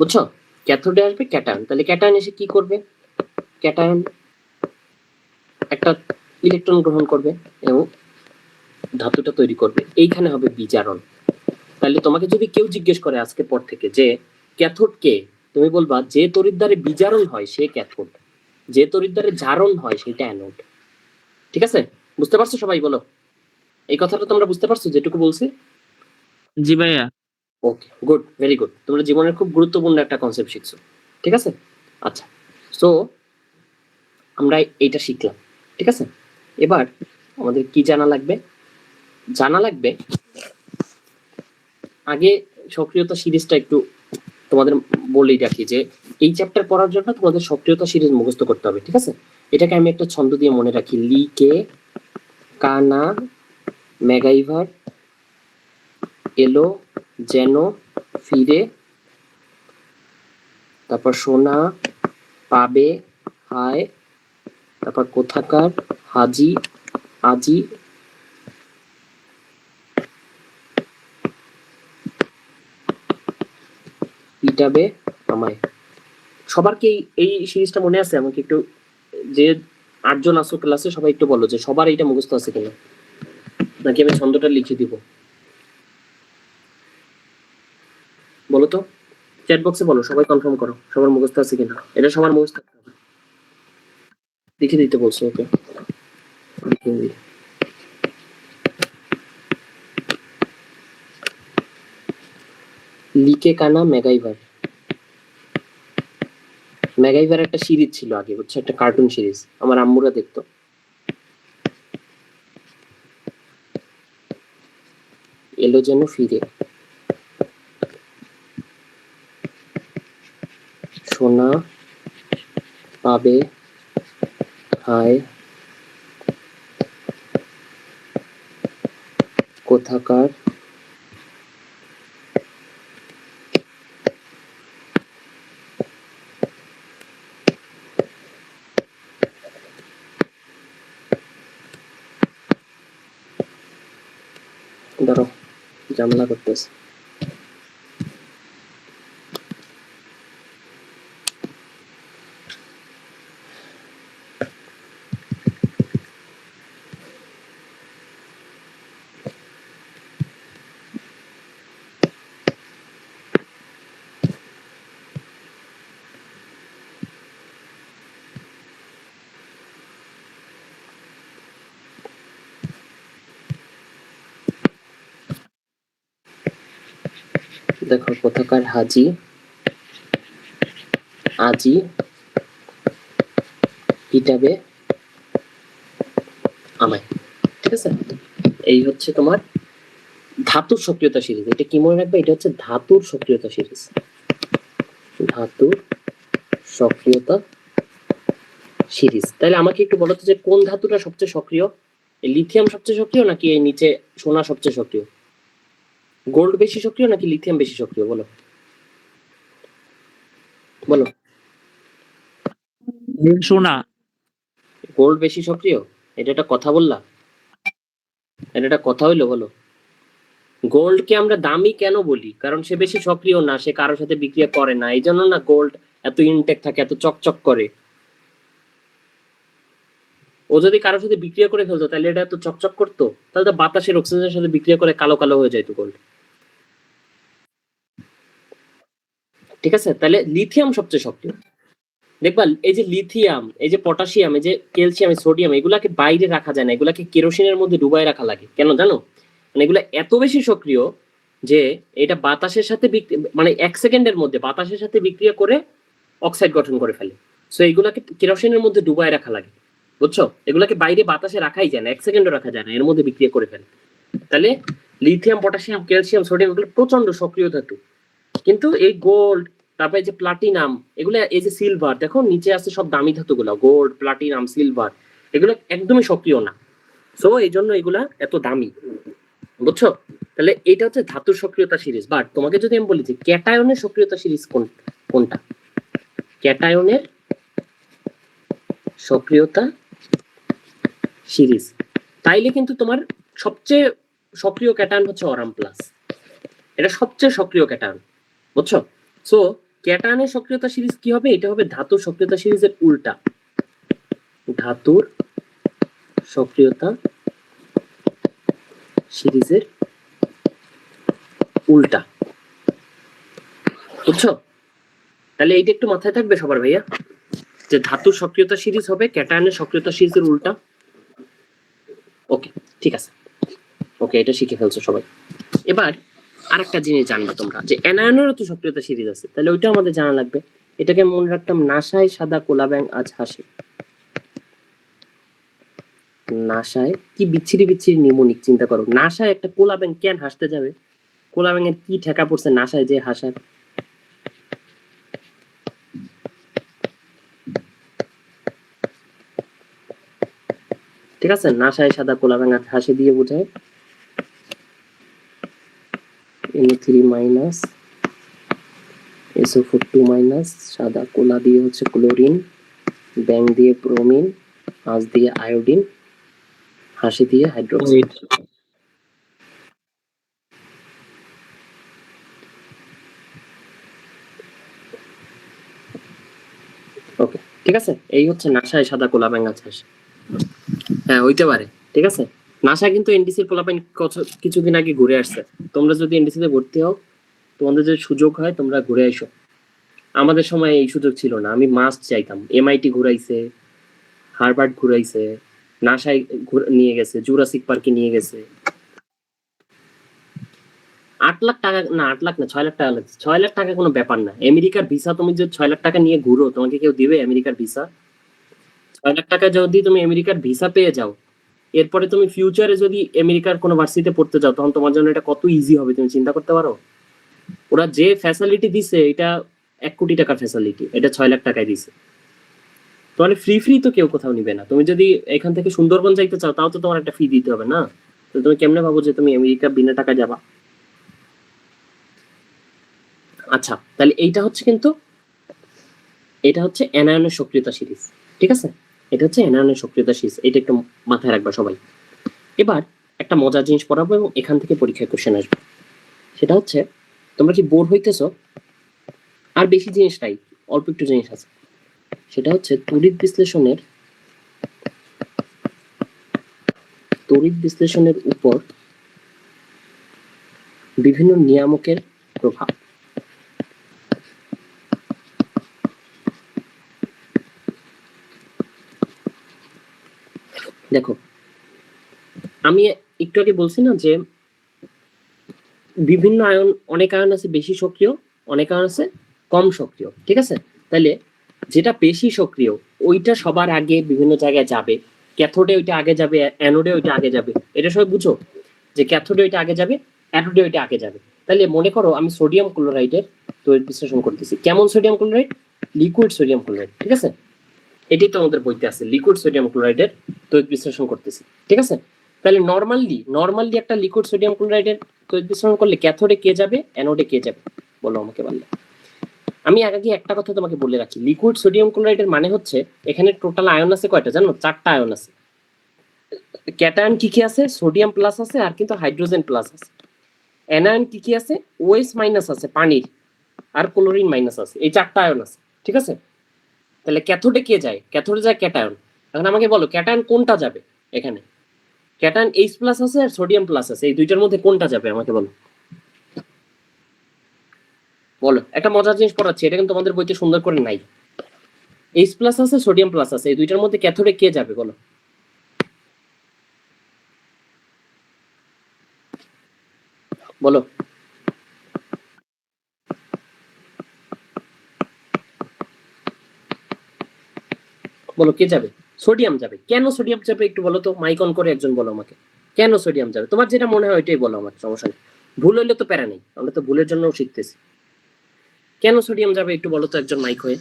বুঝছো? ক্যাথোডে আসবে ক্যাটায়ন, তাহলে ক্যাটায়ন এসে কি করবে? ক্যাটায়ন একটা ইলেকট্রন গ্রহণ করবে এবং ধাতুটা তৈরি করবে, এইখানে হবে বিজারণ। তাহলে তোমাকে যদি কেউ জিজ্ঞেস করে আজকে পর থেকে যে ক্যাথোড কে, তুমি বলবা যে তড়িৎদ্বারে বিজারণ হয় সে ক্যাথোড, যে তড়িৎদ্বারে জারণ হয় সেটা অ্যানোড, ঠিক আছে? বুঝতে পারছো সবাই? বলো, এই কথাটা তোমরা বুঝতে পারছো যেটুকু বলছি?
জি ভাইয়া।
ওকে, গুড, ভেরি গুড। তোমরা জীবনের খুব গুরুত্বপূর্ণ একটা কনসেপ্ট শিখছো, ঠিক আছে? আচ্ছা, সো আমরা এইটা শিখলাম, ঠিক আছে? এবার আমাদের কি জানা লাগবে? জানা লাগবে আগে সক্রিয়তা সিরিজটা একটু তোমাদের বলেই রাখি যে এই চ্যাপ্টার পড়ার জন্য তোমাদের সক্রিয়তা সিরিজ মুখস্থ করতে হবে, ঠিক আছে? এটাকে আমি একটা ছন্দ দিয়ে মনে রাখি, লিকে কানা ম্যাগাইভার এলো যেন ফিরে, তারপর সোনা পাবে হায়, তারপর কোথাকার হাজি আজি পিটাবে আমায়। সবার কি এই সিরিজটা মনে আছে? আমাকে একটু, যে 8 জন আসো ক্লাসে, সবাই একটু বলো যে সবার এইটা মুখস্থ আছে কিনা, নাকি আমি ছন্দটা লিখে দিব? বলো তো, চ্যাট বক্সে বলো, সবাই কনফার্ম করো সবার মুখস্থ আছে কিনা। এটা সবার মুখস্থ থাকতে হবে। লিখে দিতে বলছো, ওকে লিখে দিই। লিকে কানা ম্যাগাইভার। ম্যাগাইভার একটা সিরিজ ছিল আগে, হচ্ছে একটা কার্টুন সিরিজ, আমার আম্মুরা দেখতো। এলো যেন ফিরে, সোনা পাবে হায়, কোথাকার ধরো ঝামেলা করতেছে। দেখো, কোথাকার হাজি আজি পিটাবে আমায়, ঠিক আছে? এই হচ্ছে তোমার ধাতুর সক্রিয়তা সিরিজ। এটা কি মনে রাখবে? এটা হচ্ছে ধাতুর সক্রিয়তা সিরিজ। ধাতুর সক্রিয়তা সিরিজ। তাহলে আমাকে একটু বলো তো যে কোন ধাতুটা সবচেয়ে সক্রিয়? এই লিথিয়াম সবচেয়ে সক্রিয়, নাকি এই নিচে সোনা সবচেয়ে সক্রিয়? গোল্ড বেশি সক্রিয় নাকি লিথিয়াম বেশি সক্রিয়? বলো বলো।
সোনা।
গোল্ড বেশি সক্রিয়? এটা একটা কথা বললা? এটা একটা কথা হইলো? বলো। গোল্ডকে আমরা দামি কেন বলি? কারণ সে বেশি সক্রিয় না, সে কারোর সাথে বিক্রিয়া করে না, এই জন্য না গোল্ড এত ইনটেক থাকে, এত চকচক করে। ও যদি কারোর সাথে বিক্রিয়া করে ফেলতো তাহলে এটা এত চকচক করতো? তাহলে তো বাতাসের অক্সিজেনের সাথে বিক্রিয়া করে কালো কালো হয়ে যাইতো গোল্ড, ঠিক আছে? তাহলে লিথিয়াম সবচেয়ে সক্রিয়। দেখবা এই যে লিথিয়াম, এই যে পটাশিয়াম, এই যে ক্যালসিয়াম, সোডিয়াম, এগুলাকে বাইরে রাখা যায় না, এগুলাকে কেরোসিনের মধ্যে ডুবাই রাখা লাগে। কেন জানো? মানে এগুলা এত বেশি সক্রিয় যে এটা বাতাসের সাথে মানে 1 সেকেন্ডের মধ্যে বাতাসের সাথে বিক্রিয়া করে অক্সাইড গঠন করে ফেলে। সো এগুলাকে কেরোসিনের মধ্যে ডুবাই রাখা লাগে, বুঝছো? এগুলাকে বাইরে বাতাসে রাখাই যায় না, 1 সেকেন্ডও রাখা যায় না, এর মধ্যে বিক্রিয়া করে ফেলে। তাহলে লিথিয়াম, পটাশিয়াম, ক্যালসিয়াম, সোডিয়াম এগুলো প্রচন্ড সক্রিয় ধাতু। কিন্তু এই গোল্ড, তারপরে যে প্লাটিনাম, এগুলো, এই যে সিলভার, দেখো নিচে আছে সব দামি ধাতুগুলো, গোল্ড, প্লাটিনাম, সিলভার, এগুলো একদমই সক্রিয় না। সো এই জন্য এগুলা এত দামি, বুঝছো? তাহলে এটা হচ্ছে ধাতুর সক্রিয়তা সিরিজ। বাট তোমাকে যদি আমি বলি যে ক্যাটায়নের সক্রিয়তা সিরিজ কোনটা? ক্যাটায়নের সক্রিয়তা সিরিজ, তাইলে কিন্তু তোমার সবচেয়ে সক্রিয় ক্যাটায়ন হচ্ছে অরাম প্লাস। এটা সবচেয়ে সক্রিয় ক্যাটায়ন, বুঝছো? সো ক্যাটায়নের সক্রিয়তা সিরিজ কি হবে? এটা হবে ধাতুর সক্রিয়তা সিরিজের উল্টা। ধাতুর সক্রিয়তা সিরিজের উল্টা, বুঝছো? তাহলে এইটা একটু মাথায় থাকবে সবার ভাইয়া, যে ধাতুর সক্রিয়তা সিরিজ হবে ক্যাটায়নের সক্রিয়তা সিরিজের উল্টা। ওকে, ঠিক আছে, ওকে, এটা শিখে ফেলছো সবাই। এবার আরেকটা জিনিস জানবা তোমরা, যে অ্যানায়নেরও তো সক্রিয়তা সিরিজ আছে, তাহলে ওইটা আমাদের জানা লাগবে। এটাকে মনে রাখতাম, নাসায় সাদা কোলা ব্যাঙ আজ হাসে। নাসায়, কি বিচ্ছিরি বিচ্ছিরি নিমোনিক, চিন্তা করো। নাসায় একটা কোলা ব্যাঙ কেন হাসতে যাবে? কোলা ব্যাঙের কি ঠেকা পড়ছে নাসায় যে হাসার? ঠিক আছে, নাসায় সাদা কোলা ব্যাঙা হাসি দিয়ে বোঝায় Na3 মাইনাস SO4 2 মাইনাস, সাদা কোলা দিয়ে হচ্ছে ক্লোরিন, ব্যাং দিয়ে ব্রোমিন, হাঁস দিয়ে আয়োডিন, হাসি দিয়ে হাইড্রোক্সিড। ওকে, ঠিক আছে, এই হচ্ছে নাসায় সাদা কোলা ব্যাঙা হাসি। হ্যাঁ হইতে পারে, ঠিক আছে। নাসা কিন্তু এনডিসির পোলাপাইন কিছুদিন আগে ঘুরে আসছে। তোমরা যদি এনডিসিতে ভর্তি হও, তোমাদের যদি সুযোগ হয় তোমরা ঘুরে এসো। আমাদের সময় এই সুযোগ ছিল না, আমি মাস্ট চাইতাম। এমআইটি ঘুরাইছে, হার্ভার্ড ঘুরাইছে, নাসায় নিয়ে গেছে, জুরাসিক পার্কে নিয়ে গেছে। 8 লাখ টাকা না, 8 লাখ না, 6 লাখ টাকা লাগছে। 6 লাখ টাকা কোনো ব্যাপার না। আমেরিকার ভিসা তুমি যদি 6 লাখ টাকা নিয়ে ঘুরো, তোমাকে কেউ দিবে আমেরিকার ভিসা? 6 লাখ টাকা যদি তুমি আমেরিকার ভিসা পেয়ে যাও, এরপরে তুমি ফিউচারে যদি আমেরিকার কোনো ভার্সিটিতে পড়তে যাও, তখন তোমার জন্য এটা কত ইজি হবে তুমি চিন্তা করতে পারো। ওরা যে ফ্যাসিলিটি দিছে, এটা 1 কোটি টাকার ফ্যাসিলিটি, এটা 6 লাখ টাকায় দিছে। তোমার ফ্রি তো কেউ কোথাও নিবে না। তুমি যদি এখান থেকে সুন্দরবন যাইতে চাও, তাও তো তোমার একটা ফি দিতে হবে না? তো তুমি কেমনে ভাবো যে তুমি আমেরিকা বিনা টাকা যাবা? আচ্ছা, তাহলে এইটা হচ্ছে কিন্তু এটা হচ্ছে অ্যানায়নের সক্রিয়তা সিরিজ, ঠিক আছে? এটা হচ্ছে অ্যানায়নের সক্রিয়তা সিরিজ, এটা একটু মাথায় রাখবা সবাই। এবার একটা মজার জিনিস পড়াবো এবং এখান থেকে পরীক্ষায় কোশ্চেন আসবে। সেটা হচ্ছে, তোমরা কি বোর হইতেছো? আর বেশি জিনিস নাই, অল্প একটু জিনিস আছে। সেটা হচ্ছে তড়িৎ বিশ্লেষণের উপর বিভিন্ন নিয়ামকের প্রভাব। দেখো, আমি একটু আগে বলছি না যে বিভিন্ন আয়ন, অনেক আয়ন আছে বেশি সক্রিয়, অনেক আয়ন আছে কম সক্রিয়, ঠিক আছে? তাহলে যেটা বেশি সক্রিয় ওইটা সবার আগে বিভিন্ন জায়গায় যাবে। ক্যাথোডে ওইটা আগে যাবে, অ্যানোডে ওইটা আগে যাবে। এটা সবাই বুঝো যে ক্যাথোডে ওইটা আগে যাবে, অ্যানোডে ওইটা আগে যাবে। তাহলে মনে করো আমি সোডিয়াম ক্লোরাইডের তড়িৎ বিশ্লেষণ করতেছি। কেমন sodium chloride? Liquid sodium chloride, ঠিক আছে? এটাই তো আমাদের বইতে আছে, লিকুইড সোডিয়াম ক্লোরাইডের তড়িৎ বিশ্লেষণ করতেছি, ঠিক আছে? তাহলে নরমালি একটা লিকুইড সোডিয়াম ক্লোরাইডের তড়িৎ বিশ্লেষণ করলে ক্যাথোডে কে যাবে, অ্যানোডে কে যাবে? বলো আমাকে বললে। আমি আগে একটা কথা তোমাকে বলে রাখি, লিকুইড সোডিয়াম ক্লোরাইডের মানে হচ্ছে এখানে টোটাল আয়ন আছে কয়টা জানো? 4টা আয়ন আছে। ক্যাটায়ন কি কি আছে? সোডিয়াম প্লাস আছে, আর কিন্তু হাইড্রোজেন প্লাস আছে। অ্যানায়ন কি কি আছে? ওএস মাইনাস আছে পানির, আর ক্লোরিন মাইনাস আছে। এই 4টা আয়ন আছে, ঠিক আছে? তাহলে ক্যাথোডে কে যায়? ক্যাথোডে যায় ক্যাটায়ন। এখন আমাকে বলো ক্যাটায়ন কোনটা যাবে এখানে? ক্যাটায়ন H প্লাস আছে আর সোডিয়াম প্লাস আছে, এই দুইটার মধ্যে কোনটা যাবে আমাকে বলো। বলো, একটা মজার জিনিস পড়াচ্ছি, এটা কিন্তু তোমাদের বইতে সুন্দর করে নাই। H প্লাস আছে, সোডিয়াম প্লাস আছে, এই দুইটার মধ্যে ক্যাথোডে কে যাবে বলো। বলো বলো কে যাবে? সোডিয়াম যাবে। কেন সোডিয়াম যাবে একটু বলো তো, মাইক অন করে একজন বলো আমাকে, কেন সোডিয়াম যাবে? তোমার যেটা মনে হয় ওইটাই বলো আমাকে, সমস্যা নেই। ভুল হইলে তো প্যারা নেই, আমরা তো ভুলের জন্য শিখতেছি। কেন সোডিয়াম যাবে একটু বলো তো একজন মাইক হয়ে,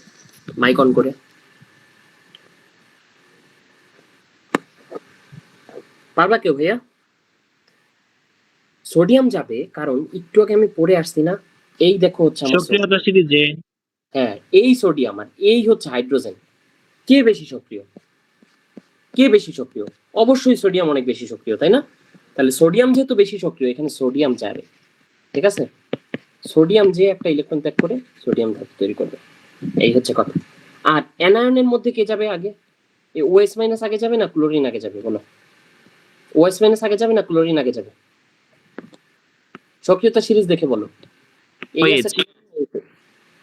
মাইক অন করে। পারবা কেউ ভাইয়া? সোডিয়াম যাবে কারণ একটু আগে আমি পড়ে আসছি না, এই দেখো হচ্ছে আমার
সক্রিয়তা সিরিজে।
হ্যাঁ, এই সোডিয়াম আর এই হচ্ছে হাইড্রোজেন, কে বেশি সক্রিয়? কে বেশি সক্রিয়? অবশ্যই সোডিয়াম অনেক বেশি সক্রিয়, তাই না? তাহলে সোডিয়াম যেহেতু বেশি সক্রিয়, এখানে সোডিয়াম যাবে, ঠিক আছে? সোডিয়াম যে একটা ইলেকট্রন ত্যাগ করে সোডিয়াম ধাতু তৈরি করবে, এই হচ্ছে কথা। আর অ্যানায়নের মধ্যে কে যাবে আগে? এই ওএস মাইনাস আগে যাবে না ক্লোরিন আগে যাবে বলো? ওএস মাইনাস আগে যাবে না ক্লোরিন আগে যাবে? সক্রিয়তা সিরিজ দেখে বলো। এই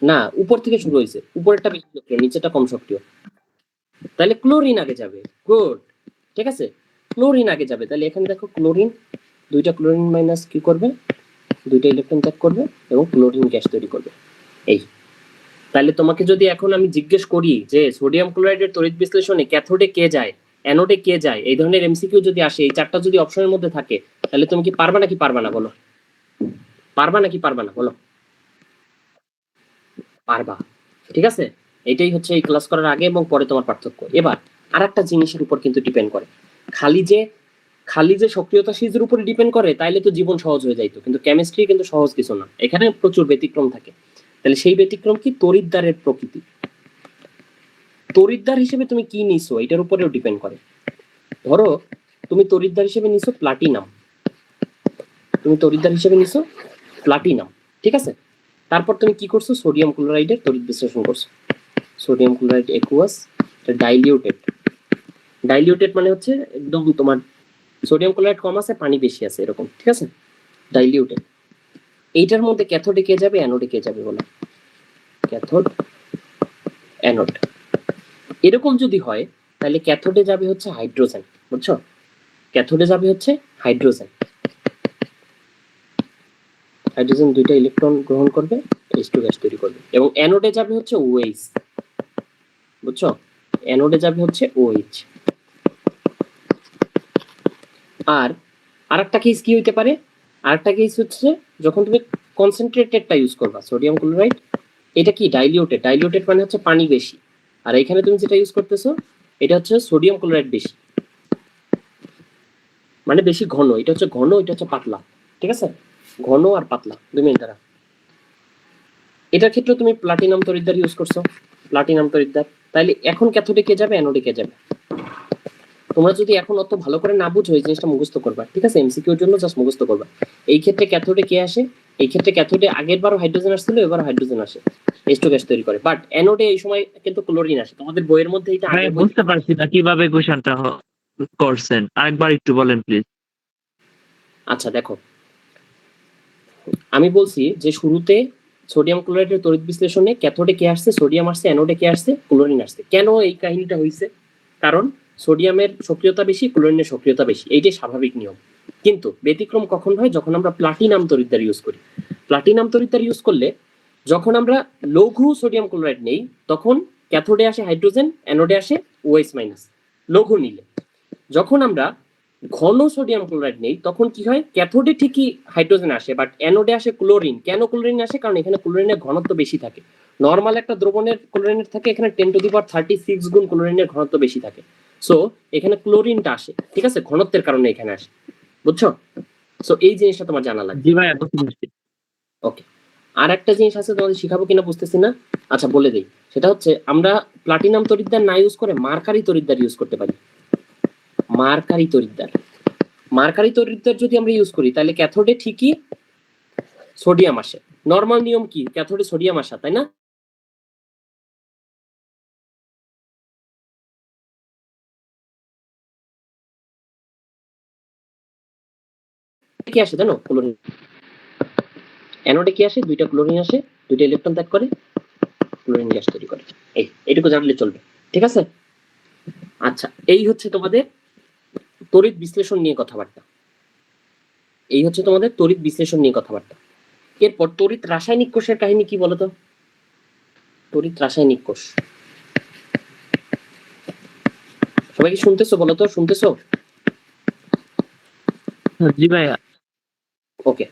না, উপর থেকে শুরু হয়েছে, উপরেরটা বেশি সক্রিয়, নিচেরটা কম সক্রিয়। তাহলে ক্লোরিন আগে যাবে, গুড, ঠিক আছে? ক্লোরিন আগে যাবে। তাহলে এখানে দেখো ক্লোরিন, দুইটা ক্লোরিন মাইনাস কি করবে? দুইটা ইলেকট্রন ত্যাগ করবে এবং ক্লোরিন গ্যাস তৈরি করবে। এই, তাহলে তোমাকে যদি এখন আমি জিজ্ঞেস করি যে সোডিয়াম ক্লোরাইডের তড়িৎ বিশ্লেষণে ক্যাথোডে কে যায়, অ্যানোডে কে যায়, এই ধরনের এমসিকিউ যদি আসে, এই 4টা যদি অপশনের মধ্যে থাকে, তাহলে তুমি কি পারবা নাকি পারবা না বলো? পারবা নাকি পারবা না বলো? পারবা, ঠিক আছে? এটাই হচ্ছে এই ক্লাস করার আগে এবং পরে তোমার পার্থক্য। এবার আরেকটা জিনিসের উপর কিন্তু ডিপেন্ড করে, খালি যে সক্রিয়তা সিরিজের উপরে ডিপেন্ড করে তাইলে তো জীবন সহজ হয়ে যাইতো, কিন্তু কেমিস্ট্রি কিন্তু সহজ কিছু না, এখানে প্রচুর ব্যতিক্রম থাকে। তাহলে সেই ব্যতিক্রম কি? তড়িৎদ্বারের প্রকৃতি। তড়িৎদ্বার হিসেবে তুমি কি নিছো এটার উপরেও ডিপেন্ড করে। ধরো তুমি তড়িৎদ্বার হিসেবে নিছো প্লাটিনাম, ঠিক আছে? তারপর তুমি কি করছো? সোডিয়াম ক্লোরাইডের তড়িৎ বিশ্লেষণ করছো। সোডিয়াম ক্লোরাইড একুয়াস, ডাইলিউটেড মানে হচ্ছে একদম তোমার সোডিয়াম ক্লোরাইড কম আছে, পানি বেশি আছে, এরকম, ঠিক আছে? ডাইলিউটেড। এইটার মধ্যে ক্যাথোডে কে যাবে, অ্যানোডে কে যাবে বলো? Cathode, anode. এরকম যদি হয় তাহলে ক্যাথোডে যাবে হচ্ছে হাইড্রোজেন, বুঝছো? ক্যাথোডে যাবে হচ্ছে হাইড্রোজেন। হাইড্রোজেন দুইটা ইলেকট্রন গ্রহণ করবে, H2 গ্যাস তৈরি করবে। এবং অ্যানোডে যাবে হচ্ছে OH, বুঝছো? অ্যানোডে যাবে হচ্ছে OH। আর আরেকটা কেস কি হইতে পারে? আরেকটা কেস হচ্ছে যখন তুমি কনসেন্ট্রেটেডটা ইউজ করবা, সোডিয়াম ক্লোরাইড, এটা কি? ডাইলিউটেড মানে হচ্ছে পানি বেশি। আর এখানে তুমি যেটা ইউজ করতেছো এটা হচ্ছে সোডিয়াম ক্লোরাইড বেশি, মানে বেশি ঘন। এটা হচ্ছে ঘন, এটা হচ্ছে পাতলা, ঠিক আছে? ঘন আর পাতলা 2 মিনিট দ্বারা। এটার ক্ষেত্রে তুমি প্লাটিনাম তড়িৎদ্বার ইউজ করছো, প্লাটিনাম তড়িৎদ্বার। তাইলে এখন ক্যাথোডে কে যাবে, অ্যানোডে কে যাবে? তোমরা যদি এখন অত ভালো করে না বুঝো এই জিনিসটা মুখস্থ করবা, ঠিক আছে? এমসিকিউর জন্য জাস্ট মুখস্থ করবা। এই ক্ষেত্রে ক্যাথোডে কে আসে? এই ক্ষেত্রে ক্যাথোডে আগের বারও হাইড্রোজেন আসছিল, এবারও হাইড্রোজেন আসে, H2 গ্যাস তৈরি করে। বাট অ্যানোডে এই সময় কিন্তু ক্লোরিন আসে। তোমাদের বইয়ের মধ্যে এটা
ভাই
আগের বই।
বুঝতে পারছি না কিভাবে কোশ্চেনটা করছেন, আরেকবার একটু বলেন প্লিজ।
আচ্ছা দেখো, আমি বলছি যে শুরুতে সোডিয়াম ক্লোরাইডের তড়িৎ বিশ্লেষণে ক্যাথোডে কে আসছে? সোডিয়াম আসছে। অ্যানোডে কে আসছে? ক্লোরিন আসছে। কেন এই কাহিনীটা হয়েছে? কারণ সোডিয়ামের সক্রিয়তা বেশি, ক্লোরিনের সক্রিয়তা বেশি, এইটাই স্বাভাবিক নিয়ম। কিন্তু ব্যতিক্রম কখন হয়? যখন আমরা প্লাটিনাম তড়িৎদ্বার ইউজ করি। প্লাটিনাম তড়িৎদ্বার ইউজ করলে যখন আমরা লঘু সোডিয়াম ক্লোরাইড নেই তখন ক্যাথোডে আসে হাইড্রোজেন, অ্যানোডে আসে OH মাইনাস, লঘু নিলে। যখন আমরা ঘন সোডিয়াম ক্লোরাইড নেই তখন কি হয়? ক্যাথোডে ঠিকই হাইড্রোজেন আসে, বাট অ্যানোডে আসে ক্লোরিন। কেন ক্লোরিন আসে? কারণ এখানে ক্লোরিনের ঘনত্ব বেশি থাকে। নর্মাল একটা দ্রবণের ক্লোরিনের থাকে এখানে 10⁻36 গুণ ক্লোরিনের ঘনত্ব বেশি থাকে। সো এখানে ক্লোরিনটা আসে, ঠিক আছে? ঘনত্বের কারণে এখানে আসে, বুঝছো? সো এই জিনিসটা তোমার জানা লাগবে।
জি ভাইয়া বুঝতে পারছি।
ওকে, আর একটা জিনিস আছে তোমাদের শিখাবো কিনা বুঝতেছি না, আচ্ছা বলে দেই। সেটা হচ্ছে আমরা প্লাটিনাম তড়িৎদ্বার না ইউজ করে মার্কারি তড়িৎদ্বার ইউজ করতে পারি। মার্কারি তড়িৎদ্বার যদি আমরা ইউজ করি তাহলে ক্যাথোডে ঠিকই সোডিয়াম আসে। নরমাল নিয়ম কি? ক্যাথোডে সোডিয়াম আসা, তাই না? কি আসে জানো? ক্লোরিন। অ্যানোডে কি আসে? দুইটা ক্লোরিন আসে, দুইটা ইলেকট্রন ত্যাগ করে ক্লোরিন গ্যাস তৈরি করে। এইটুকু জানলে চলবে, ঠিক আছে? আচ্ছা, এই হচ্ছে তোমাদের তড়িৎ বিশ্লেষণ নিয়ে কথাবার্তা। এরপর তড়িৎ রাসায়নিক কোষের কাহিনী কি বলতো? তড়িৎ রাসায়নিক কোষ সবাই কি শুনতেছো? বলো তো, শুনতেছো?
জি ভাইয়া।
ওকে,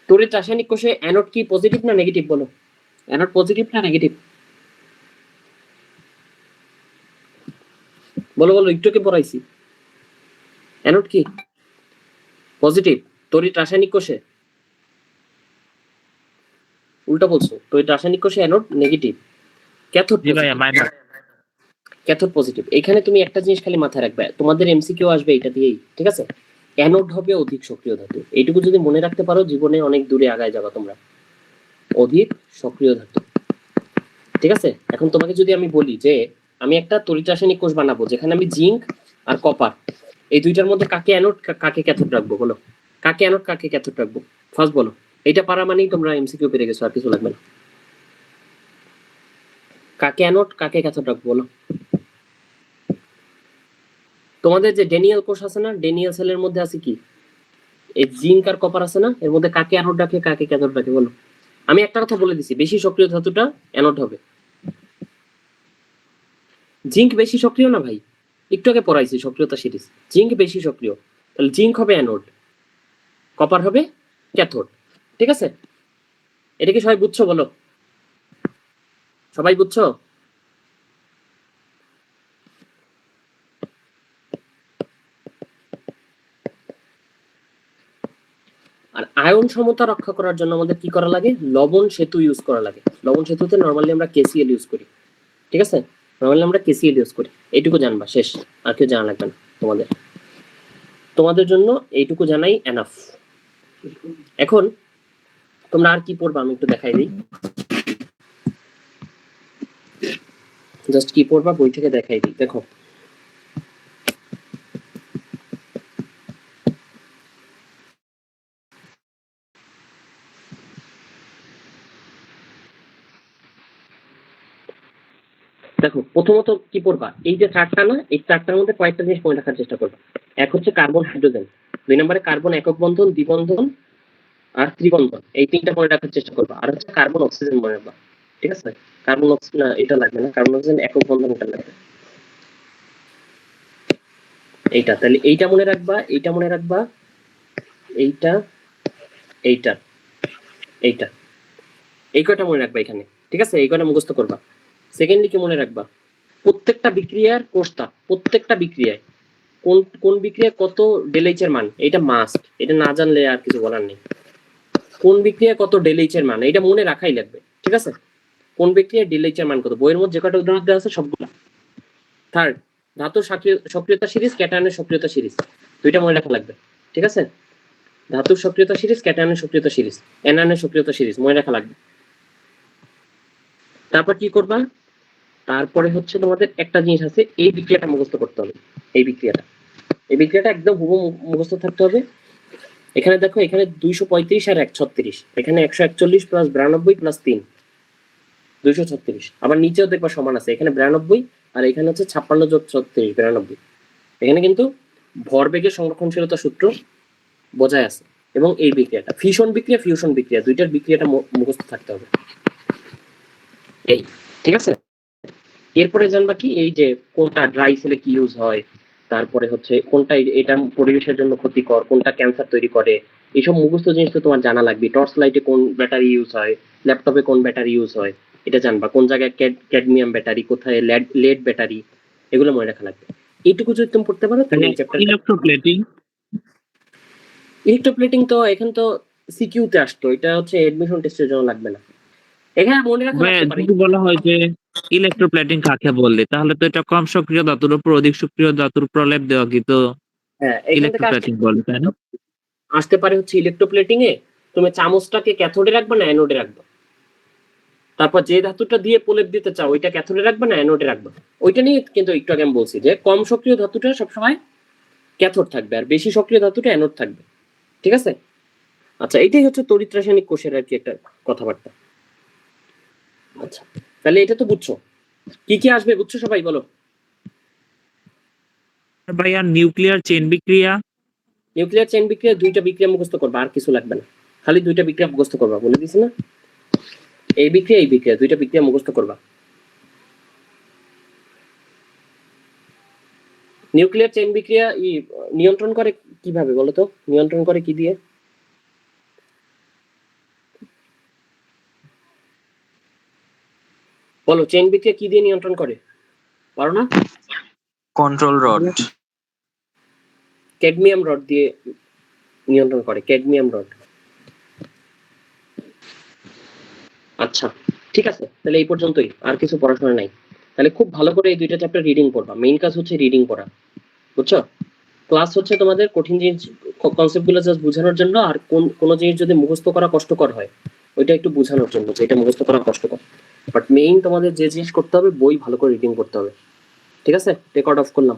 তড়িৎ রাসায়নিক কোষে অ্যানোড কি পজিটিভ না নেগেটিভ বলো? অ্যানোড পজিটিভ না নেগেটিভ? বলো একটুকে পড়াইছি। অ্যানোড কি পজিটিভ তড়িৎ রাসায়নিক কোষে? উল্টা বলছো, তড়িৎ রাসায়নিক কোষে অ্যানোড নেগেটিভ, ক্যাথোড
জি ভাইয়া মাইনাস।
Cathode positive. এখানে তুমি একটা জিনিস খালি মাথায় রাখবে, তোমাদের এমসিকিউ আসবে এটা দিয়েই, ঠিক আছে? অ্যানোড হবে অধিক সক্রিয় ধাতু। এইটুকু যদি মনে রাখতে পারো জীবনে অনেক দূরে আগায় যাবা তোমরা। অধিক সক্রিয় ধাতু, ঠিক আছে? এখন তোমাকে যদি আমি বলি যে আমি একটা তড়িৎ রাসায়নিক কোষ বানাবো যেখানে আমি জিঙ্ক আর কপার এই দুইটার মধ্যে কাকে অ্যানোড কাকে ক্যাথোড রাখবো, বলো? কাকে অ্যানোড কাকে ক্যাথোড রাখবো? ফার্স্ট বলো। এটা পারা মানেই তোমরা এমসিকিউ পেরে গেছো, আর কিছু লাগবে না। কাকে অ্যানোড কাকে ক্যাথোড রাখবো বলো? তোমাদের যে ডেনিয়েল কোষ আছে না, ডেনিয়েল সেলের মধ্যে আছে কি? এই জিঙ্ক আর কপার আছে না, এর মধ্যে কাকে অ্যানোড রাখে কাকে ক্যাথোড রাখে বলো? আমি একটা কথা বলে দিছি, বেশি সক্রিয় ধাতুটা অ্যানোড হবে। জিঙ্ক বেশি সক্রিয় না ভাই? একটু আগে পড়াইছি সক্রিয়তা সিরিজ। জিঙ্ক বেশি সক্রিয়, তাহলে জিঙ্ক হবে অ্যানোড, কপার হবে ক্যাথোড, ঠিক আছে? এটা কি সবাই বুঝছো বলো? সবাই বুঝছো? আর আয়ন সমতা রক্ষা করার জন্য আমাদের কি করা লাগে? লবণ সেতু ইউজ করা লাগে। লবণ সেতুতে নরমালি আমরা KCl ইউজ করি, ঠিক আছে? নরমালি আমরা KCl ইউজ করি। এইটুকু জানবা, শেষ, আর কেউ জানা লাগবে না তোমাদের জন্য এইটুকু জানাই এনাফ। এখন তোমরা আর কি পড়বা আমি একটু দেখাই দিই। জাস্ট কি পড়বা বই থেকে দেখাই দিই। দেখো দেখো প্রথমত কি পড়বা, এই যে চারটা না, এই চারটার মধ্যে কয়েকটা জিনিস মনে রাখার চেষ্টা করবা। এক হচ্ছে কার্বন হাইড্রোজেন, 2 নম্বরে কার্বন একক বন্ধন, দ্বিবন্ধন আর ত্রিবন্ধন, এই তিনটা মনে রাখার চেষ্টা করবা। আর হচ্ছে কার্বন অক্সিজেন মনে রাখবা, ঠিক আছে? কার্বন অক্সিজেন এটা লাগবে না, কার্বন অক্সিজেন একক বন্ধন এটা লাগবে। এইটা তাহলে এইটা মনে রাখবা, এইটা মনে রাখবা, এইটা এইটা এইটা এই কয়টা মনে রাখবা এখানে, ঠিক আছে? এই কয়টা মুখস্থ করবা। সেকেন্ডলি কি মনে রাখবা, প্রত্যেকটা বিক্রিয়ার কোষ্টা, প্রত্যেকটা বিক্রিয়ায় কোন কোন বিক্রিয়া কত ডেলএইচ এর মান, এটা মাস্ট, এটা না জানলে আর কিছু বলার নেই। কোন বিক্রিয়া কত ডেলএইচ এর মান এটা মনে রাখাই লাগবে, ঠিক আছে? কোন বিক্রিয়া ডেলএইচ এর মান কত, বইয়ের মধ্যে যে কটা উদাহরণ দেওয়া আছে সবগুলা। থার্ড, ধাতুর সক্রিয়তা সিরিজ, ক্যাটায়নের সক্রিয়তা সিরিজ, দুইটা মনে রাখা লাগবে, ঠিক আছে? ধাতুর সক্রিয়তা সিরিজ, ক্যাটায়নের সক্রিয়তা সিরিজ, অ্যানায়নের সক্রিয়তা সিরিজ মনে রাখা লাগবে। তারপর কি করবা, তারপরে হচ্ছে তোমাদের একটা জিনিস আছে, এই বিক্রিয়াটা মুখস্থ করতে হবে। এই বিক্রিয়াটা একদম হুবহু মুখস্থ থাকতে হবে। এখানে দেখো, এখানে 235 আর 136, এখানে 141 প্লাস 92 প্লাস 3 236, আবার নিচেও দেখবা সমান আছে, এখানে 92 আর এখানে হচ্ছে 56 যোগ 36 92। এখানে কিন্তু ভরবেগের সংরক্ষণশীলতা সূত্র বোঝায় আছে। এবং এই বিক্রিয়াটা ফিউশন বিক্রিয়া, দুইটার বিক্রিয়াটা মুখস্থ থাকতে হবে। এই, ঠিক আছে? এরপরে জানবা কি, এই যে কোনটা ড্রাই সেলে কি ইউজ হয়, তারপরে হচ্ছে কোনটা এটা পরিবেশের জন্য ক্ষতিকর, কোনটা ক্যান্সার তৈরি করে, এইসব মুখস্থ জিনিস তো তোমার জানা লাগবে। টর্চ লাইটে কোন ব্যাটারি ইউজ হয়, ল্যাপটপে কোন ব্যাটারি ইউজ হয়, এটা জানবা। কোন জায়গায় ক্যাডমিয়াম ব্যাটারি, কোথায় লেড ব্যাটারি, এগুলো মনে রাখা লাগবে। এইটুকু যদি তুমি পড়তে পারো তাহলে এই চ্যাপ্টার। ইলেকট্রোপ্লেটিং তো এখানে তো সিকিউতে আসতো, এটা হচ্ছে এডমিশন টেস্টের জন্য লাগবে না। এখানে মনে রাখা লাগতে পারে।
যদি বলা হয় যে ইলেকট্রোপ্লেটিং কাকে বলে, তাহলে তো এটা কম সক্রিয় ধাতুর উপর অধিক সক্রিয় ধাতুর প্রলেপ দেওয়া কি তো
হ্যাঁ, এখান থেকে
ইলেকট্রোপ্লেটিং বলে, তাই না?
আসতে পারে হচ্ছে ইলেকট্রোপ্লেটিং এ তুমি চামচটাকে ক্যাথোডে রাখবে না অ্যানোডে রাখবে, তারপর যে ধাতুটা দিয়ে প্রলেপ দিতে চাও ওইটা ক্যাথোডে রাখবে না অ্যানোডে রাখবে। ওইটা নিয়ে কিন্তু একটু আগে আমি বলছি যে কম সক্রিয় ধাতুটা সবসময় ক্যাথোড থাকবে আর বেশি সক্রিয় ধাতুটা অ্যানোড থাকবে, ঠিক আছে? আচ্ছা, এইটাই হচ্ছে তড়িৎ রাসায়নিক কোষের আর কি একটা কথাবার্তা। আচ্ছা, তাহলে এটা তো বুঝছো, কি কি আসবে বুঝছো সবাই, বলো।
ভাইয়া নিউক্লিয়ার চেইন বিক্রিয়া,
নিউক্লিয়ার চেইন বিক্রিয়া, দুইটা বিক্রিয়া মুখস্থ করবা, আর কিছু লাগবে না, খালি দুইটা বিক্রিয়া মুখস্থ করবা, বলে দিছি না? এই বিক্রিয়া দুইটা বিক্রিয়া মুখস্থ করবা। নিউক্লিয়ার চেইন বিক্রিয়া নিয়ন্ত্রণ করে কিভাবে বলো তো, নিয়ন্ত্রণ করে কি দিয়ে? বলো, চেইন বিক্রিয়া কি দিয়ে নিয়ন্ত্রণ করে, পারো না?
কন্ট্রোল রড,
ক্যাডমিয়াম রড দিয়ে নিয়ন্ত্রণ করে, ক্যাডমিয়াম রড। আচ্ছা, ঠিক আছে, তাহলে এই পর্যন্তই, আর কিছু পড়াশোনা নাই। তাহলে খুব ভালো করে এই দুইটা চ্যাপ্টার রিডিং পড়বা, মেইন কাজ হচ্ছে রিডিং পড়া, বুঝছো? ক্লাস হচ্ছে তোমাদের কঠিন জিনিস কনসেপ্ট গুলো জাস্ট বোঝানোর জন্য, আর কোন জিনিস যদি মুখস্থ করা কষ্টকর হয় ওইটা একটু বোঝানোর জন্য যে এটা মুখস্থ করা কষ্টকর। বাট মেইন তোমাদের যে জিনিস করতে হবে, বই ভালো করে রিডিং করতে হবে, ঠিক আছে? রেকর্ড অফ করলাম।